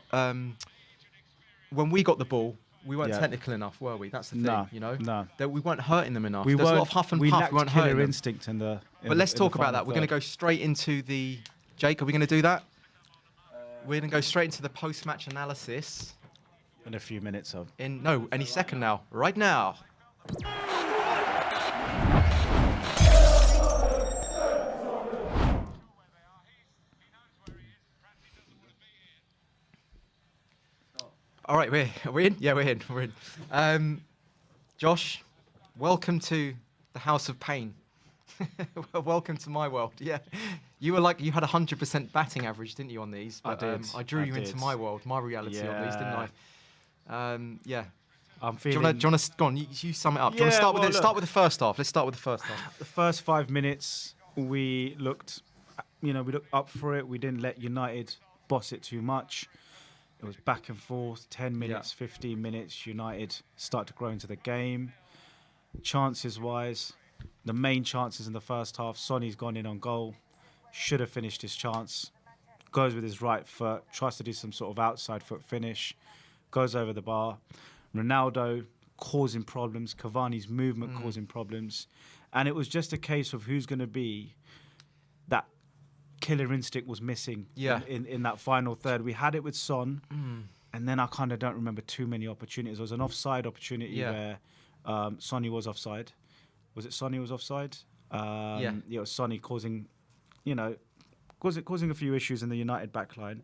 When we got the ball, we weren't technical enough, were we? That's the thing, you know? No. That we weren't hurting them enough. There's a lot of huff and puff. We weren't hurting them. Instinct in the But let's talk about that. We're going to go straight into the... Jake, are we going to do that? We're going to go straight into the post-match analysis. In a few minutes. Any second now. Right now. All right, are we in? Yeah, we're in. Josh, welcome to the House of Pain. Welcome to my world. Yeah, you had 100% batting average, didn't you, on these? But, I drew you into my world, my reality on these, didn't I? Yeah. I'm feeling. Do you want to go on? You sum it up. Do you want to start with the first half? Let's start with the first half. The first 5 minutes, we looked up for it. We didn't let United boss it too much. It was back and forth, 10 minutes, 15 minutes. United start to grow into the game. Chances-wise, the main chances in the first half, Sonny's gone in on goal. Should have finished his chance. Goes with his right foot, tries to do some sort of outside foot finish. Goes over the bar. Ronaldo causing problems. Cavani's movement causing problems. And it was just a case of who's going to be that killer instinct was missing in that final third. We had it with Son, and then I kind of don't remember too many opportunities. There was an offside opportunity where Sonny was offside. Was it Sonny was offside? It was Sonny causing a few issues in the United backline.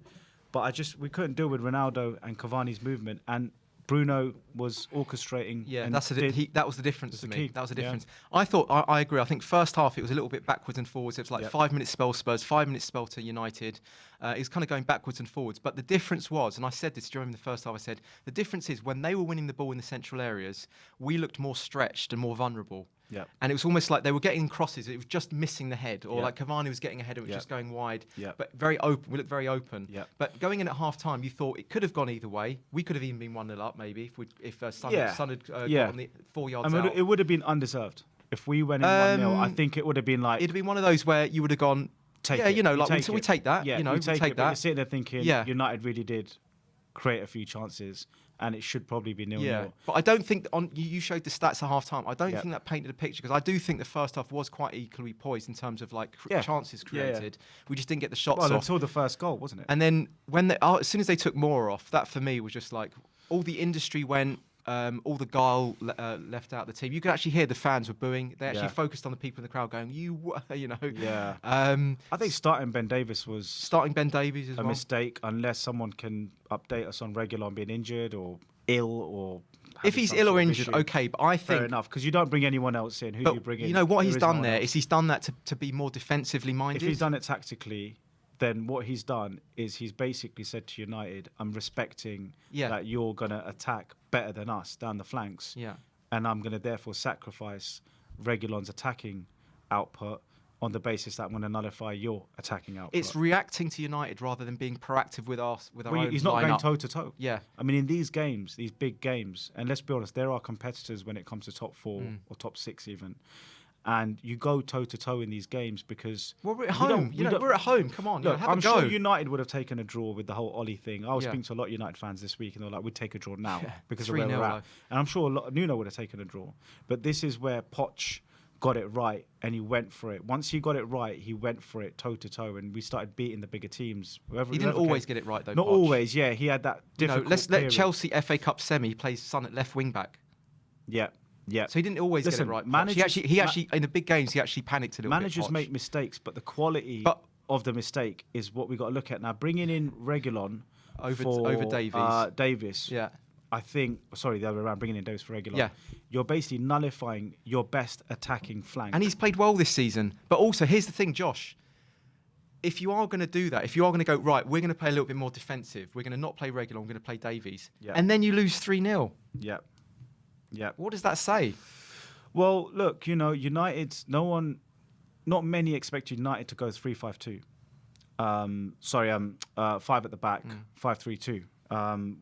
But we couldn't deal with Ronaldo and Cavani's movement, and Bruno was orchestrating. Yeah, that was the difference to me. That was the difference. Yeah. I agree. I think first half it was a little bit backwards and forwards. It was like 5 minutes spell Spurs, 5 minutes spell to United. It was kind of going backwards and forwards. But the difference was, and I said this during the first half, I said, the difference is when they were winning the ball in the central areas, we looked more stretched and more vulnerable. Yeah. And it was almost like they were getting crosses. It was just missing the head, or like Cavani was getting ahead. It was just going wide. Yeah. But very open. We looked very open. Yeah. But going in at half time, you thought it could have gone either way. We could have even been 1-0 up, maybe if Son had got on the 4 yards out. It would have been undeserved if we went in 1-0. I think it would have been like it'd been one of those where you would have gone. We take that. Yeah, we take that. But you're sitting there thinking, United really did create a few chances. And it should probably be 0-0. Yeah, but I don't think you showed the stats at half time. I don't think that painted a picture, because I do think the first half was quite equally poised in terms of chances created. We just didn't get the shots off until the first goal, wasn't it? And then as soon as they took more off, that for me was just like all the industry went. All the guile left out the team. You could actually hear the fans were booing. They actually focused on the people in the crowd going, Yeah. I think starting Ben Davies was a mistake, unless someone can update us on Reguilón being injured or ill or. If he's ill or injured, okay, but I think fair enough, because you don't bring anyone else in. Who do you bring in? You know what he's done there is he's done that to be more defensively minded. If he's done it tactically, then what he's done is he's basically said to United, I'm respecting that you're going to attack better than us down the flanks. Yeah. And I'm going to therefore sacrifice Reguilón's attacking output on the basis that I'm going to nullify your attacking output. It's reacting to United rather than being proactive with our own He's not lineup. going toe-to-toe. Yeah. I mean, in these games, these big games, and let's be honest, there are competitors when it comes to top 4 or top 6 even. And you go toe-to-toe in these games because... Well, we're at home. We're at home. Come on. Look, have I'm a go. sure United would have taken a draw with the whole Ollie thing. I was speaking to a lot of United fans this week, and they were like, we'd take a draw now because of where we're at. And I'm sure Nuno would have taken a draw. But this is where Poch got it right, and he went for it. Once he got it right, he went for it toe-to-toe, and we started beating the bigger teams. He didn't always get it right, though, Not Poch. Always, yeah. He had that difficult let's let Chelsea FA Cup semi plays Son at left wing-back. Yeah. Yeah. So he didn't always get it right. He actually in the big games he actually panicked a little bit. Managers make mistakes, but the quality of the mistake is what we got to look at now. Bringing in Reguilón over Davies. Yeah. I think the other way around. Bringing in Davies for Reguilón. Yeah. You're basically nullifying your best attacking flank. And he's played well this season. But also, here's the thing, Josh. If you are going to do that, if you are going to go, right, we're going to play a little bit more defensive. We're going to not play Reguilón. We're going to play Davies. Yeah. And then you lose 3-0. Yeah. Yeah. What does that say? Well, look, not many expect United to go 3-5-2. 5 at the back, 5-3-2,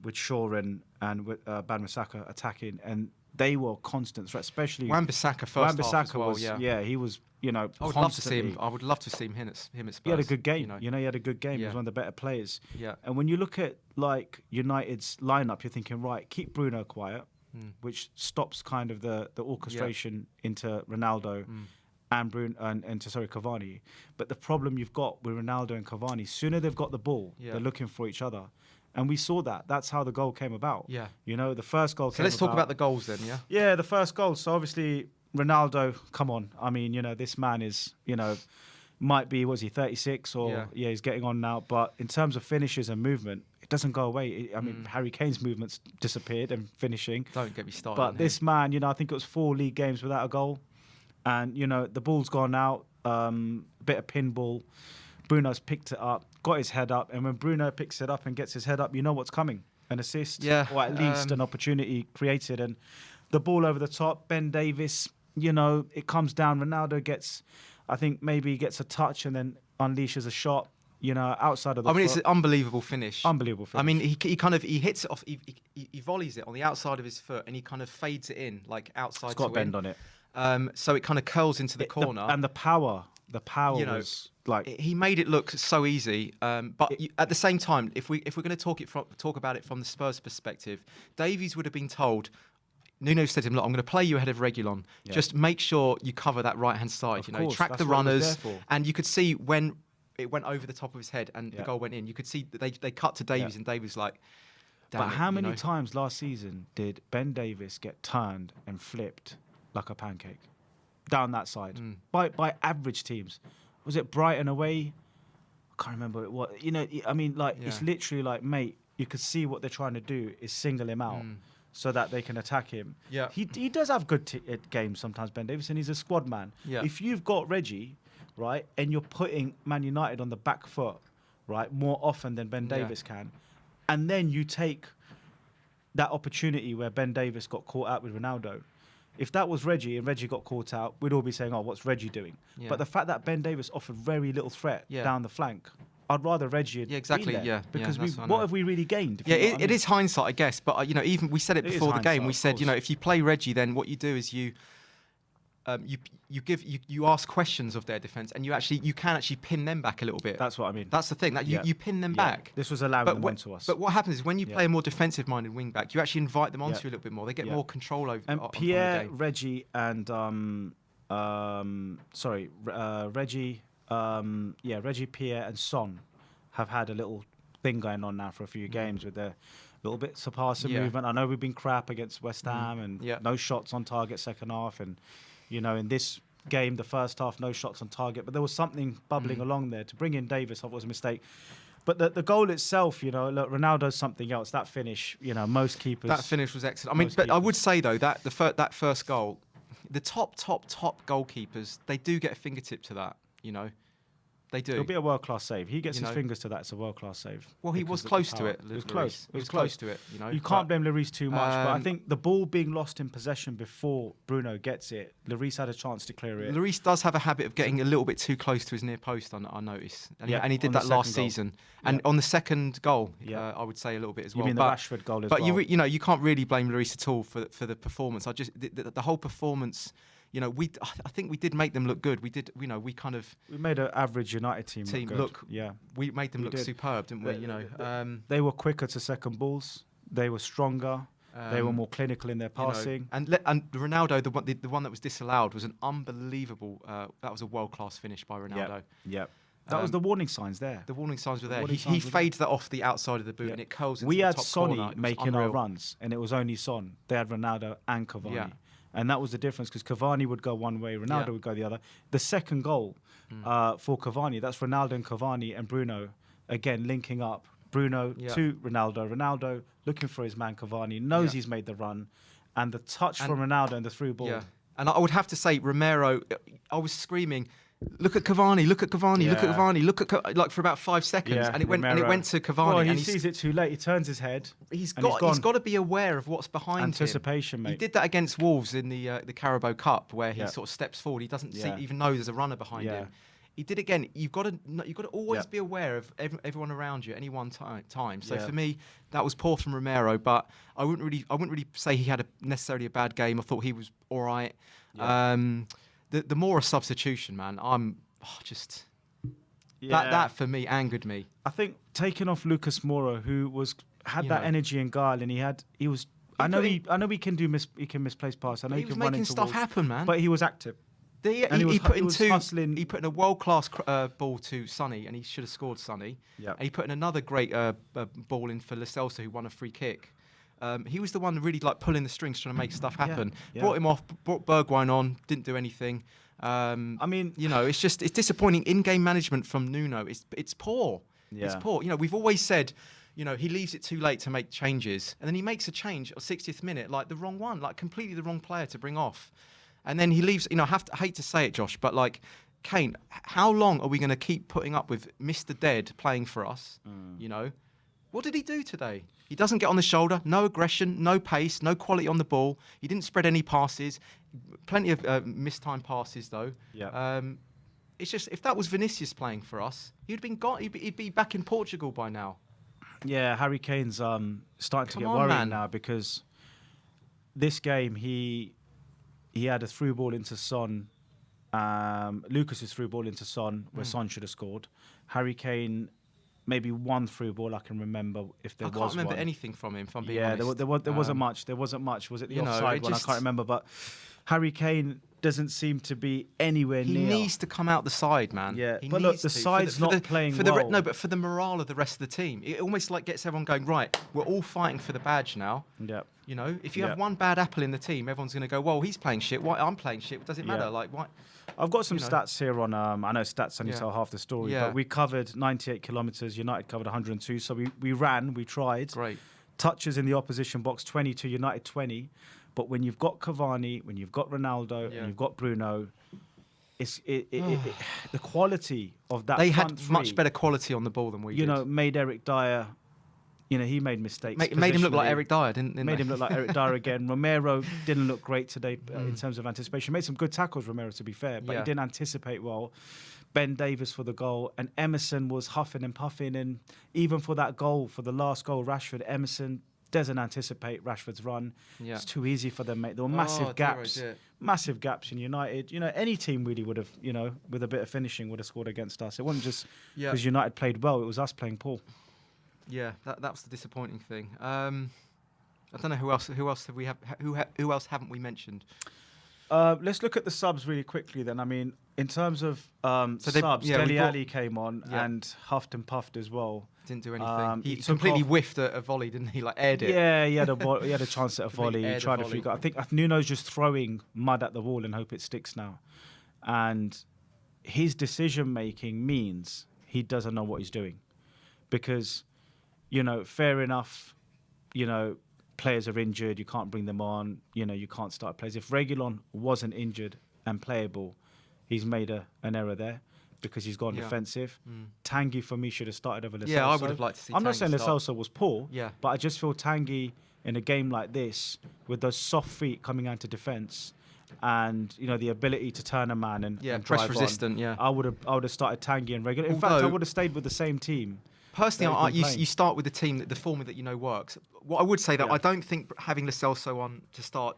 with Shaw and with Ban-Bissaka attacking. And they were constant threat, especially Wan-Bissaka first half as well. He was, I would love to see him. I would love to see him at Spurs. He had a good game. He had a good game. He was one of the better players. Yeah. And when you look at like United's lineup, you're thinking, right, keep Bruno quiet, which stops kind of the orchestration into Ronaldo and Cavani. But the problem you've got with Ronaldo and Cavani, sooner they've got the ball, they're looking for each other. And we saw that. That's how the goal came about. Yeah. The first goal came about. So let's talk about the goals then, yeah? Yeah, the first goal. So obviously, Ronaldo, come on. I mean, this man is, might be, was he 36 or, he's getting on now. But in terms of finishes and movement, it doesn't go away. I mean, Harry Kane's movements disappeared and finishing. Don't get me started. But this man, I think it was 4 league games without a goal. And, the ball's gone out, a bit of pinball. Bruno's picked it up, got his head up, and when Bruno picks it up and gets his head up, you know what's coming. An assist, or at least an opportunity created. And the ball over the top, Ben Davies, it comes down. Ronaldo gets a touch and then unleashes a shot, outside of the foot. It's an unbelievable finish. Unbelievable finish. I mean, he hits it off, he volleys it on the outside of his foot and he kind of fades it in, like outside it's got to bend on it. So it kind of curls into the corner. And the power was like... He made it look so easy. But at the same time, if we're going to talk about it from the Spurs perspective, Davies would have been told... Nuno said to him, look, I'm going to play you ahead of Reguilon. Yeah. Just make sure you cover that right-hand side. Of course, track the runners. And you could see when it went over the top of his head and the goal went in, you could see that they cut to Davies and Davies like... But how many times last season did Ben Davies get turned and flipped like a pancake down that side by average teams? Was it Brighton away? I can't remember what. It's literally like, mate, you could see what they're trying to do is single him out so that they can attack him. Yeah, he does have good games sometimes, Ben Davies, and he's a squad man. Yeah. If you've got Reggie, right, and you're putting Man United on the back foot, right, more often than Ben Davies can, and then you take that opportunity where Ben Davies got caught out with Ronaldo. If that was Reggie and Reggie got caught out, we'd all be saying, oh, what's Reggie doing? Yeah. But the fact that Ben Davies offered very little threat down the flank, I'd rather Reggie because what have we really gained? It is hindsight, I guess. But, even we said it before the game. We said, if you play Reggie, then what you do is you ask questions of their defence and you can actually pin them back a little bit. That's what I mean. That's the thing, that you pin them back. This was allowing them onto us. But what happens is when you play a more defensive-minded wing-back, you actually invite them onto you a little bit more. They get more control over and Pierre, Reggie and Reggie, Pierre and Son have had a little thing going on now for a few games with their little bit surpassing movement. I know we've been crap against West Ham and no shots on target second half, and in this game, the first half, no shots on target. But there was something bubbling along there. To bring in Davis, I thought was a mistake. But the goal itself, look, Ronaldo's something else. That finish, most keepers... That finish was excellent. I mean, but I would say, though, that that first goal, the top goalkeepers, they do get a fingertip to that, They do. It'll be a world-class save. He gets his fingers to that. It's a world-class save. Well, he was close to it. It was close. It was close to it. You can't blame Lloris too much, but I think the ball being lost in possession before Bruno gets it, Lloris had a chance to clear it. Lloris does have a habit of getting a little bit too close to his near post, I noticed. And he did that last season. And on the second goal, I would say a little bit as well. You mean the Rashford goal as well? But you can't really blame Lloris at all for the performance. The whole performance... I think we did make them look good. We did, we made an average United team look. We made them look superb, didn't we? They were quicker to second balls. They were stronger. They were more clinical in their passing. And Ronaldo, the one that was disallowed, was an unbelievable. That was a world-class finish by Ronaldo. Yeah. That was the warning signs there. The warning signs were there. He fades that off the outside of the boot and it curls into the top corner. We had Sonny making our runs, and it was only Son. They had Ronaldo and Cavani. Yeah. And that was the difference, because Cavani would go one way, Ronaldo would go the other. The second goal for Cavani, that's Ronaldo and Cavani and Bruno, again, linking up. Bruno to Ronaldo. Ronaldo looking for his man Cavani, knows he's made the run. And the touch from Ronaldo and the through ball. Yeah. And I would have to say, Romero, I was screaming, look at Cavani, look at Cavani, look at Cavani, look at like for about 5 seconds, and it went to Cavani. Well, he and sees it too late. He turns his head. He's got to be aware of what's behind anticipation, him. Mate. He did that against Wolves in the Carabao Cup, where he sort of steps forward. He doesn't even know there's a runner behind him. He did again. You've got to always be aware of everyone around you at any one time. So for me, that was poor from Romero, but I wouldn't really say he had necessarily a bad game. I thought he was all right. Yeah. The Moura substitution, man, that for me angered me. I think taking off Lucas Moura, who had that energy and guile, and he was. I know he can misplace pass. I know he can run into stuff walls, happen, man. But he was active. He put in a world-class ball to Sonny, and he should have scored Sonny. And he put in another great ball in for Lo Celso, who won a free kick. He was the one really like pulling the strings, trying to make stuff happen. Brought him off, brought Bergwijn on, didn't do anything. I mean, it's disappointing. In-game management from Nuno, it's poor. It's poor. We've always said, he leaves it too late to make changes, and then he makes a change at 60th minute, like the wrong one, like completely the wrong player to bring off. And then he leaves, I hate to say it, Josh, but like, Kane, how long are we going to keep putting up with Mr. Dead playing for us? What did he do today? He doesn't get on the shoulder, no aggression, no pace, no quality on the ball. He didn't spread any passes, plenty of mistimed passes though. It's just, if that was Vinicius playing for us, he'd be back in Portugal by now. Yeah, Harry Kane's starting to get worried now, because this game he had a through ball into Son. Lucas's through ball into Son, where Son should have scored. Harry Kane, maybe one through ball I can remember, if there was one. I can't remember anything from him, if I'm being honest. There wasn't much. There wasn't much. Was it the offside one? I can't remember. But Harry Kane doesn't seem to be anywhere near. He needs to come out the side, man. Yeah, but look, the side's not playing well. No, but for the morale of the rest of the team, it almost like gets everyone going, right, we're all fighting for the badge now. Yeah. If you have one bad apple in the team, everyone's going to go, well, he's playing shit. Why I'm playing shit? Does it matter? Like, why? I've got some stats here on. I know stats only tell half the story, but we covered 98 kilometres. United covered 102. So we ran, we tried. Great. Touches in the opposition box, 22. United 20. But when you've got Cavani, when you've got Ronaldo, and you've got Bruno, the quality of that. They had much better quality on the ball than we did. Made Eric Dyer. He made mistakes. Made him look like Eric Dyer, didn't made him look like Eric Dyer again. Romero didn't look great today in terms of anticipation. Made some good tackles, Romero, to be fair, but he didn't anticipate well. Ben Davies for the goal, and Emerson was huffing and puffing. And even for that goal, for the last goal, Rashford, Emerson doesn't anticipate Rashford's run. It's too easy for them, mate. There were massive gaps in United. Any team really would have, with a bit of finishing, would have scored against us. It wasn't just because United played well; it was us playing poor. Yeah, that's the disappointing thing. I don't know who else have we who else haven't we mentioned? Let's look at the subs really quickly then. I mean, in terms of subs, Dele Alli came on and huffed and puffed as well. Didn't do anything. He completely whiffed a volley, didn't he? Like aired it. Yeah, he had a chance at a volley. He tried a free goal. I think Nuno's just throwing mud at the wall and hope it sticks now. And his decision making means he doesn't know what he's doing, because, fair enough, players are injured, you can't bring them on, you can't start players. If Reguilon wasn't injured and playable, he's made an error there, because he's gone defensive. Tanguy, for me, should have started over Lo Celso. Yeah, I would have liked to see I'm not saying Lo Celso was poor, Yeah. but I just feel Tanguy in a game like this, with those soft feet coming out to defence, and the ability to turn a man and press drive resistant. On, I would have started Tanguy and Reguilon. In fact, I would have stayed with the same team. Personally, you start with the team the formula that works. What I would say that I don't think having Lo Celso on to start,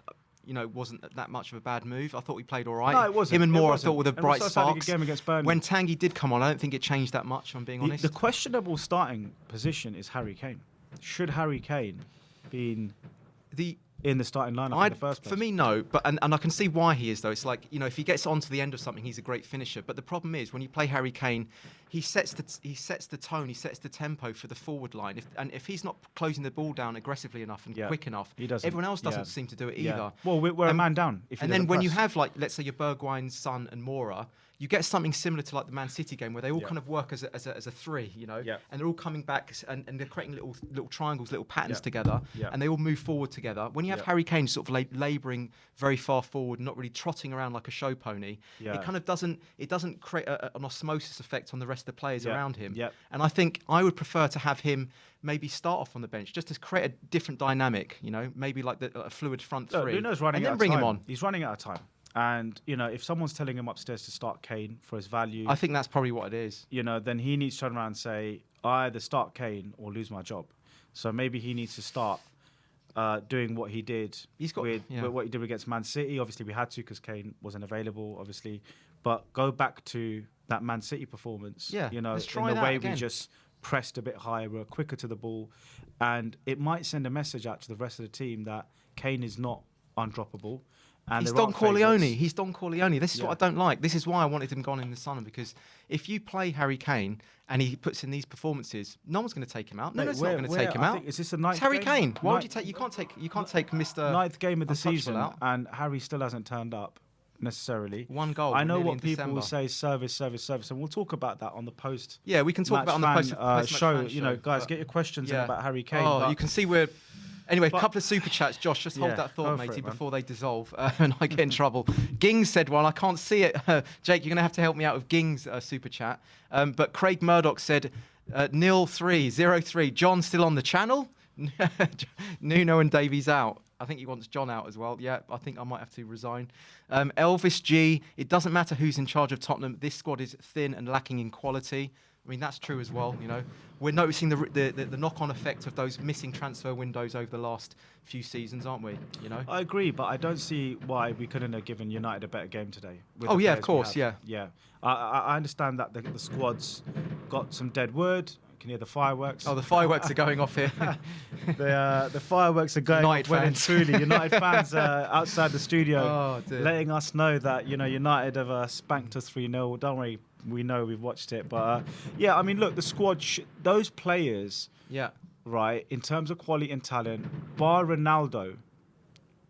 wasn't that much of a bad move. I thought we played all right. No, it wasn't. Him and Moore, I thought, were the bright sparks. Game against Burnley. When Tanguy did come on, I don't think it changed that much, if I'm being honest. The questionable starting position is Harry Kane. Should Harry Kane be in the starting lineup in the first place? For me, no. But and I can see why he is, though. It's like, if he gets on to the end of something, he's a great finisher. But the problem is, when you play Harry Kane, he sets the tone, he sets the tempo for the forward line. If he's not closing the ball down aggressively enough and quick enough, everyone else doesn't seem to do it either. Well, we're a man down. And then when you have, let's say, your Bergwijn, Son and Moura, you get something similar to the Man City game, where they all kind of work as a three, and they're all coming back and they're creating little triangles, little patterns together, and they all move forward together. When you have Harry Kane sort of labouring very far forward, not really trotting around like a show pony, it kind of doesn't create an osmosis effect on the rest of the players around him. And I think I would prefer to have him maybe start off on the bench, just to create a different dynamic, maybe like a fluid front three. Nuno's running and then out bring of time. him on. He's running out of time. And, if someone's telling him upstairs to start Kane for his value, I think that's probably what it is. Then he needs to turn around and say, I either start Kane or lose my job. So maybe he needs to start doing what he did what he did against Man City. Obviously, we had to because Kane wasn't available, obviously. But go back to that Man City performance. Yeah, let's try in the way again. We just pressed a bit higher, we're quicker to the ball. And it might send a message out to the rest of the team that Kane is not undroppable. And he's Don Corleone. He's Don Corleone. This is what I don't like. This is why I wanted him gone in the summer, because if you play Harry Kane and he puts in these performances, no one's going to take him out. No one's not going to take him out. Is this the ninth? It's Harry game? Kane. Why would you take? You can't take Mr. Ninth game of the season, out. And Harry still hasn't turned up necessarily. One goal. I know what people will say: service, and we'll talk about that on the post. Yeah, we can talk about on the post show. Guys, get your questions in about Harry Kane. Oh, you can see we're. Anyway, a couple of super chats. Josh, just hold that thought, matey, before they dissolve and I get in trouble. Gings said, well, I can't see it. Jake, you're going to have to help me out with Gings' super chat. But Craig Murdoch said, Neil 303. John still on the channel? Nuno and Davies out. I think he wants John out as well. Yeah, I think I might have to resign. Elvis G, it doesn't matter who's in charge of Tottenham. This squad is thin and lacking in quality. I mean, that's true as well, We're noticing the knock-on effect of those missing transfer windows over the last few seasons, aren't we? I agree, but I don't see why we couldn't have given United a better game today. Oh, yeah, of course, yeah. I understand that the squad's got some dead wood. You can hear the fireworks. Oh, the fireworks are going off here. The fireworks are going off well and truly. United fans outside the studio letting us know that, United have spanked us 3-0. Don't worry. We know, we've watched it. But, I mean, look, the squad, those players, right, in terms of quality and talent, bar Ronaldo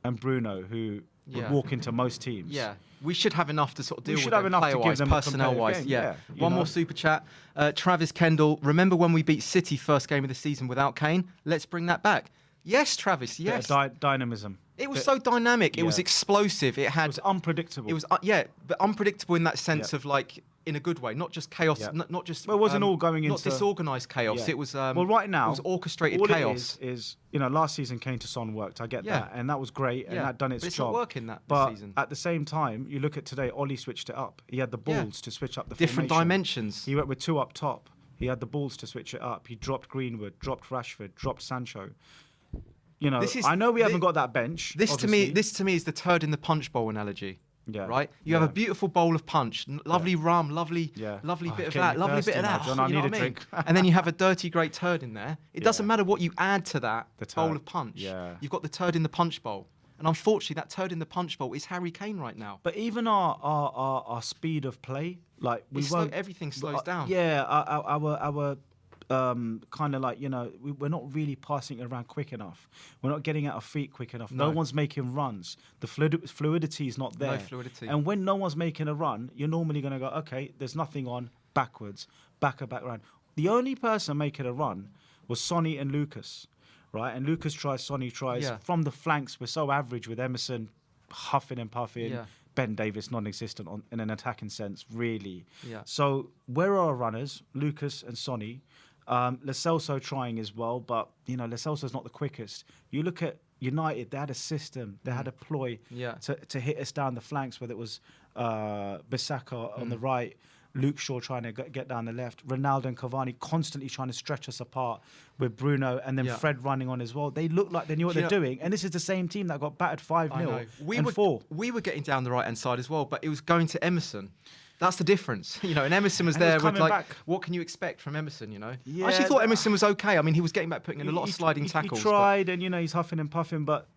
and Bruno, who would walk into most teams. Yeah, we should have enough to sort of deal with them player-wise, personnel-wise. Yeah. One more super chat. Travis Kendall, remember when we beat City first game of the season without Kane? Let's bring that back. Yes, Travis, yes. Dynamism. It was so dynamic. It was explosive. It was unpredictable. It was, but unpredictable in that sense of, like, in a good way, not just chaos, not just. Well, it wasn't all going into. Not disorganised chaos. It was. Well, right now, it was orchestrated all chaos. It is last season Kane to Son worked. I get that, and that was great, and that done its but it's job. Not working that but season. At the same time, you look at today, Ollie switched it up. He had the balls to switch up the different formation. Dimensions. He went with 2 up top. He had the balls to switch it up. He dropped Greenwood, dropped Rashford, dropped Sancho. I know we haven't got that bench. This to me is the turd in the punch bowl analogy. Yeah. Right. You have a beautiful bowl of punch, lovely rum, lovely bit of that, lovely bit of that. John, I need a drink. And then you have a dirty, great turd in there. It doesn't matter what you add to that bowl of punch. Yeah. You've got the turd in the punch bowl. And unfortunately, that turd in the punch bowl is Harry Kane right now. But even our speed of play, like everything slows down. Yeah. Our kind of like, we're not really passing it around quick enough. We're not getting at our feet quick enough. No one's making runs. The fluidity is not there. No fluidity. And when no one's making a run, you're normally going to go, okay, there's nothing on, backwards, back run. The only person making a run was Sonny and Lucas, right? And Lucas tries, Sonny tries. From the flanks, we're so average with Emerson huffing and puffing. Yeah. Ben Davies non-existent in an attacking sense, really. Yeah. So where are our runners? Lucas and Sonny. Lo Celso trying as well, but Lo Celso's not the quickest. You look at United; they had a system, they had a ploy to hit us down the flanks. Whether it was Bissaka on the right, Luke Shaw trying to get down the left, Ronaldo and Cavani constantly trying to stretch us apart with Bruno, and then Fred running on as well. They look like they knew what they're doing, and this is the same team that got battered 5-0 and 4. We were getting down the right hand side as well, but it was going to Emerson. That's the difference, and Emerson was there with what can you expect from Emerson, Yeah, I actually thought Emerson was okay. I mean, he was getting back, putting in a lot of sliding tackles. He tried, and he's huffing and puffing, but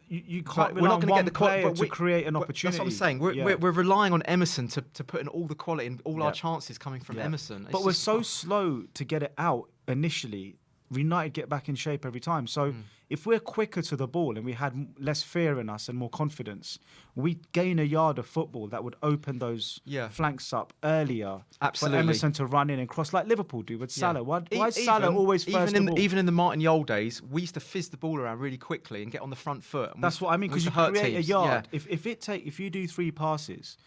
you can't rely on one player to create an opportunity. That's what I'm saying. We're relying on Emerson to put in all the quality and all our chances coming from Emerson. But we're so slow to get it out initially. United get back in shape every time. So if we're quicker to the ball and we had less fear in us and more confidence, we gain a yard of football that would open those flanks up earlier. Absolutely. For Emerson to run in and cross like Liverpool do with Salah. Why is Salah always first of all? Even in the Martin Yole days, we used to fizz the ball around really quickly and get on the front foot. That's what I mean, because you create a yard. Yeah. If you do 3 passes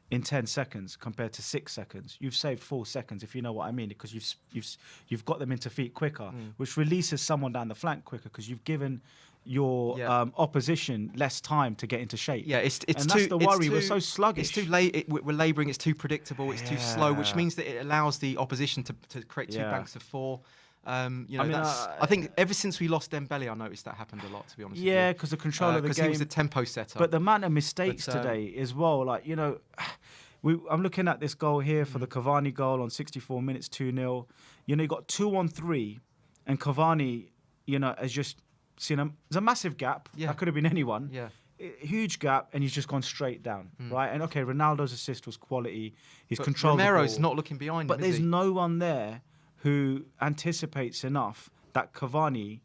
in 10 seconds compared to 6 seconds, you've saved 4 seconds, if you know what I mean, because you've got them into feet quicker, which releases someone down the flank quicker because you've given your opposition less time to get into shape. Yeah, it's and that's the worry. We're so sluggish. It's too late. We're labouring. It's too predictable. It's too slow, which means that it allows the opposition to create two banks of four. I think ever since we lost Dembele, I noticed that happened a lot, to be honest with you. Yeah, because the control of the game. Because he was a tempo setter. But the amount of mistakes today as well, like, I'm looking at this goal here for the Cavani goal on 64 minutes, 2-0. You got 2-on-3, and Cavani, has just seen there's a massive gap. Yeah. That could have been anyone. Yeah. Huge gap, and he's just gone straight down, right? And okay, Ronaldo's assist was quality. He's controlled the ball. Romero's not looking behind him, but there's no one there who anticipates enough that Cavani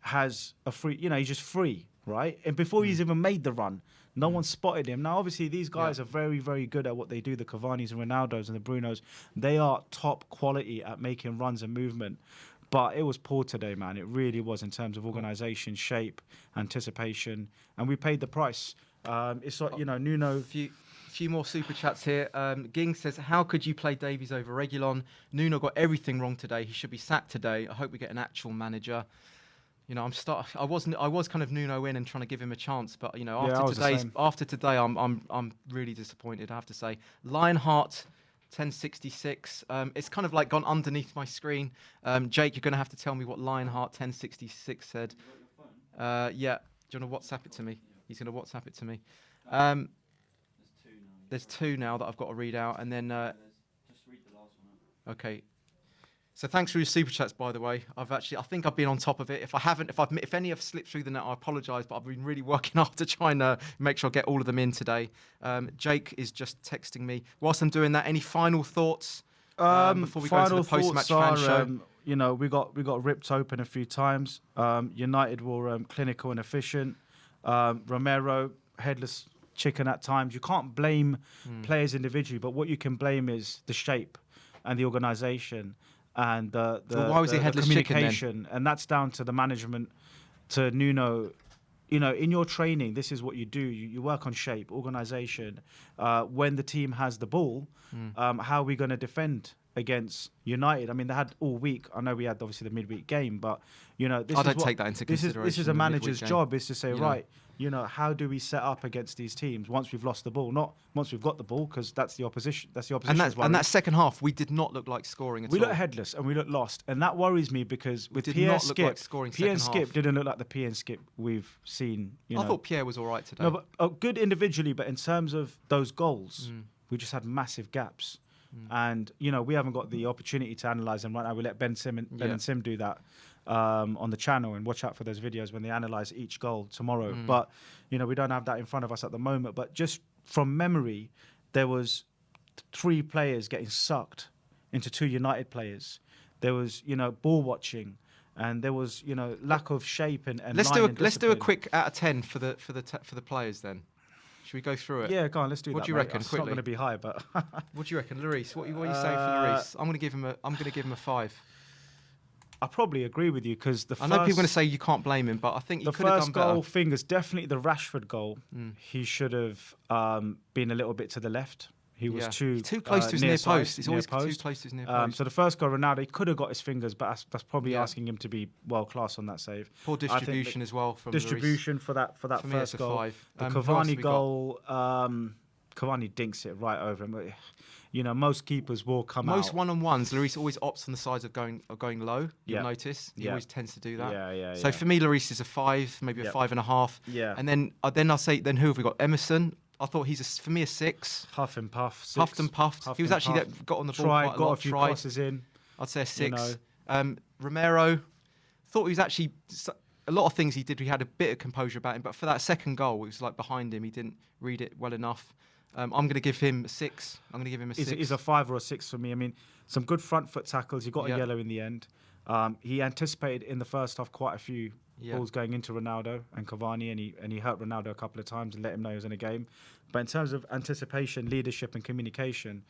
has a free, he's just free, right? And before he's even made the run, no one spotted him. Now, obviously, these guys are very, very good at what they do, the Cavanis and Ronaldos and the Brunos. They are top quality at making runs and movement. But it was poor today, man. It really was in terms of organisation, shape, anticipation. And we paid the price. It's like, Nuno... Few more super chats here. Ging says, how could you play Davies over Reguilon? Nuno got everything wrong today. He should be sacked today. I hope we get an actual manager. I was kind of Nuno in and trying to give him a chance, but after today, I'm really disappointed, I have to say. Lionheart 1066. It's kind of like gone underneath my screen. Jake, you're going to have to tell me what Lionheart 1066 said. Yeah. Do you want to WhatsApp it to me? He's going to WhatsApp it to me. There's two now that I've got to read out, and then just read the last one out. Okay. So thanks for your super chats, by the way. I think I've been on top of it. If any have slipped through the net, I apologise, but I've been really working hard to try and make sure I get all of them in today. Jake is just texting me. Whilst I'm doing that, any final thoughts before we go to the post-match fan show? We got ripped open a few times. United were clinical and efficient. Romero, headless chicken at times. You can't blame players individually, but what you can blame is the shape and the organisation and the why was he headless communication, chicken then? And that's down to the management, to Nuno. In your training, this is what you do. You work on shape, organisation. When the team has the ball, how are we going to defend against United? I mean, they had all week. I know we had obviously the midweek game, but take that into consideration. This is a manager's job, is to say, right, how do we set up against these teams once we've lost the ball? Not once we've got the ball, because that's the opposition. That's the opposition. And that second half, we did not look like scoring at all. We looked headless and we looked lost, and that worries me because with Pierre and Skip didn't look like the Pierre and Skip we've seen. I thought Pierre was all right today. No, but good individually, but in terms of those goals, we just had massive gaps. And we haven't got the opportunity to analyse them right now. We let Ben and Sim do that on the channel, and watch out for those videos when they analyse each goal tomorrow. But we don't have that in front of us at the moment. But just from memory, there was 3 players getting sucked into 2 United players. There was ball watching, and there was lack of shape and let's do a quick out of 10 for the players then. Should we go through it? Yeah, go on, let's do that. What do you reckon? It's not going to be high, but what do you reckon, Lloris? What are you saying for Lloris? I'm going to give him a 5. I probably agree with you, because I know people are going to say you can't blame him, but I think he could have done better. The first goal thing is definitely the Rashford goal. He should have been a little bit to the left. He was too close to his near post. He's always too close to his near post. So the first goal, Ronaldo, he could have got his fingers, but that's probably asking him to be world class on that save. Poor distribution as well from distribution for that first goal. 5. The Cavani goal, Cavani dinks it right over him. Most keepers will come out. Most one-on-ones, Lloris always opts on the sides of going low. You'll notice he always tends to do that. Yeah. So for me, Lloris is a 5, maybe a 5.5. Yeah. And then I'll say, who have we got? Emerson. I thought for me a 6. Huff and puff. 6. Huffed and puffed. He was actually got on the ball quite a lot. Got a few crosses in. I'd say a 6. Romero, thought he was actually a lot of things he did. He had a bit of composure about him, but for that second goal, it was like behind him. He didn't read it well enough. I'm going to give him a 6. I'm going to give him a 6. It's a 5 or a 6 for me. I mean, some good front foot tackles. He got a yellow in the end. He anticipated in the first half quite a few balls going into Ronaldo and Cavani, and he hurt Ronaldo a couple of times and let him know he was in a game. But in terms of anticipation, leadership, and communication,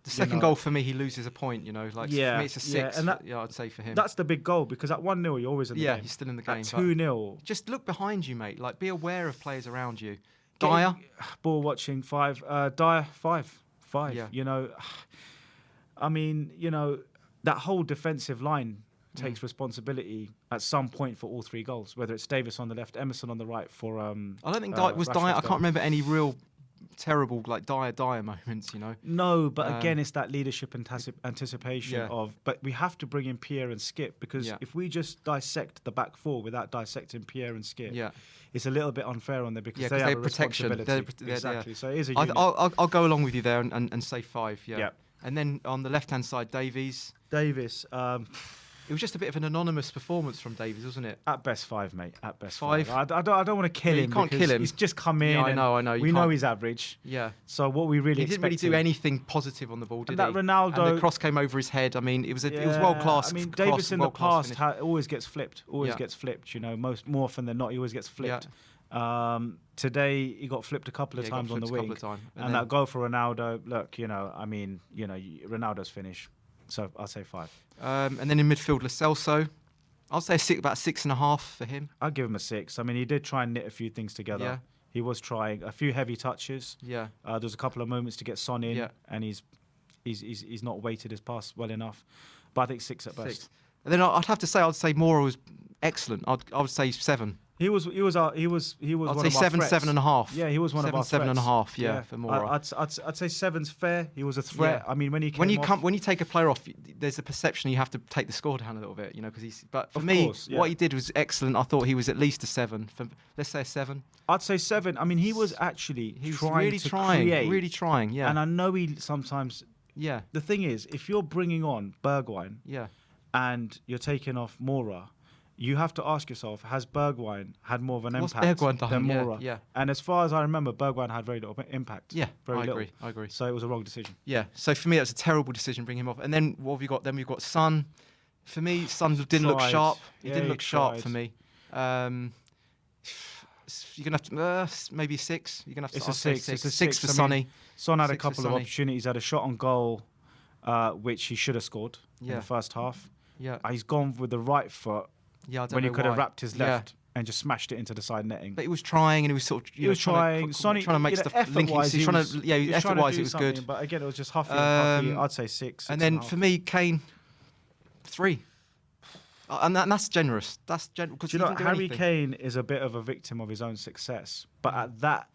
the second goal for me, he loses a point. For me, it's a 6. And I'd say for him, that's the big goal, because at 1-0, you're always in the game. Yeah, he's still in the game. At 2-0, just look behind you, mate. Be aware of players around you. Dyer, ball watching 5. Dyer 5. Yeah. I mean, that whole defensive line takes responsibility at some point for all 3 goals, whether it's Davis on the left, Emerson on the right for... I don't think was Dyer... I can't remember any real terrible, like, Dyer moments, you know? No, but again, it's that leadership and anticipation of... But we have to bring in Pierre and Skip, because if we just dissect the back 4 without dissecting Pierre and Skip, it's a little bit unfair on them, because they have a responsibility. Exactly. So it is a unit. I'll go along with you there and say 5, And then on the left-hand side, Davies. It was just a bit of an anonymous performance from Davies, wasn't it? At best 5, mate. At best 5. I don't want to kill him. You can't kill him. He's just come in. I know. We know he's average. Yeah. So what we really he didn't really do anything positive on the ball, did he? That Ronaldo. And the cross came over his head. I mean, it was world class. I mean, Davis in the past always gets flipped. Gets flipped. You know, more often than not, he always gets flipped. Today he got flipped a couple of times on the wing, and that goal for Ronaldo. Look, Ronaldo's finish. So I'll say 5. And then in midfield, Lo Celso. I'll say about 6.5 for him. I'll give him a 6. I mean, he did try and knit a few things together. Yeah. He was trying a few heavy touches. Yeah. There's a couple of moments to get Son in, and he's not weighted his pass well enough. But I think 6 at best. 6. And then I'd have to say I'd say Moura was excellent. I would say 7. He was. I'd say 7, 7.5. Yeah, he was one of our 7.5. Yeah, for Moura. I'd say 7's fair. He was a threat. Yeah. I mean, when you take a player off, there's a perception you have to take the score down a little bit, you know, because he's. But for me, what he did was excellent. I thought he was at least a 7. Let's say a 7. I'd say 7. I mean, he was actually really trying. Yeah. And I know he sometimes. Yeah. The thing is, if you're bringing on Bergwijn. Yeah. And you're taking off Moura, you have to ask yourself, has Bergwijn had more of an impact than Moura? Yeah. And as far as I remember, Bergwijn had very little impact. Yeah, I agree. So it was a wrong decision. Yeah, so for me, that's a terrible decision, bring him off. And then what have you got? Then we've got Son. For me, Son didn't look sharp. He didn't look sharp for me. You're going to have to, maybe 6. You're going to have to It's a 6. It's a 6 for Sonny. Son had a couple of opportunities, had a shot on goal, which he should have scored in the first half. Yeah. He's gone with the right foot when he could have wrapped his left and just smashed it into the side netting. But he was trying, and he was sort of trying to make stuff linking. Effort-wise, it was good. But again, it was just huffy. I'd say 6. And then for me, Kane, 3. And that's generous. That's generous because Harry Kane is a bit of a victim of his own success. But at that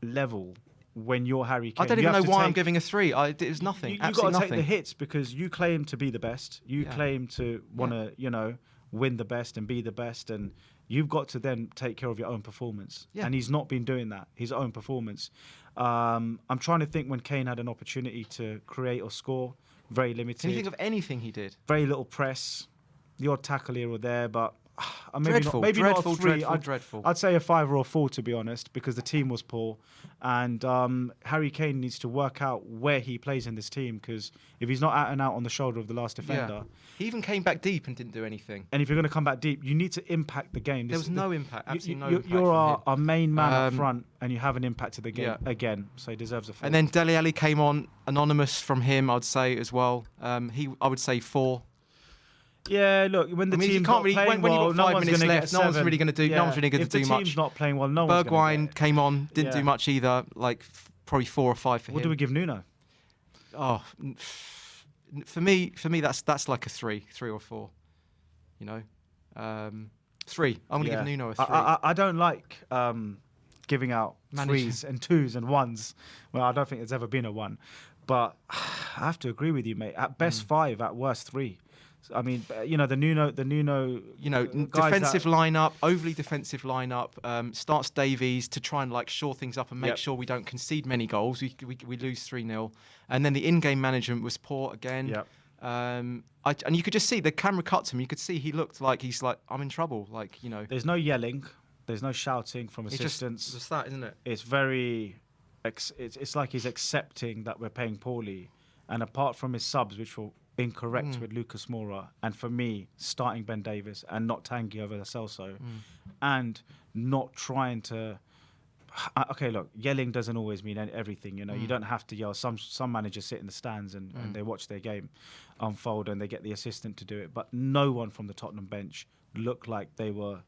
level, when you're Harry Kane, I don't even know why I'm giving a 3. It was nothing. You've got to take the hits because you claim to be the best. You claim to want to, win the best and be the best, and you've got to then take care of your own performance. Yeah. And he's not been doing that. His own performance. I'm trying to think when Kane had an opportunity to create or score. Very limited. Can you think of anything he did? Very little press. The odd tackle here or there, but. Dreadful. I'd say a 5 or a 4 to be honest, because the team was poor, and Harry Kane needs to work out where he plays in this team, because if he's not out and out on the shoulder of the last defender, he even came back deep and didn't do anything. And if you're going to come back deep, you need to impact the game. There was no impact. Absolutely no impact. You're our main man up front, and you haven't impacted the game again, so he deserves a 4. And then Dele Alli came on, anonymous from him, I'd say as well. I would say 4. Yeah, look, when the team's not playing well, no one's going to get 7. No one's really going to do much. If the team's not playing well, no one's going to get. Bergwijn came on, didn't do much either. Like probably 4 or 5 for him. What do we give Nuno? Oh, for me, that's like a 3 or 4. 3. I'm going to give Nuno a 3. I don't like giving out 3s and 2s and 1s. Well, I don't think there's ever been a 1, but I have to agree with you, mate. At best 5, at worst 3. I mean, the Nuno, defensive lineup, overly defensive lineup. Starts Davies to try and shore things up and make sure we don't concede many goals. We lose 3-0, and then the in-game management was poor again. Yep. And you could just see the camera cut to him. You could see he looked like he's like, I'm in trouble. There's no yelling, there's no shouting from assistants. It's just that, isn't it? It's very, it's like he's accepting that we're paying poorly, and apart from his subs, which will. Incorrect with Lucas Moura, and for me, starting Ben Davis and not Tanguy over Lo Celso, and not trying to. Okay, look, yelling doesn't always mean everything. You don't have to yell. Some managers sit in the stands and they watch their game unfold and they get the assistant to do it. But no one from the Tottenham bench looked like they were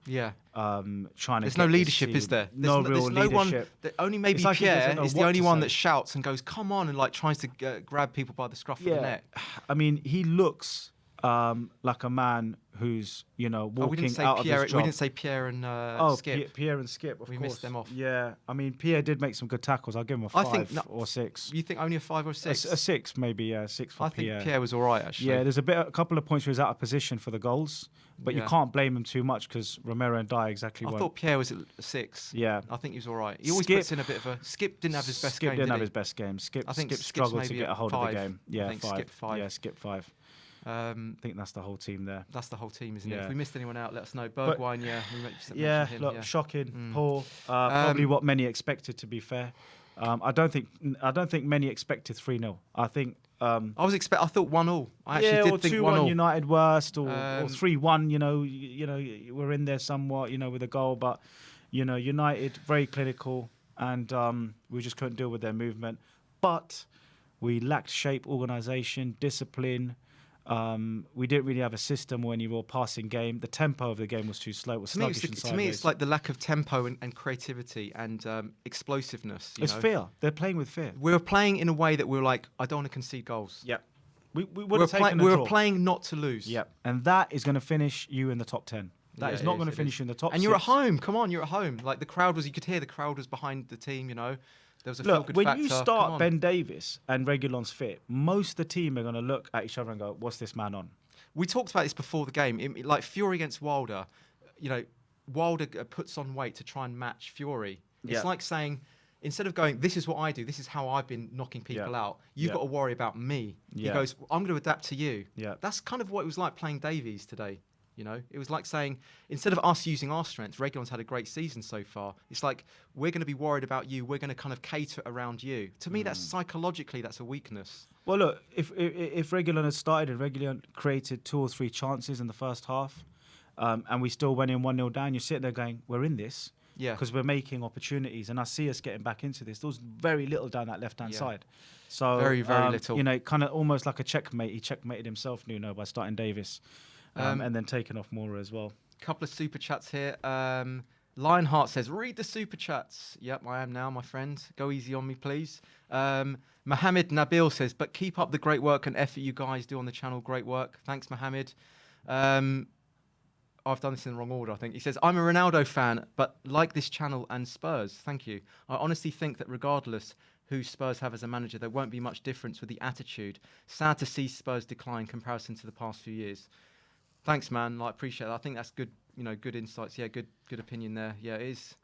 trying to. There's no leadership, is there? No real leadership. Only maybe Pierre is the only one that shouts and goes, "Come on!" and tries to grab people by the scruff of the neck. I mean, he looks like a man who's, you know, walking out of his job. We didn't say Pierre and Skip. Pierre and Skip, of course. We missed them off. Yeah, I mean, Pierre did make some good tackles. I'll give him a 5 or 6. You think only a 5 or 6? A 6, maybe, yeah, 6 for Pierre. I think Pierre was all right, actually. Yeah, there's a couple of points where he was out of position for the goals, but you can't blame him too much because Romero and Dyer exactly weren't. I thought Pierre was at 6. Yeah. I think he was all right. He always puts in a bit of a... Skip didn't have his best game, Skip didn't have his best game. I think Skip struggled to get a hold of the game. Yeah, 5. Skip 5. Yeah, Skip 5. I think that's the whole team there. That's the whole team, isn't it? If we missed anyone out, let us know. Bergwijn, look, shocking, poor. Probably what many expected, to be fair. I don't think many expected 3-0. I think I thought 1-1. I actually did think 1-1 United worst, or 3-1. You know, we're in there somewhat, you know, with a goal, but you know, United very clinical, and we just couldn't deal with their movement. But we lacked shape, organisation, discipline. We didn't really have a system or any real passing game. The tempo of the game was too slow. It was sluggish and sideways. To me, it's like the lack of tempo and creativity and explosiveness. It's fear. They're playing with fear. We were playing in a way that we were like, I don't want to concede goals. Yeah. We were playing not to lose. Yeah. And that is going to finish you in the top 10. That is not going to finish you in the top 6. And you're at home. Come on, you're at home. Like you could hear the crowd was behind the team, you know. There was a feel-good when factor. you start Ben Davies and Reguilon's fit, most of the team are going to look at each other and go, what's this man on? We talked about this before the game. Like Fury against Wilder, you know, Wilder puts on weight to try and match Fury. It's like saying, instead of going, this is what I do, this is how I've been knocking people out, you've got to worry about me. He goes, I'm going to adapt to you. That's kind of what it was like playing Davies today. You know, it was like saying, instead of us using our strengths, Reguilon's had a great season so far. It's like, we're going to be worried about you. We're going to kind of cater around you. To me, that's psychologically, that's a weakness. Well, look, if Reguilon had started and Reguilon created 2 or 3 chances in the first half, and we still went in 1-0 down, you're sitting there going, we're in this. Yeah. Because we're making opportunities. And I see us getting back into this. There was very little down that left-hand side. So very, very little. You know, kind of almost like a checkmate. He checkmated himself, Nuno, by starting Davis. And then taking off Moura as well. Couple of super chats here. Lionheart says, read the super chats. Yep, I am now, my friend. Go easy on me, please. Mohammed Nabil says, but keep up the great work and effort you guys do on the channel. Great work. Thanks, Mohammed. I've done this in the wrong order, I think. He says, I'm a Ronaldo fan, but like this channel and Spurs. Thank you. I honestly think that regardless who Spurs have as a manager, there won't be much difference with the attitude. Sad to see Spurs decline in comparison to the past few years. Thanks, man. I appreciate that. I think that's good. You know, good insights. Yeah, good opinion there. Yeah, it is.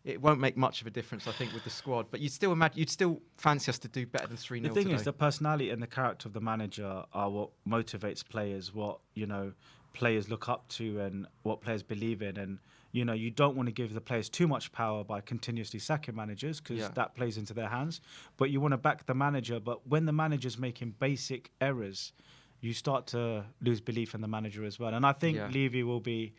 It won't make much of a difference, I think, with the squad. But you'd still fancy us to do better than 3-0. The thing is, the personality and the character of the manager are what motivates players. What players look up to, and what players believe in. And you don't want to give the players too much power by continuously sacking managers because that plays into their hands. But you want to back the manager. But when the manager's making basic errors, you start to lose belief in the manager as well. And I think Levy will be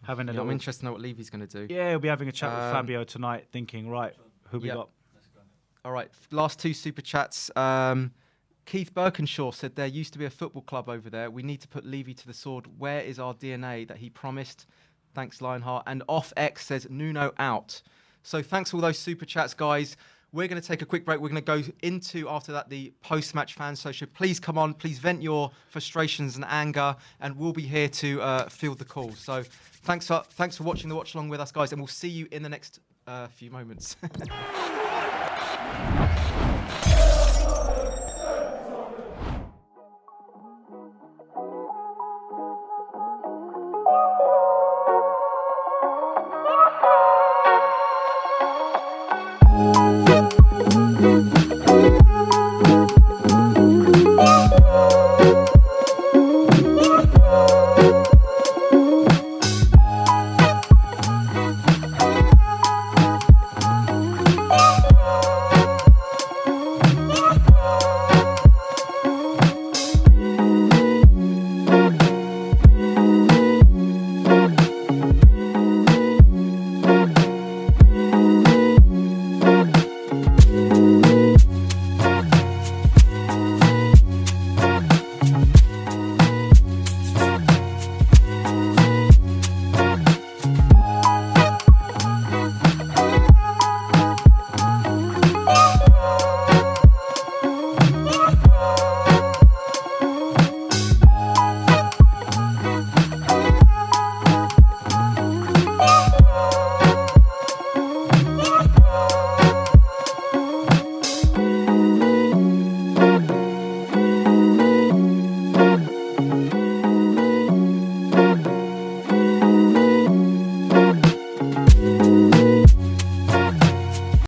having a little... I'm interested to know what Levy's going to do. Yeah, he'll be having a chat with Fabio tonight, thinking, right, who we got? Let's go. All right, last 2 super chats. Keith Birkinshaw said, there used to be a football club over there. We need to put Levy to the sword. Where is our DNA that he promised? Thanks, Lionheart. And Off X says, Nuno out. So thanks for all those super chats, guys. We're going to take a quick break. We're going to go into, after that, the post-match fan social. Please come on. Please vent your frustrations and anger, and we'll be here to field the calls. So thanks for watching the watch-along with us, guys, and we'll see you in the next few moments.